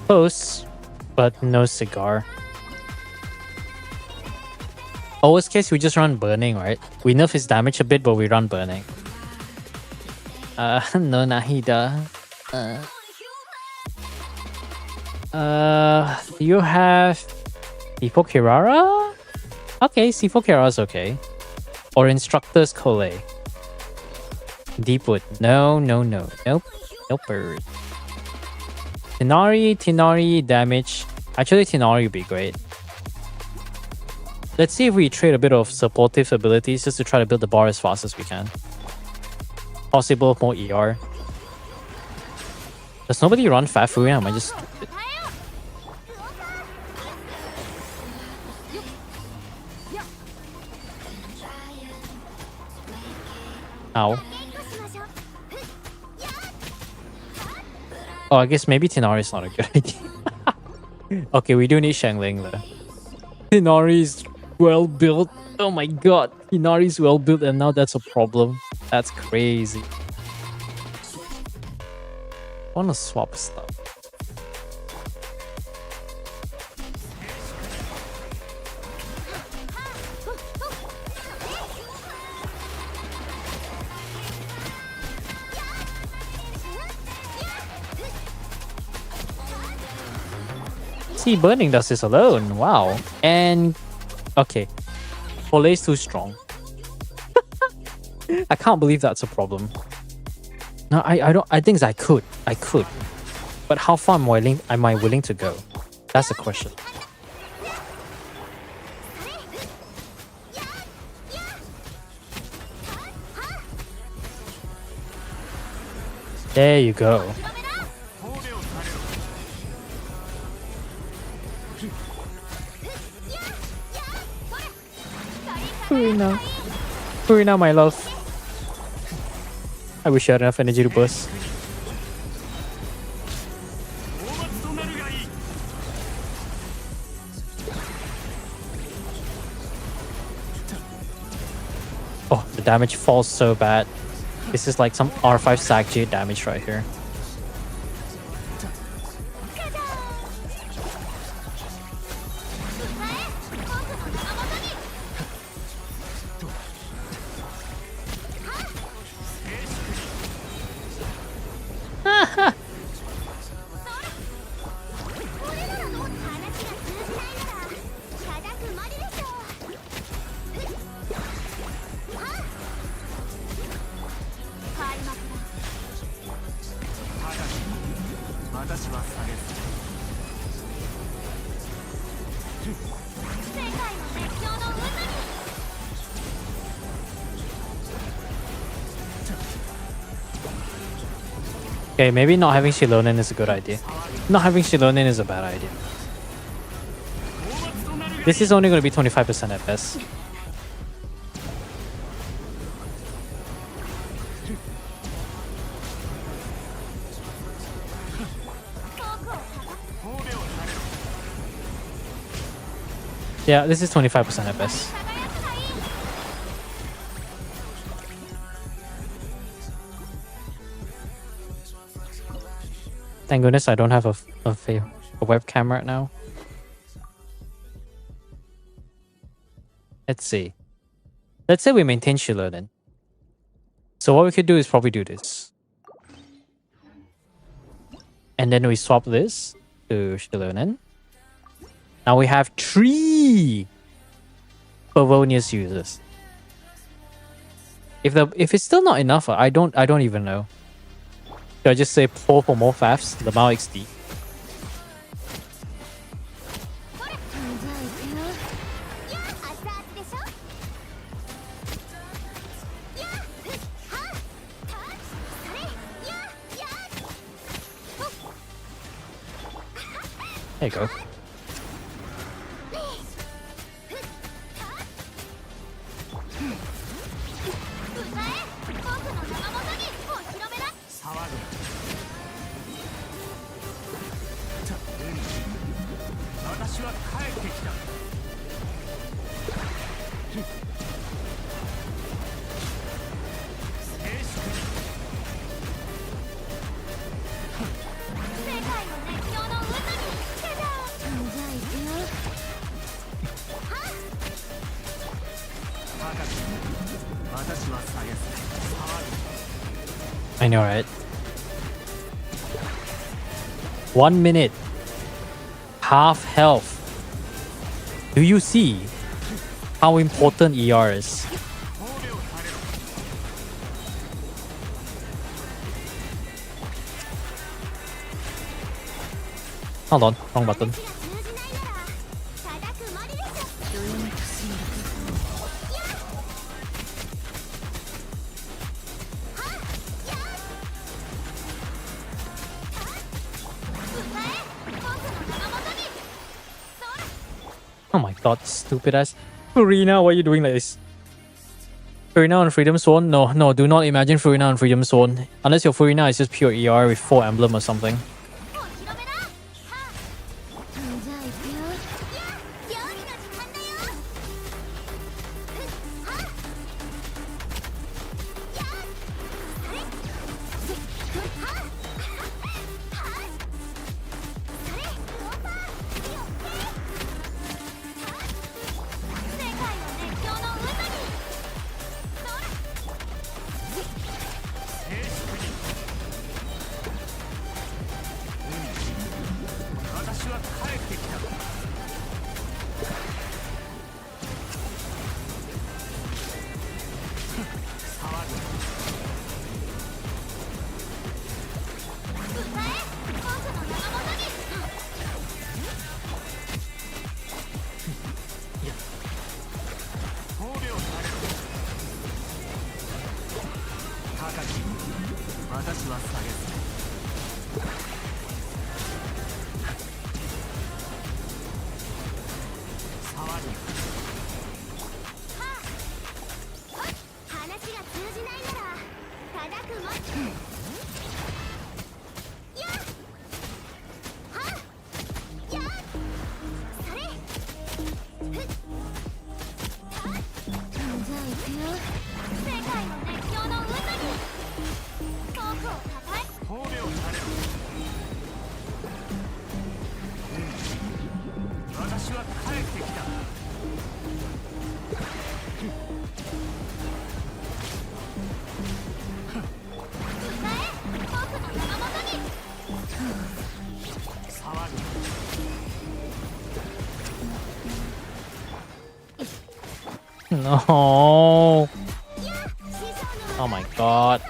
Close, but no cigar. Always case we just run burning, right? We nerf his damage a bit, but we run burning. No Nahida. You have C4 Kirara? Okay, C4 Kirara's okay. Or Instructor's Cole. Deepwood. No. Nope. Bird. Tinari damage. Actually, Tinari would be great. Let's see if we trade a bit of supportive abilities just to try to build the bar as fast as we can. Possible more ER. Does nobody run Fat Fury? Am I just stupid? Ow. Oh, I guess maybe Tinari is not a good idea. Okay, we do need Shangling though. Tinari is well built. Oh my god, Tinari is well built and now that's a problem. That's crazy. I wanna swap stuff. See, burning does this alone. Wow. And okay, Ole's too strong. I can't believe that's a problem. No, I don't. I think I could. But how far am I willing to go? That's the question. There you go. Furina, my love. I wish I had enough energy to burst. Oh, the damage falls so bad. This is like some R5 Sack J damage right here. Okay, maybe not having Shilonen is a good idea. Not having Shilonen is a bad idea. This is only going to be 25% at best. Yeah, this is 25% at best. Thank goodness I don't have a webcam right now. Let's see. Let's say we maintain Schiller then. So what we could do is probably do this. And then we swap this to Schiller then. Now we have 3 Pavonius users. If it's still not enough, I don't even know. Should I just say pull for more faffs, the Mao XD? じゃあ熱々でしょ。 There you go. I know, right? 1 minute. Half health. Do you see how important ER is? Hold on, wrong button. Oh my god, stupid ass. Furina, why are you doing like this? Furina on Freedom Zone? No, do not imagine Furina on Freedom Zone. Unless your Furina is just pure ER with 4 emblem or something. No. Oh my god.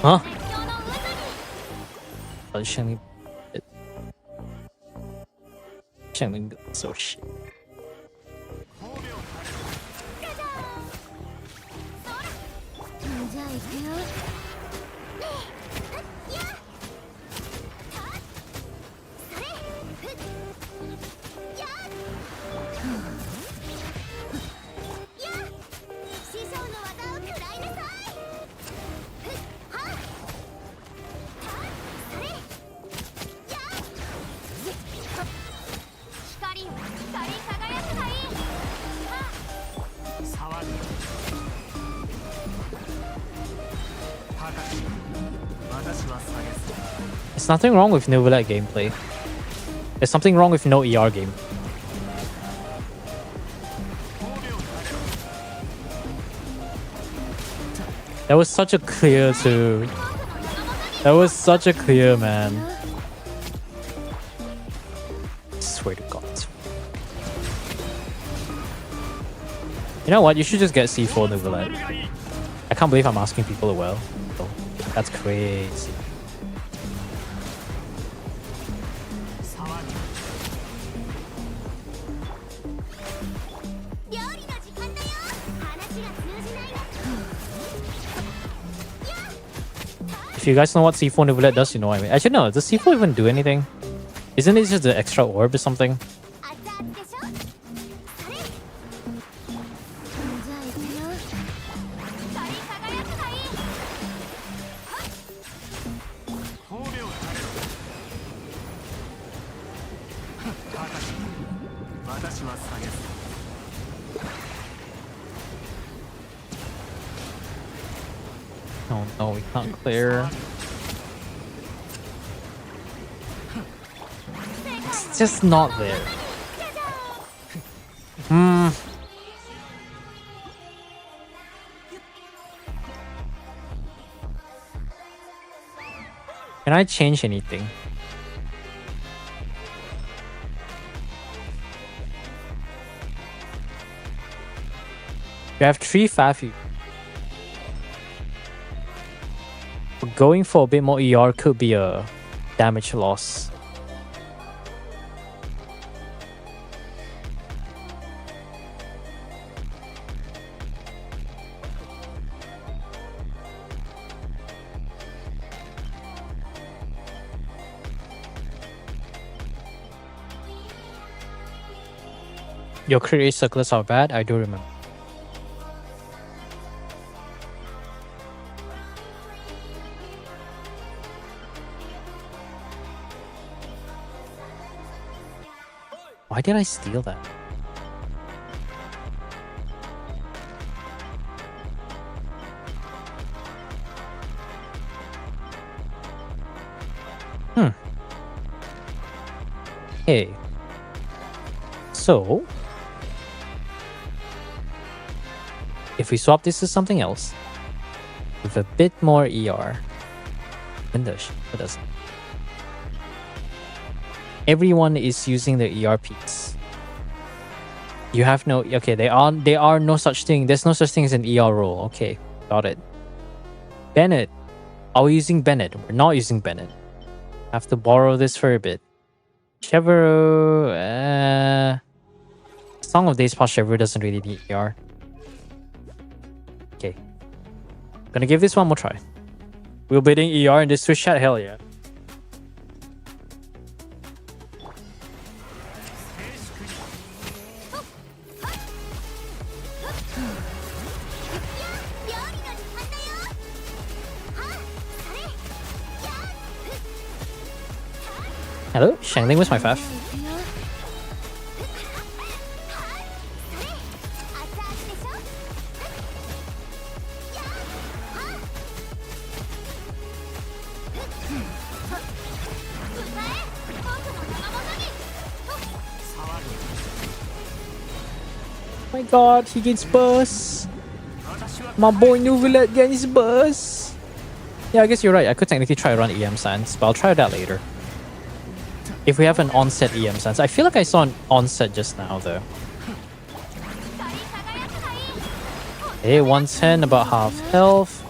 Huh? Oh, Shelly. Shelly, so shit. There's nothing wrong with Novelet gameplay. There's something wrong with no ER game. That was such a clear too. That was such a clear, man. Swear to God. You know what? You should just get C4 Novelet. I can't believe I'm asking people to well. Oh, that's crazy. If you guys know what C4 Novelet does, you know what I mean. Actually, no. Does C4 even do anything? Isn't it just the extra orb or something? Oh no, we can't clear. It's just not there. Can I change anything? You have 3 Fafu. Going for a bit more ER could be a damage loss. Your crit rate circlers are bad, I do remember. Why did I steal that? Hey. So, if we swap this to something else with a bit more ER, Windows, what does it? Everyone is using the ERPs. You have no okay. They are no such thing. There's no such thing as an ER role. Okay, got it. Bennett, are we using Bennett? We're not using Bennett. Have to borrow this for a bit. Chevro, Song of Days Past Chevro doesn't really need ER. Okay, gonna give this one more try. We're bidding ER in this Swiss chat. Hell yeah. Hello, Shangling, where's my faff? My god, he gets burst. My boy Novelet gets burst. Yeah, I guess you're right. I could technically try to run EM Sands, but I'll try that later. If we have an onset EM Sands. I feel like I saw an onset just now though. Hey, 110, about half health.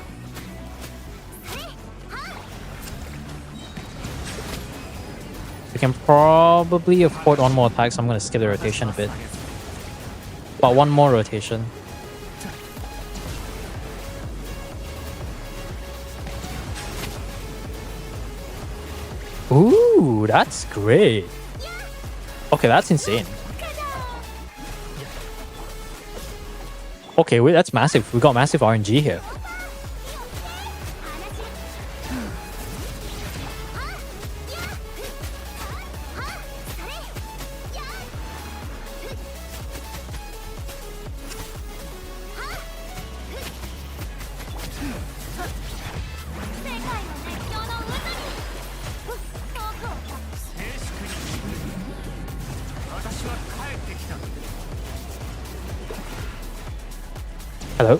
We can probably afford one more attack, so I'm gonna skip the rotation a bit. But one more rotation. Ooh, that's great. Okay, that's insane. Okay, wait, that's massive. We got massive RNG here. Hello?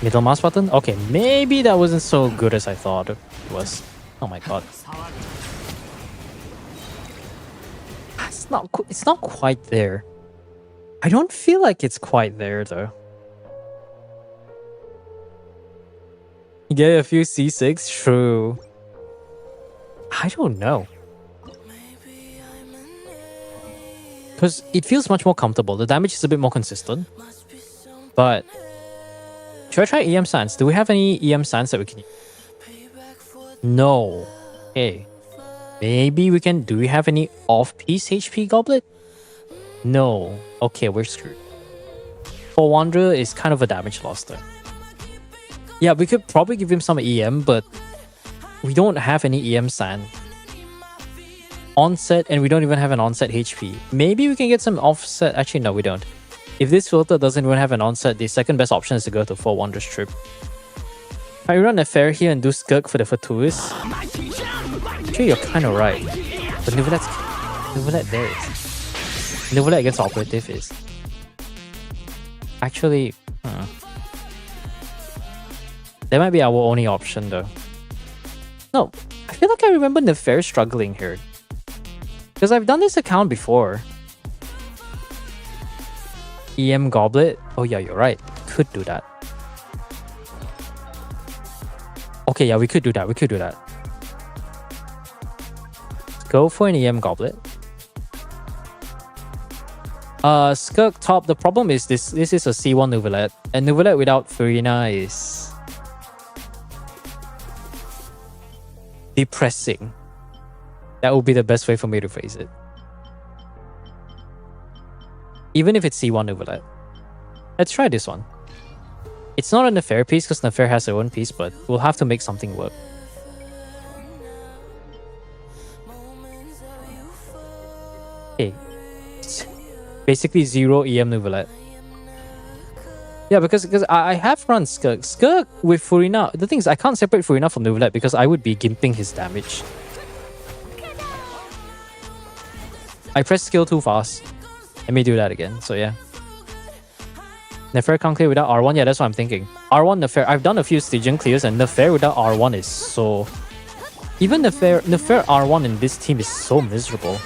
Middle mouse button? Okay, maybe that wasn't so good as I thought it was. Oh my god. It's not quite there. I don't feel like it's quite there though. You get a few C6? True. I don't know. Because it feels much more comfortable. The damage is a bit more consistent. But should I try EM Sands? Do we have any EM Sands that we can use? No. Okay. Maybe we can... Do we have any off-piece HP Goblet? No. Okay, we're screwed. For Wanderer is kind of a damage loss though. Yeah, we could probably give him some EM, but we don't have any EM Sand. Onset, and we don't even have an onset HP. Maybe we can get some offset. Actually, no, we don't. If this filter doesn't even have an onset, the second best option is to go to 4 Wanderers Trip. I run a fair here and do Skirk for the Fatuus. Actually, you're kind of right. But Nuvolet there is. Nuvolet against Operative is. Actually, that might be our only option though. No, I feel like I remember Nefair struggling here. Because I've done this account before. EM Goblet? Oh yeah, you're right. Could do that. Okay, yeah, we could do that. We could do that. Let's go for an EM Goblet. Skirk top. The problem is this is a C1 Nuvolet. And Nuvolet without Furina is... depressing. That would be the best way for me to phrase it. Even if it's C1 Nuvolet. Let's try this one. It's not a Nefair piece because Nefair has their own piece, but we'll have to make something work. Okay. Basically 0 EM Nuvolet. Yeah, because I have run Skirk. Skirk with Furina. The thing is, I can't separate Furina from Nuvolet because I would be gimping his damage. I pressed skill too fast. Let me do that again. So yeah. Nefair can't clear without R1. Yeah, that's what I'm thinking. R1 Nefair. I've done a few Stygian clears and Nefair without R1 is so... Even Nefair R1 in this team is so miserable.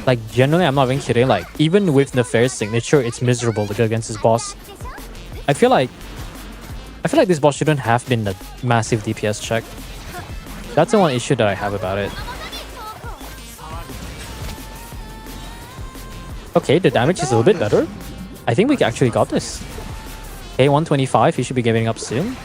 Like, generally, I'm not even kidding. Like, even with Nefair's signature, it's miserable to go against this boss. I feel like this boss shouldn't have been a massive DPS check. That's the one issue that I have about it. Okay, the damage is a little bit better. I think we actually got this. Okay, 125. He should be giving up soon.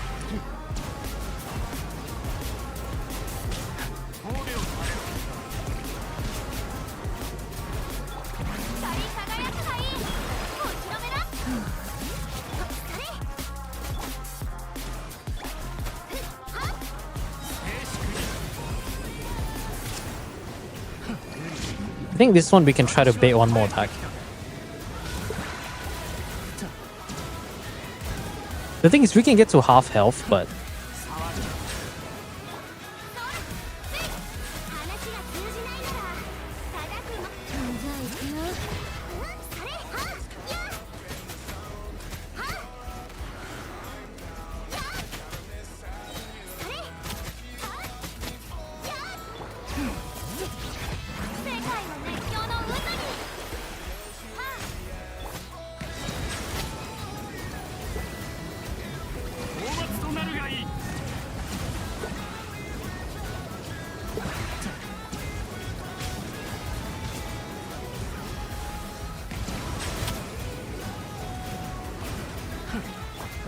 I think this one we can try to bait one more attack. The thing is, we can get to half health, but...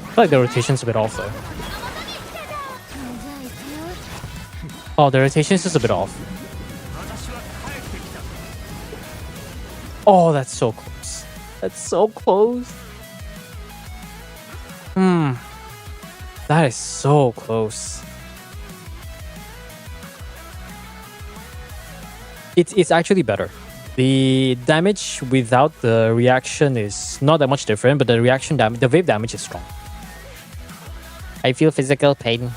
I feel like the rotation's a bit off though. Oh, the rotation's just a bit off. Oh, that's so close. That's so close. That is so close. It's actually better. The damage without the reaction is not that much different, but the reaction damage, the wave damage is strong. I feel physical pain.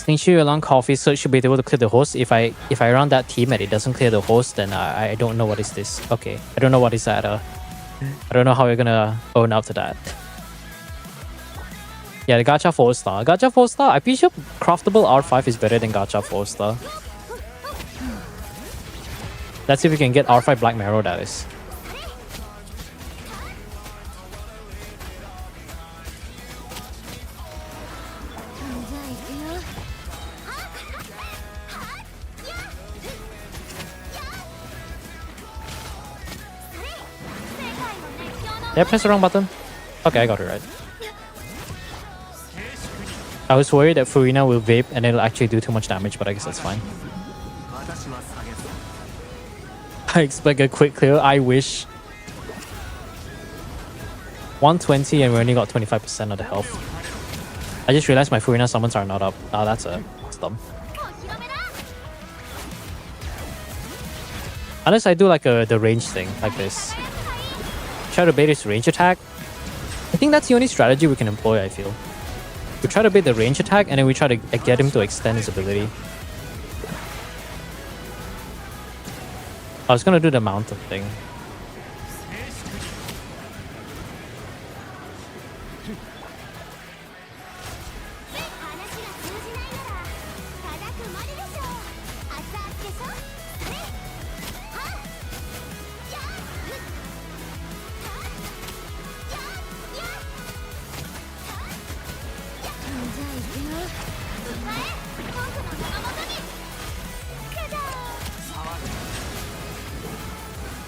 Ensure along coffee search should be able to clear the host. If I run that team and it doesn't clear the host, then I don't know what is this. Okay, I don't know what is that. I don't know how we're gonna own up to that. Yeah, the gacha 4-star. Gacha 4-star, I'm pretty sure craftable R5 is better than gacha 4-star. Let's see if we can get R5 Black Marrow, that is. Did I press the wrong button? Okay, I got it right. I was worried that Furina will vape and it'll actually do too much damage, but I guess that's fine. I expect a quick clear, I wish. 120 and we only got 25% of the health. I just realized my Furina summons are not up. Ah, that's dumb. Unless I do like the range thing, like this. Try to bait his range attack. I think that's the only strategy we can employ, I feel. We try to bait the range attack and then we try to get him to extend his ability. I was gonna do the mountain thing.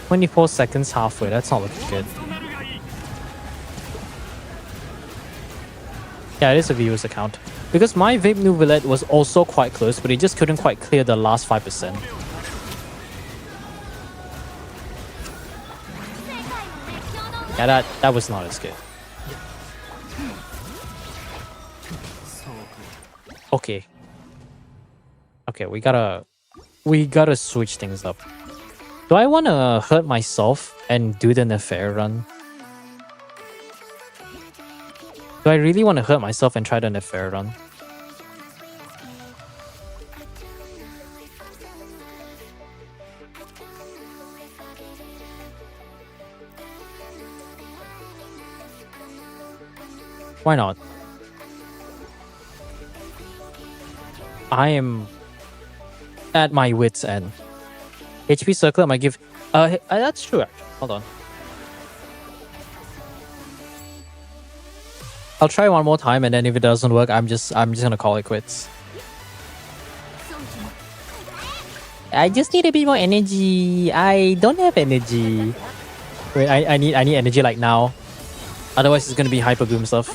"24 seconds halfway, that's not looking good." Yeah, it is a viewer's account. Because my Vape Nouvellette was also quite close, but it just couldn't quite clear the last 5%. Yeah, that was not as good. Okay. Okay, we gotta switch things up. Do I want to hurt myself and do the Nefer run? Do I really want to hurt myself and try the Nefer run? Why not? I am at my wit's end. HP circle might give... that's true actually. Hold on. I'll try one more time and then if it doesn't work, I'm just gonna call it quits. I just need a bit more energy. I don't have energy. Wait, I need energy like now. Otherwise it's gonna be hyper boom stuff.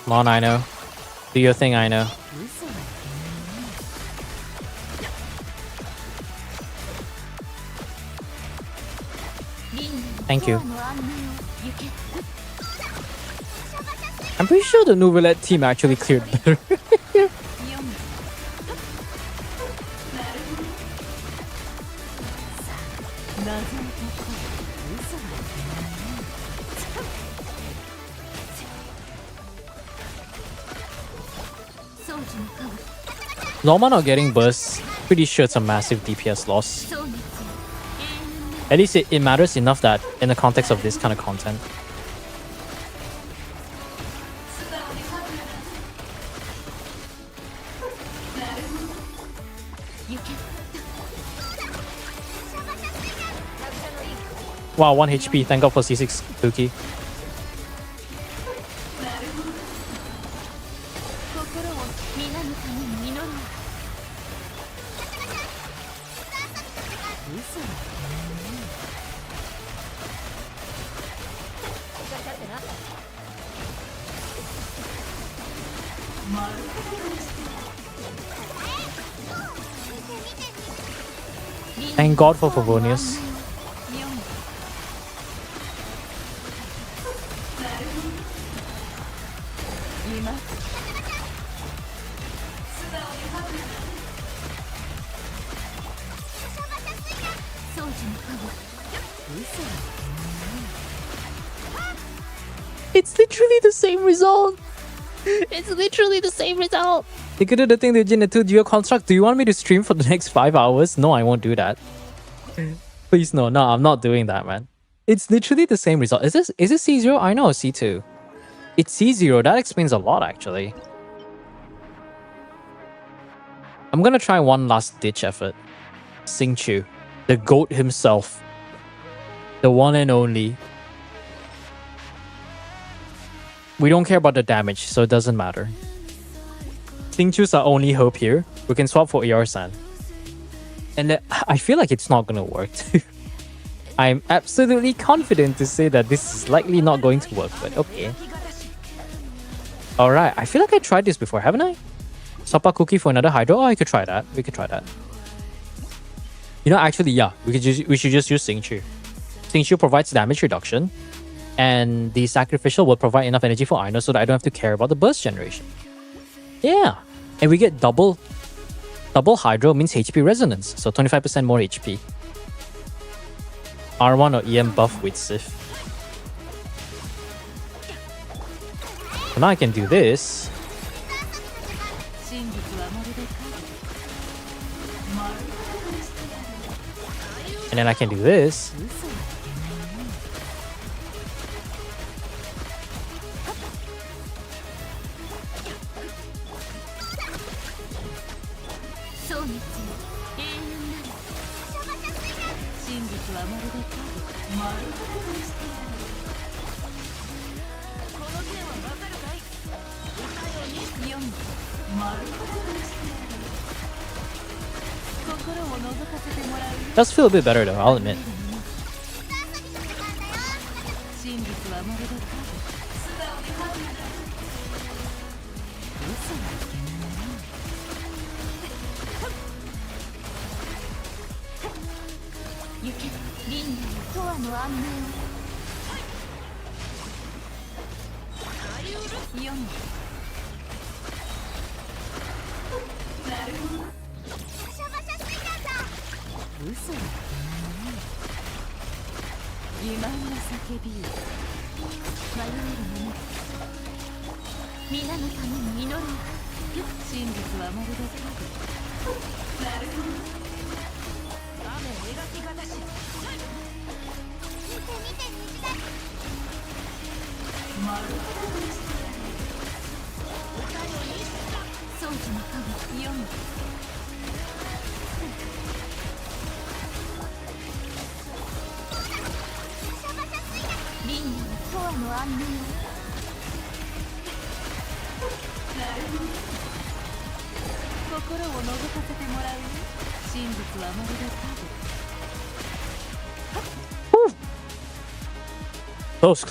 Come on, I know. Do your thing, I know. Thank you. I'm pretty sure the Nouvellette team actually cleared better. Norma not getting burst, pretty sure it's a massive DPS loss. At least it matters enough that in the context of this kind of content. Wow, 1 HP, thank god for C6 Tuki. Thank god for Favonius. It's literally the same result. It's literally the same result. They could do the thing to Jin 2 dual construct. Do you want me to stream for the next 5 hours? No, I won't do that. Please no, I'm not doing that, man. It's literally the same result. Is it C0? I know C2. It's C0. That explains a lot, actually. I'm gonna try one last ditch effort. Xingqiu, the GOAT himself. The one and only. We don't care about the damage, so it doesn't matter. Xingqiu's our only hope here. We can swap for ER-san. And I feel like it's not gonna work. I'm absolutely confident to say that this is likely not going to work, but okay. Alright, I feel like I tried this before, haven't I? Swap a cookie for another Hydro? Oh, I could try that. We could try that. You know, actually, yeah, we should just use Xingqiu. Xingqiu provides damage reduction, and the Sacrificial will provide enough energy for Aino so that I don't have to care about the burst generation. Yeah, and we get double Hydro means HP resonance, so 25% more HP. R1 or EM buff with Sif. So now I can do this. And then I can do this. Does feel a bit better though, I'll admit.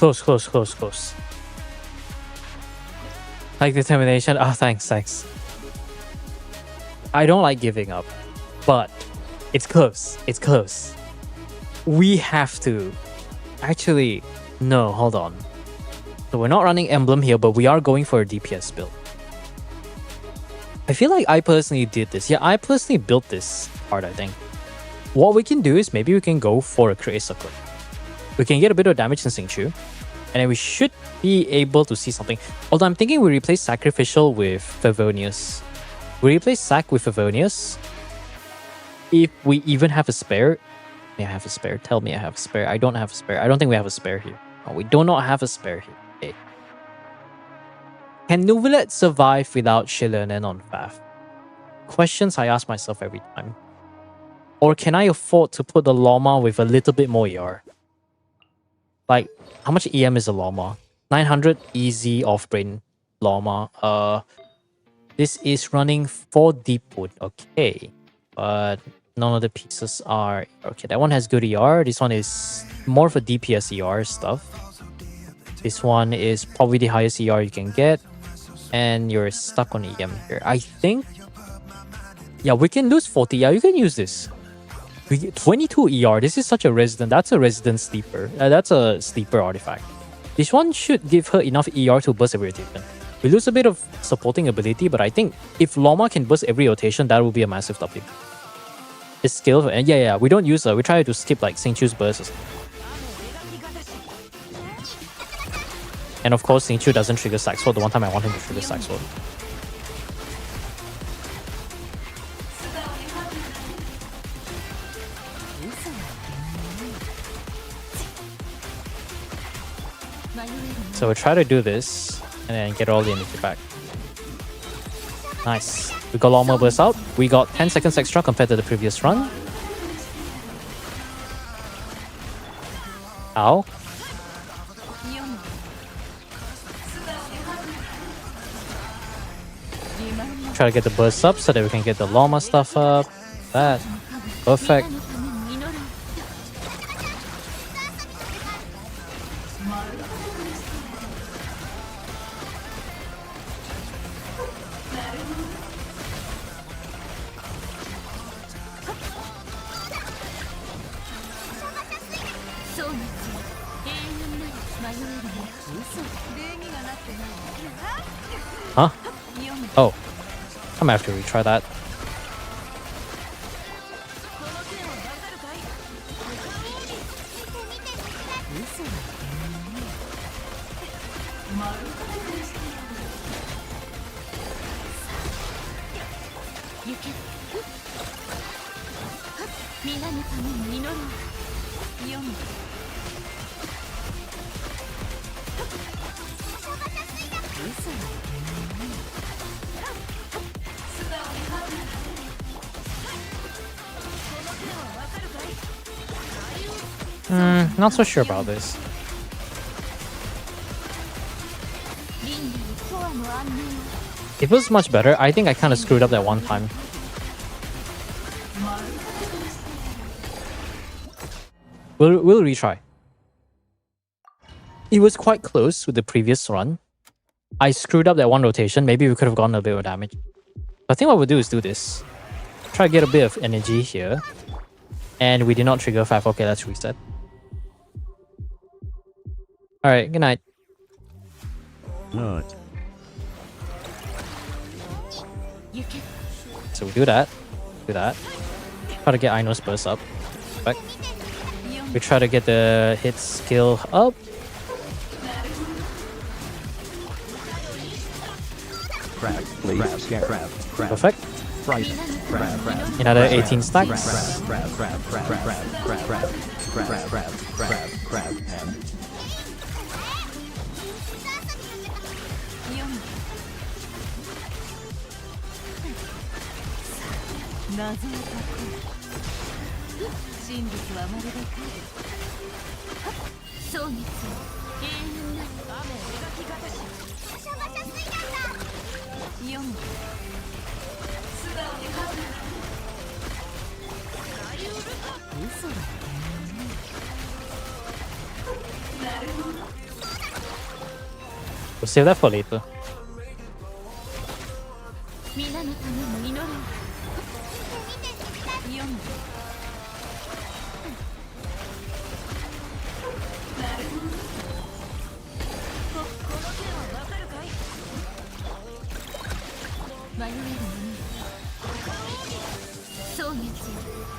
Close. Like determination. Ah, thanks. I don't like giving up, but it's close. We have to. Actually, no, hold on. So we're not running Emblem here, but we are going for a DPS build. I feel like I personally did this. Yeah, I personally built this part, I think. What we can do is maybe we can go for a Create Circle. We can get a bit of damage in Xingqiu, and then we should be able to see something. Although I'm thinking we replace Sacrificial with Favonius. We replace Sac with Favonius. If we even have a spare. May I have a spare? Tell me I have a spare. I don't have a spare. I don't think we have a spare here. Oh, we do not have a spare here. Okay. Can Nuvulet survive without Shilonen on Faf? Questions I ask myself every time. Or can I afford to put the Llama with a little bit more ER? Like, how much EM is a Llama? 900 easy off-brain Llama. This is running 4 Deep Wood. Okay. But none of the pieces are... Okay, that one has good ER. This one is more for DPS ER stuff. This one is probably the highest ER you can get. And you're stuck on EM here. I think... Yeah, we can lose 40. Yeah, you can use this. We get 22 ER. This is such a resident. That's a resident sleeper. That's a sleeper artifact. This one should give her enough ER to burst every rotation. We lose a bit of supporting ability, but I think if Llama can burst every rotation, that will be a massive W. It's skill, and yeah, we don't use her. We try to skip like Xingqiu's burst or something. And of course, Xingqiu doesn't trigger Sack Sword the one time I want him to trigger Sack Sword. So we'll try to do this and then get all the energy back. Nice. We got a lot more bursts out. We got 10 seconds extra compared to the previous run. Ow. Try to get the bursts up so that we can get the llama stuff up. That. Perfect. Huh? Oh. I might have to retry that. Not so sure about this. It was much better. I think I kind of screwed up that one time. We'll retry. It was quite close with the previous run. I screwed up that one rotation. Maybe we could have gotten a bit of damage. I think what we'll do is do this. Try to get a bit of energy here. And we did not trigger 5. Okay, let's reset. Alright, good night. Not. So we do that. Do that. Try to get Aino's burst up. Back. We try to get the hit skill up. Crab, please. Crab. Perfect. Frighten. Crab. Another 18 stacks. Crab, and We'll save that for later. So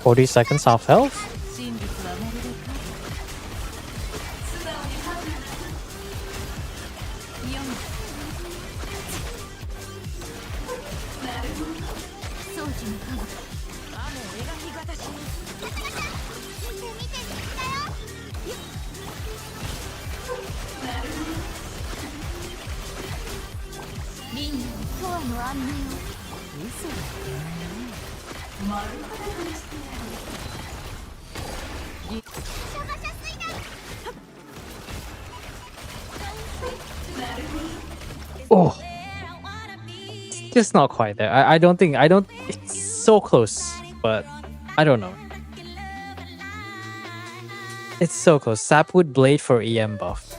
40 seconds half health. Oh, just not quite there. I don't think it's so close, but I don't know. It's so close. Sapwood Blade for EM buff.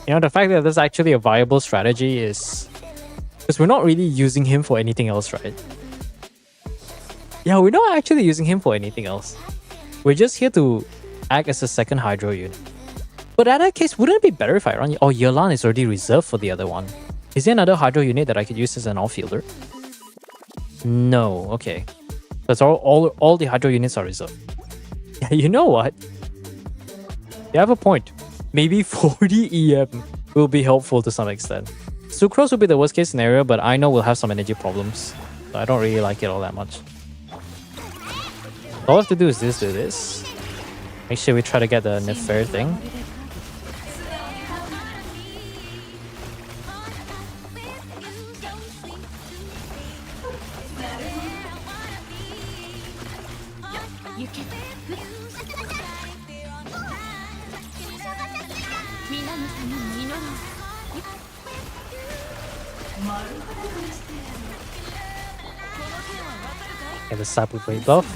You know, the fact that there's actually a viable strategy is because we're not really using him for anything else, right? Yeah, we're not actually using him for anything else. We're just here to act as a second Hydro unit. But in that case, wouldn't it be better if I run... Oh, Yelan is already reserved for the other one. Is there another Hydro unit that I could use as an outfielder? No, okay. That's all the hydro units are reserved. Yeah, you know what? You have a point. Maybe 40 EM will be helpful to some extent. Sucrose will be the worst case scenario, but I know we'll have some energy problems. So I don't really like it all that much. All I have to do is do this. Make sure we try to get the Nefair thing. Get the Sapu Blade buff.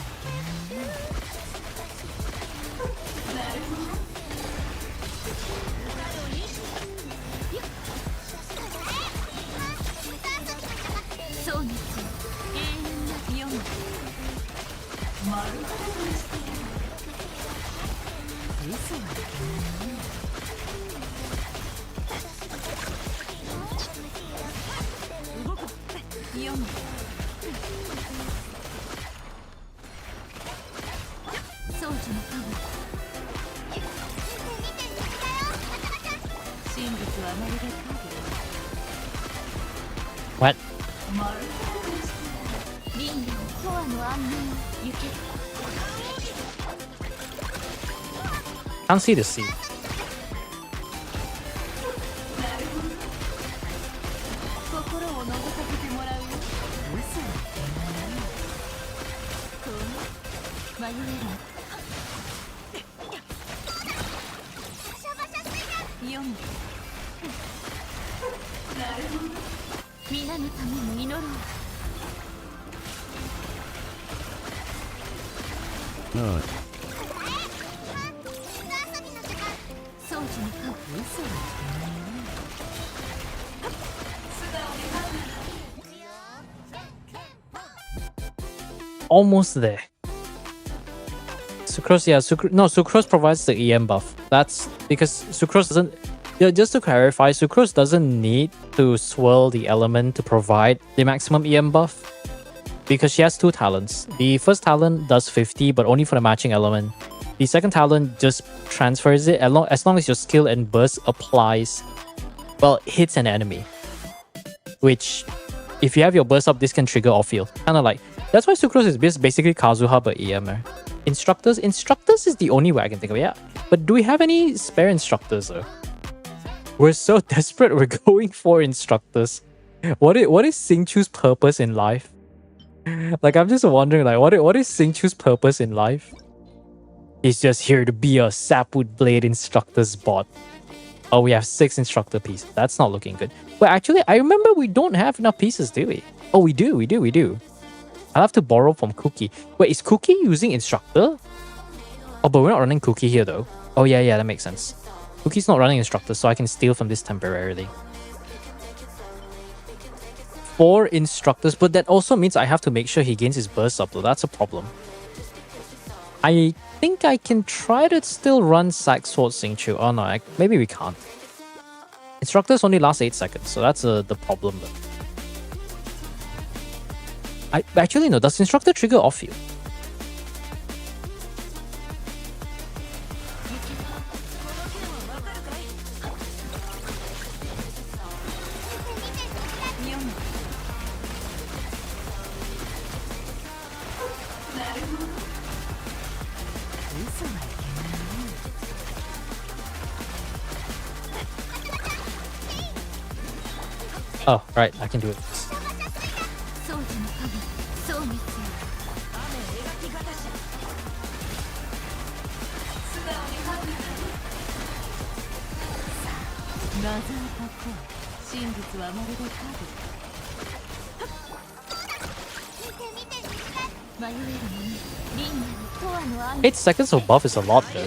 What? Can't see the sea. No. Almost there. Sucrose, yeah, Sucrose provides the EM buff. That's because Sucrose doesn't. Yeah, just to clarify, Sucrose doesn't need to swirl the element to provide the maximum EM buff because she has two talents. The first talent does 50, but only for the matching element. The second talent just transfers it as long as your skill and burst applies, well, hits an enemy. Which, if you have your burst up, this can trigger off field. Kind of like, that's why Sucrose is basically Kazuha but EMer. Instructors is the only way I can think of it, yeah. But do we have any spare instructors though? We're so desperate, we're going for instructors. What is Xingqiu's purpose in life? Like, I'm just wondering, like, what is Xingqiu's purpose in life? He's just here to be a Sapwood Blade instructor's bot. Oh, we have 6 instructor pieces. That's not looking good. But actually, I remember we don't have enough pieces, do we? Oh, we do. I'll have to borrow from Cookie. Wait, is Cookie using instructor? Oh, but we're not running Cookie here though. Oh yeah, that makes sense. Cookie's not running instructor, so I can steal from this temporarily. 4 instructors, but that also means I have to make sure he gains his burst up though. That's a problem. I think I can try to still run Sack Sword Xingqiu. Oh no, maybe we can't. Instructors only last 8 seconds, so that's the problem though. Actually no, does instructor trigger off you? Oh, right, I can do it. Eight seconds of buff is a lot though.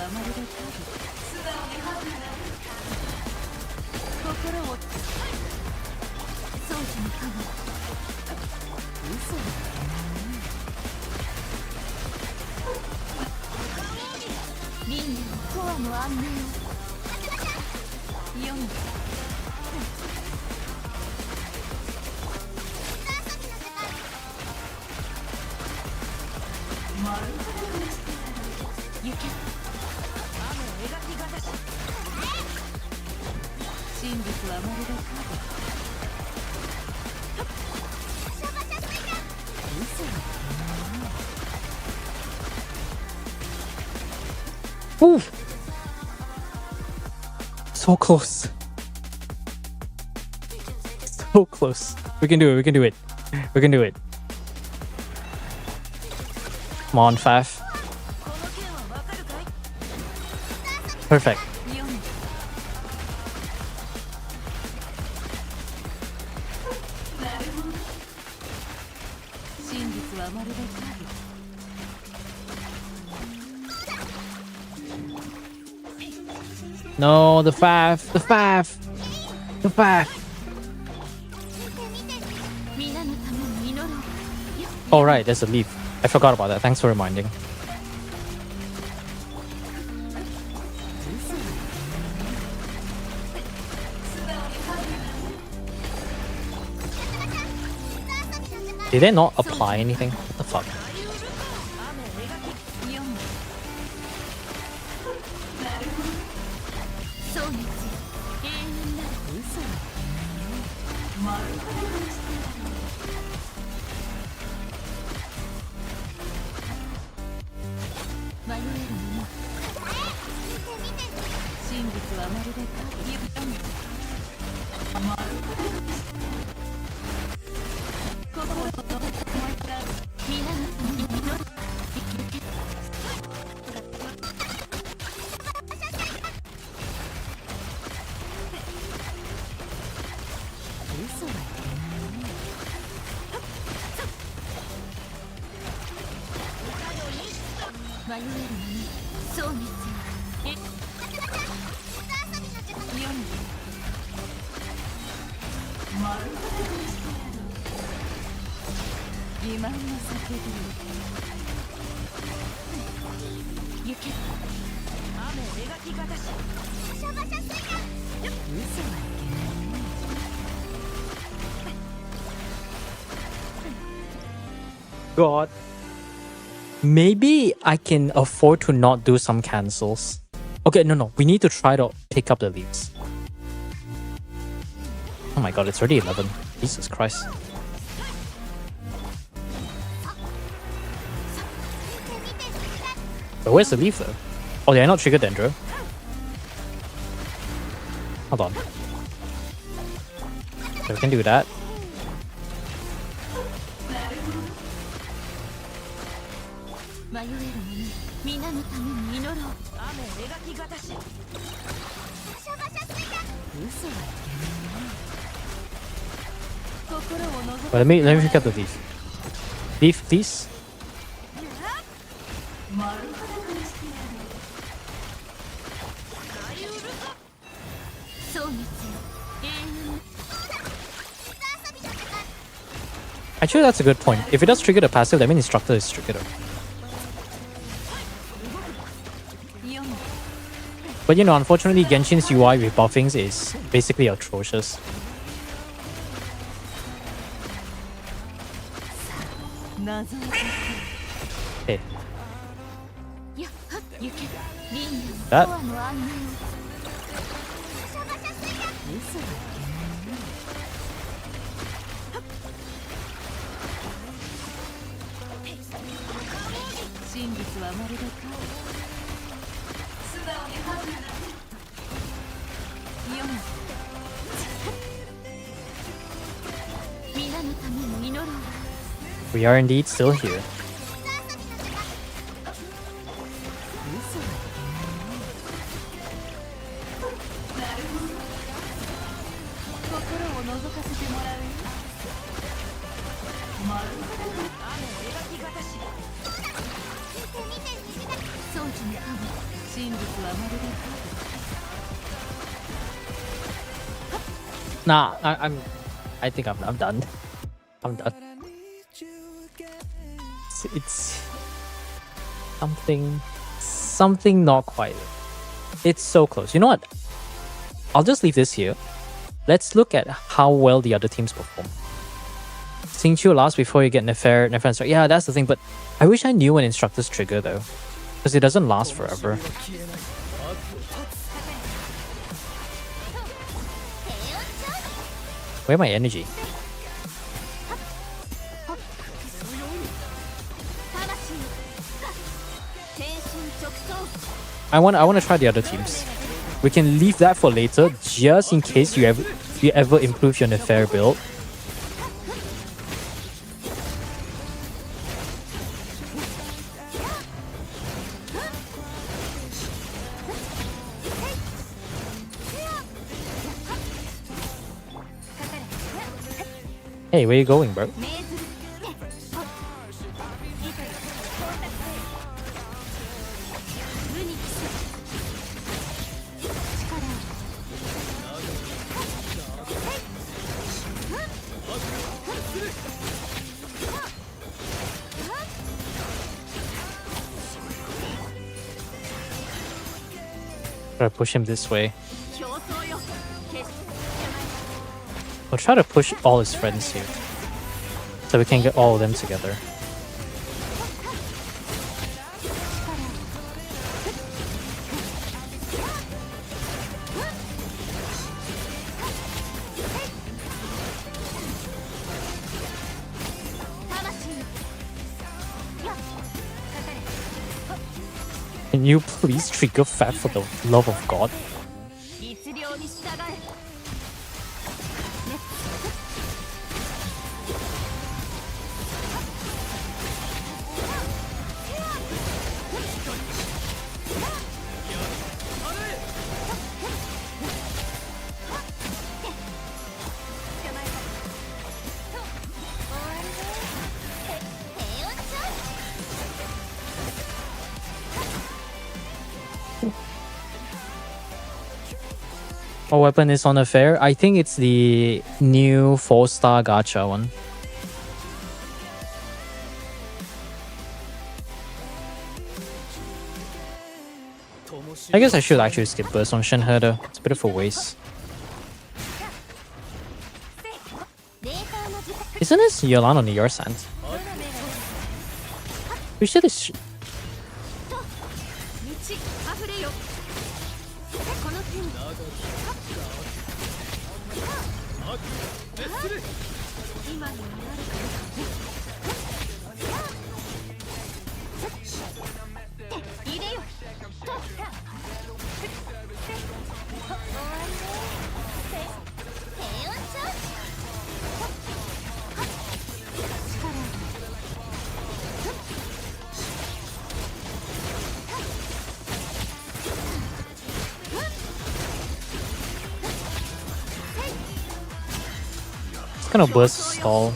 はまるで影心を掃除の影嘘輪廻とわの安寧を読む行け雨を描きがたし真実はまるで影嘘は Ooh. So close. So close. We can do it. We can do it. We can do it. Come on, Faf. この件はわかるかい Perfect. 読む真実はまるで影 No, the Faf. The Faf. The Faf. 皆のために祈ろう Oh, right. There's a leaf. I forgot about that. Thanks for reminding. Did they not apply anything? What the fuck? 雨を描き読むそうにつ永遠なる嘘迷える者真実はまるで影読む心を届け皆のために祈る嘘は迷える者そうにつ読む欺瞞の叫び行け雨描きがたし嘘はいけない God. Maybe I can afford to not do some cancels. Okay, no. We need to try to pick up the leaves. Oh my god, it's already 11. Jesus Christ. But where's the leaf though? Oh, they're not triggered Dendro. Hold on. So we can do that. But let me pick up the leaf. Leaf, please. Actually, that's a good point. If it does trigger the passive, that means Instructor is triggered. But you know, unfortunately, Genshin's UI with buffings is basically atrocious. Hey. That? We are indeed still here. Nah, I think I'm done. I'm done. It's something not quite. It's so close. You know what? I'll just leave this here. Let's look at how well the other teams perform. Xingqiu last before you get Nefer and start. Yeah, that's the thing, but I wish I knew when instructors trigger though. Because it doesn't last forever. Where my energy? I want to try the other teams. We can leave that for later, just in case you ever improve your Nefer build. Hey, where you going, bro? Try to push him this way. We'll try to push all his friends here, so we can get all of them together. Can you please trigger Fat for the love of God? What weapon is on the fair? I think it's the new 4-star gacha one. I guess I should actually skip burst on Shenhe though. It's a bit of a waste. Isn't this Yolan on your sand? We should have. It's gonna burst stall.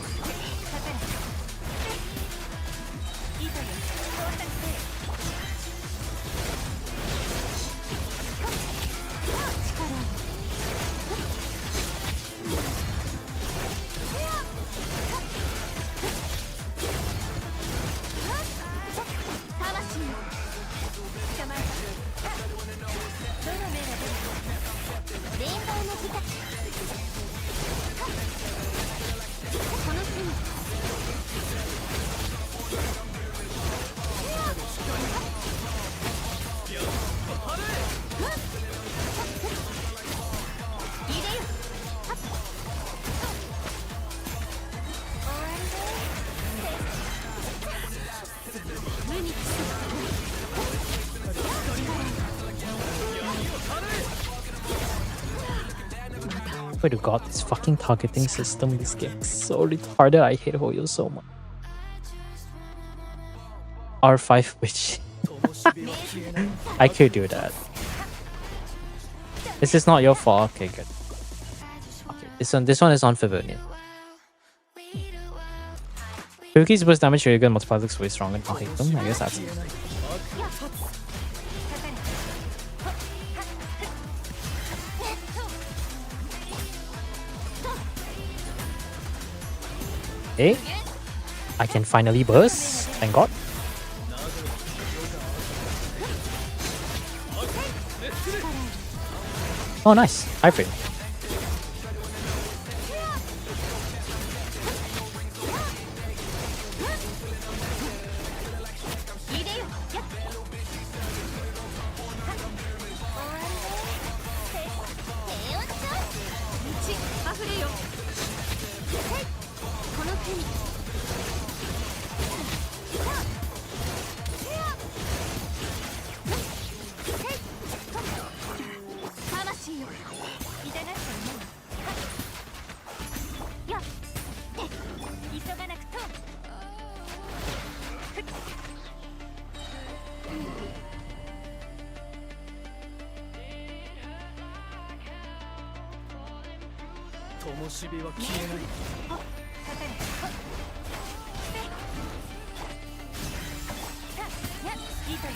Swear to God, this fucking targeting system, this game is so retarded. I hate Hoyo so much. R5 witch. I could do that. This is not your fault. Okay, good. Okay, this one is on Favonian. Fuki's burst damage really good, multiply looks way stronger. I'll hate them. I guess that's it. Okay. I can finally burst. Thank God. Oh, nice. High frame.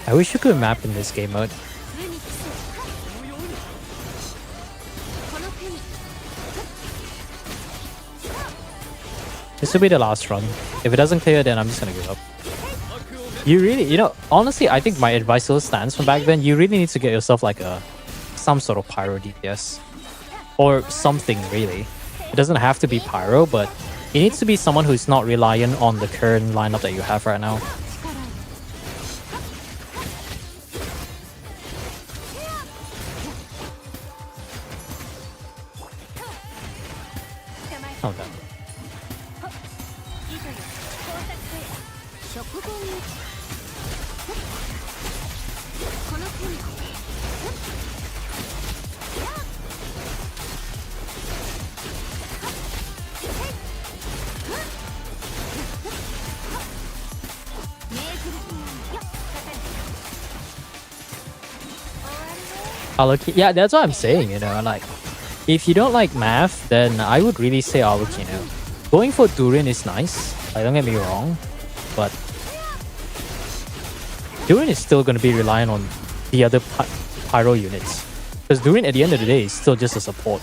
I wish you could map in this game mode. This will be the last run. If it doesn't clear, then I'm just gonna give up. You really, honestly, I think my advice still stands from back then. You really need to get yourself like some sort of pyro DPS. Or something, really. It doesn't have to be pyro, but it needs to be someone who's not reliant on the current lineup that you have right now. Oh, damn. Yeah, that's what I'm saying, like, if you don't like math, then I would really say Alukino. Going for Durin is nice, don't get me wrong, but Durin is still going to be reliant on the other pyro units. Because Durin, at the end of the day, is still just a support.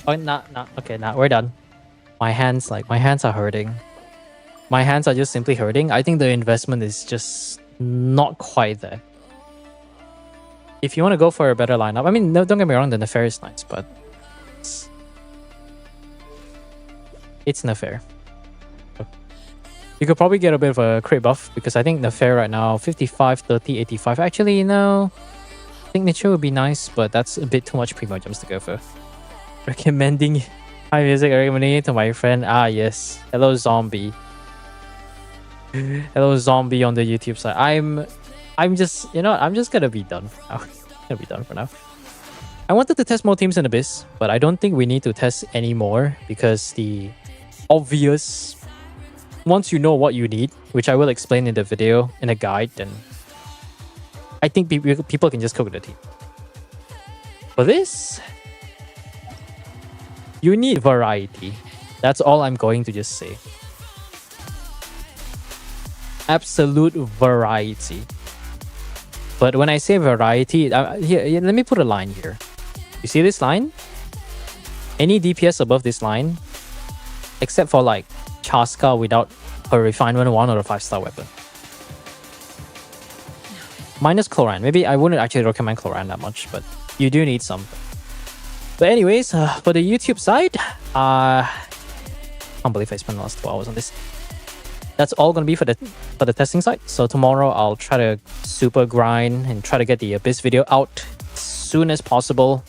Oh, okay, we're done. My hands are hurting. My hands are just simply hurting. I think the investment is just not quite there. If you want to go for a better lineup, I mean, no, don't get me wrong, the Nefair is nice, but it's Nefair. You could probably get a bit of a crit buff because I think Nefair right now 55, 30, 85. Actually, no. Signature would be nice, but that's a bit too much primo jumps to go for. Recommending high music, recommending it to my friend. Ah, yes. Hello, zombie. Hello, zombie on the YouTube side. I'm just, I'm just gonna be done for now. Gonna be done for now. I wanted to test more teams in Abyss, but I don't think we need to test any more because the obvious, once you know what you need, which I will explain in the video, in a guide, then I think people can just cook the team. For this, you need variety. That's all I'm going to just say. Absolute variety. But when I say variety, here, let me put a line here. You see this line? Any DPS above this line, except for like Chaska without her refinement 1 or a 5-star weapon. Minus Chlorine. Maybe I wouldn't actually recommend Chlorine that much, but you do need some. But anyways, for the YouTube side, I can't believe I spent the last 2 hours on this. That's all gonna be for the testing side. So tomorrow I'll try to super grind and try to get the Abyss video out as soon as possible.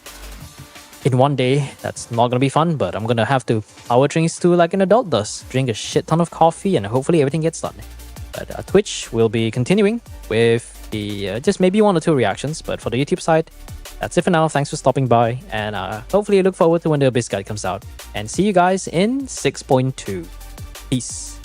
In one day, that's not gonna be fun, but I'm gonna have to power drinks too like an adult does. Drink a shit ton of coffee and hopefully everything gets done. But Twitch will be continuing with the just maybe 1 or 2 reactions. But for the YouTube side, that's it for now. Thanks for stopping by, and hopefully I look forward to when the Abyss guide comes out. And see you guys in 6.2. Peace.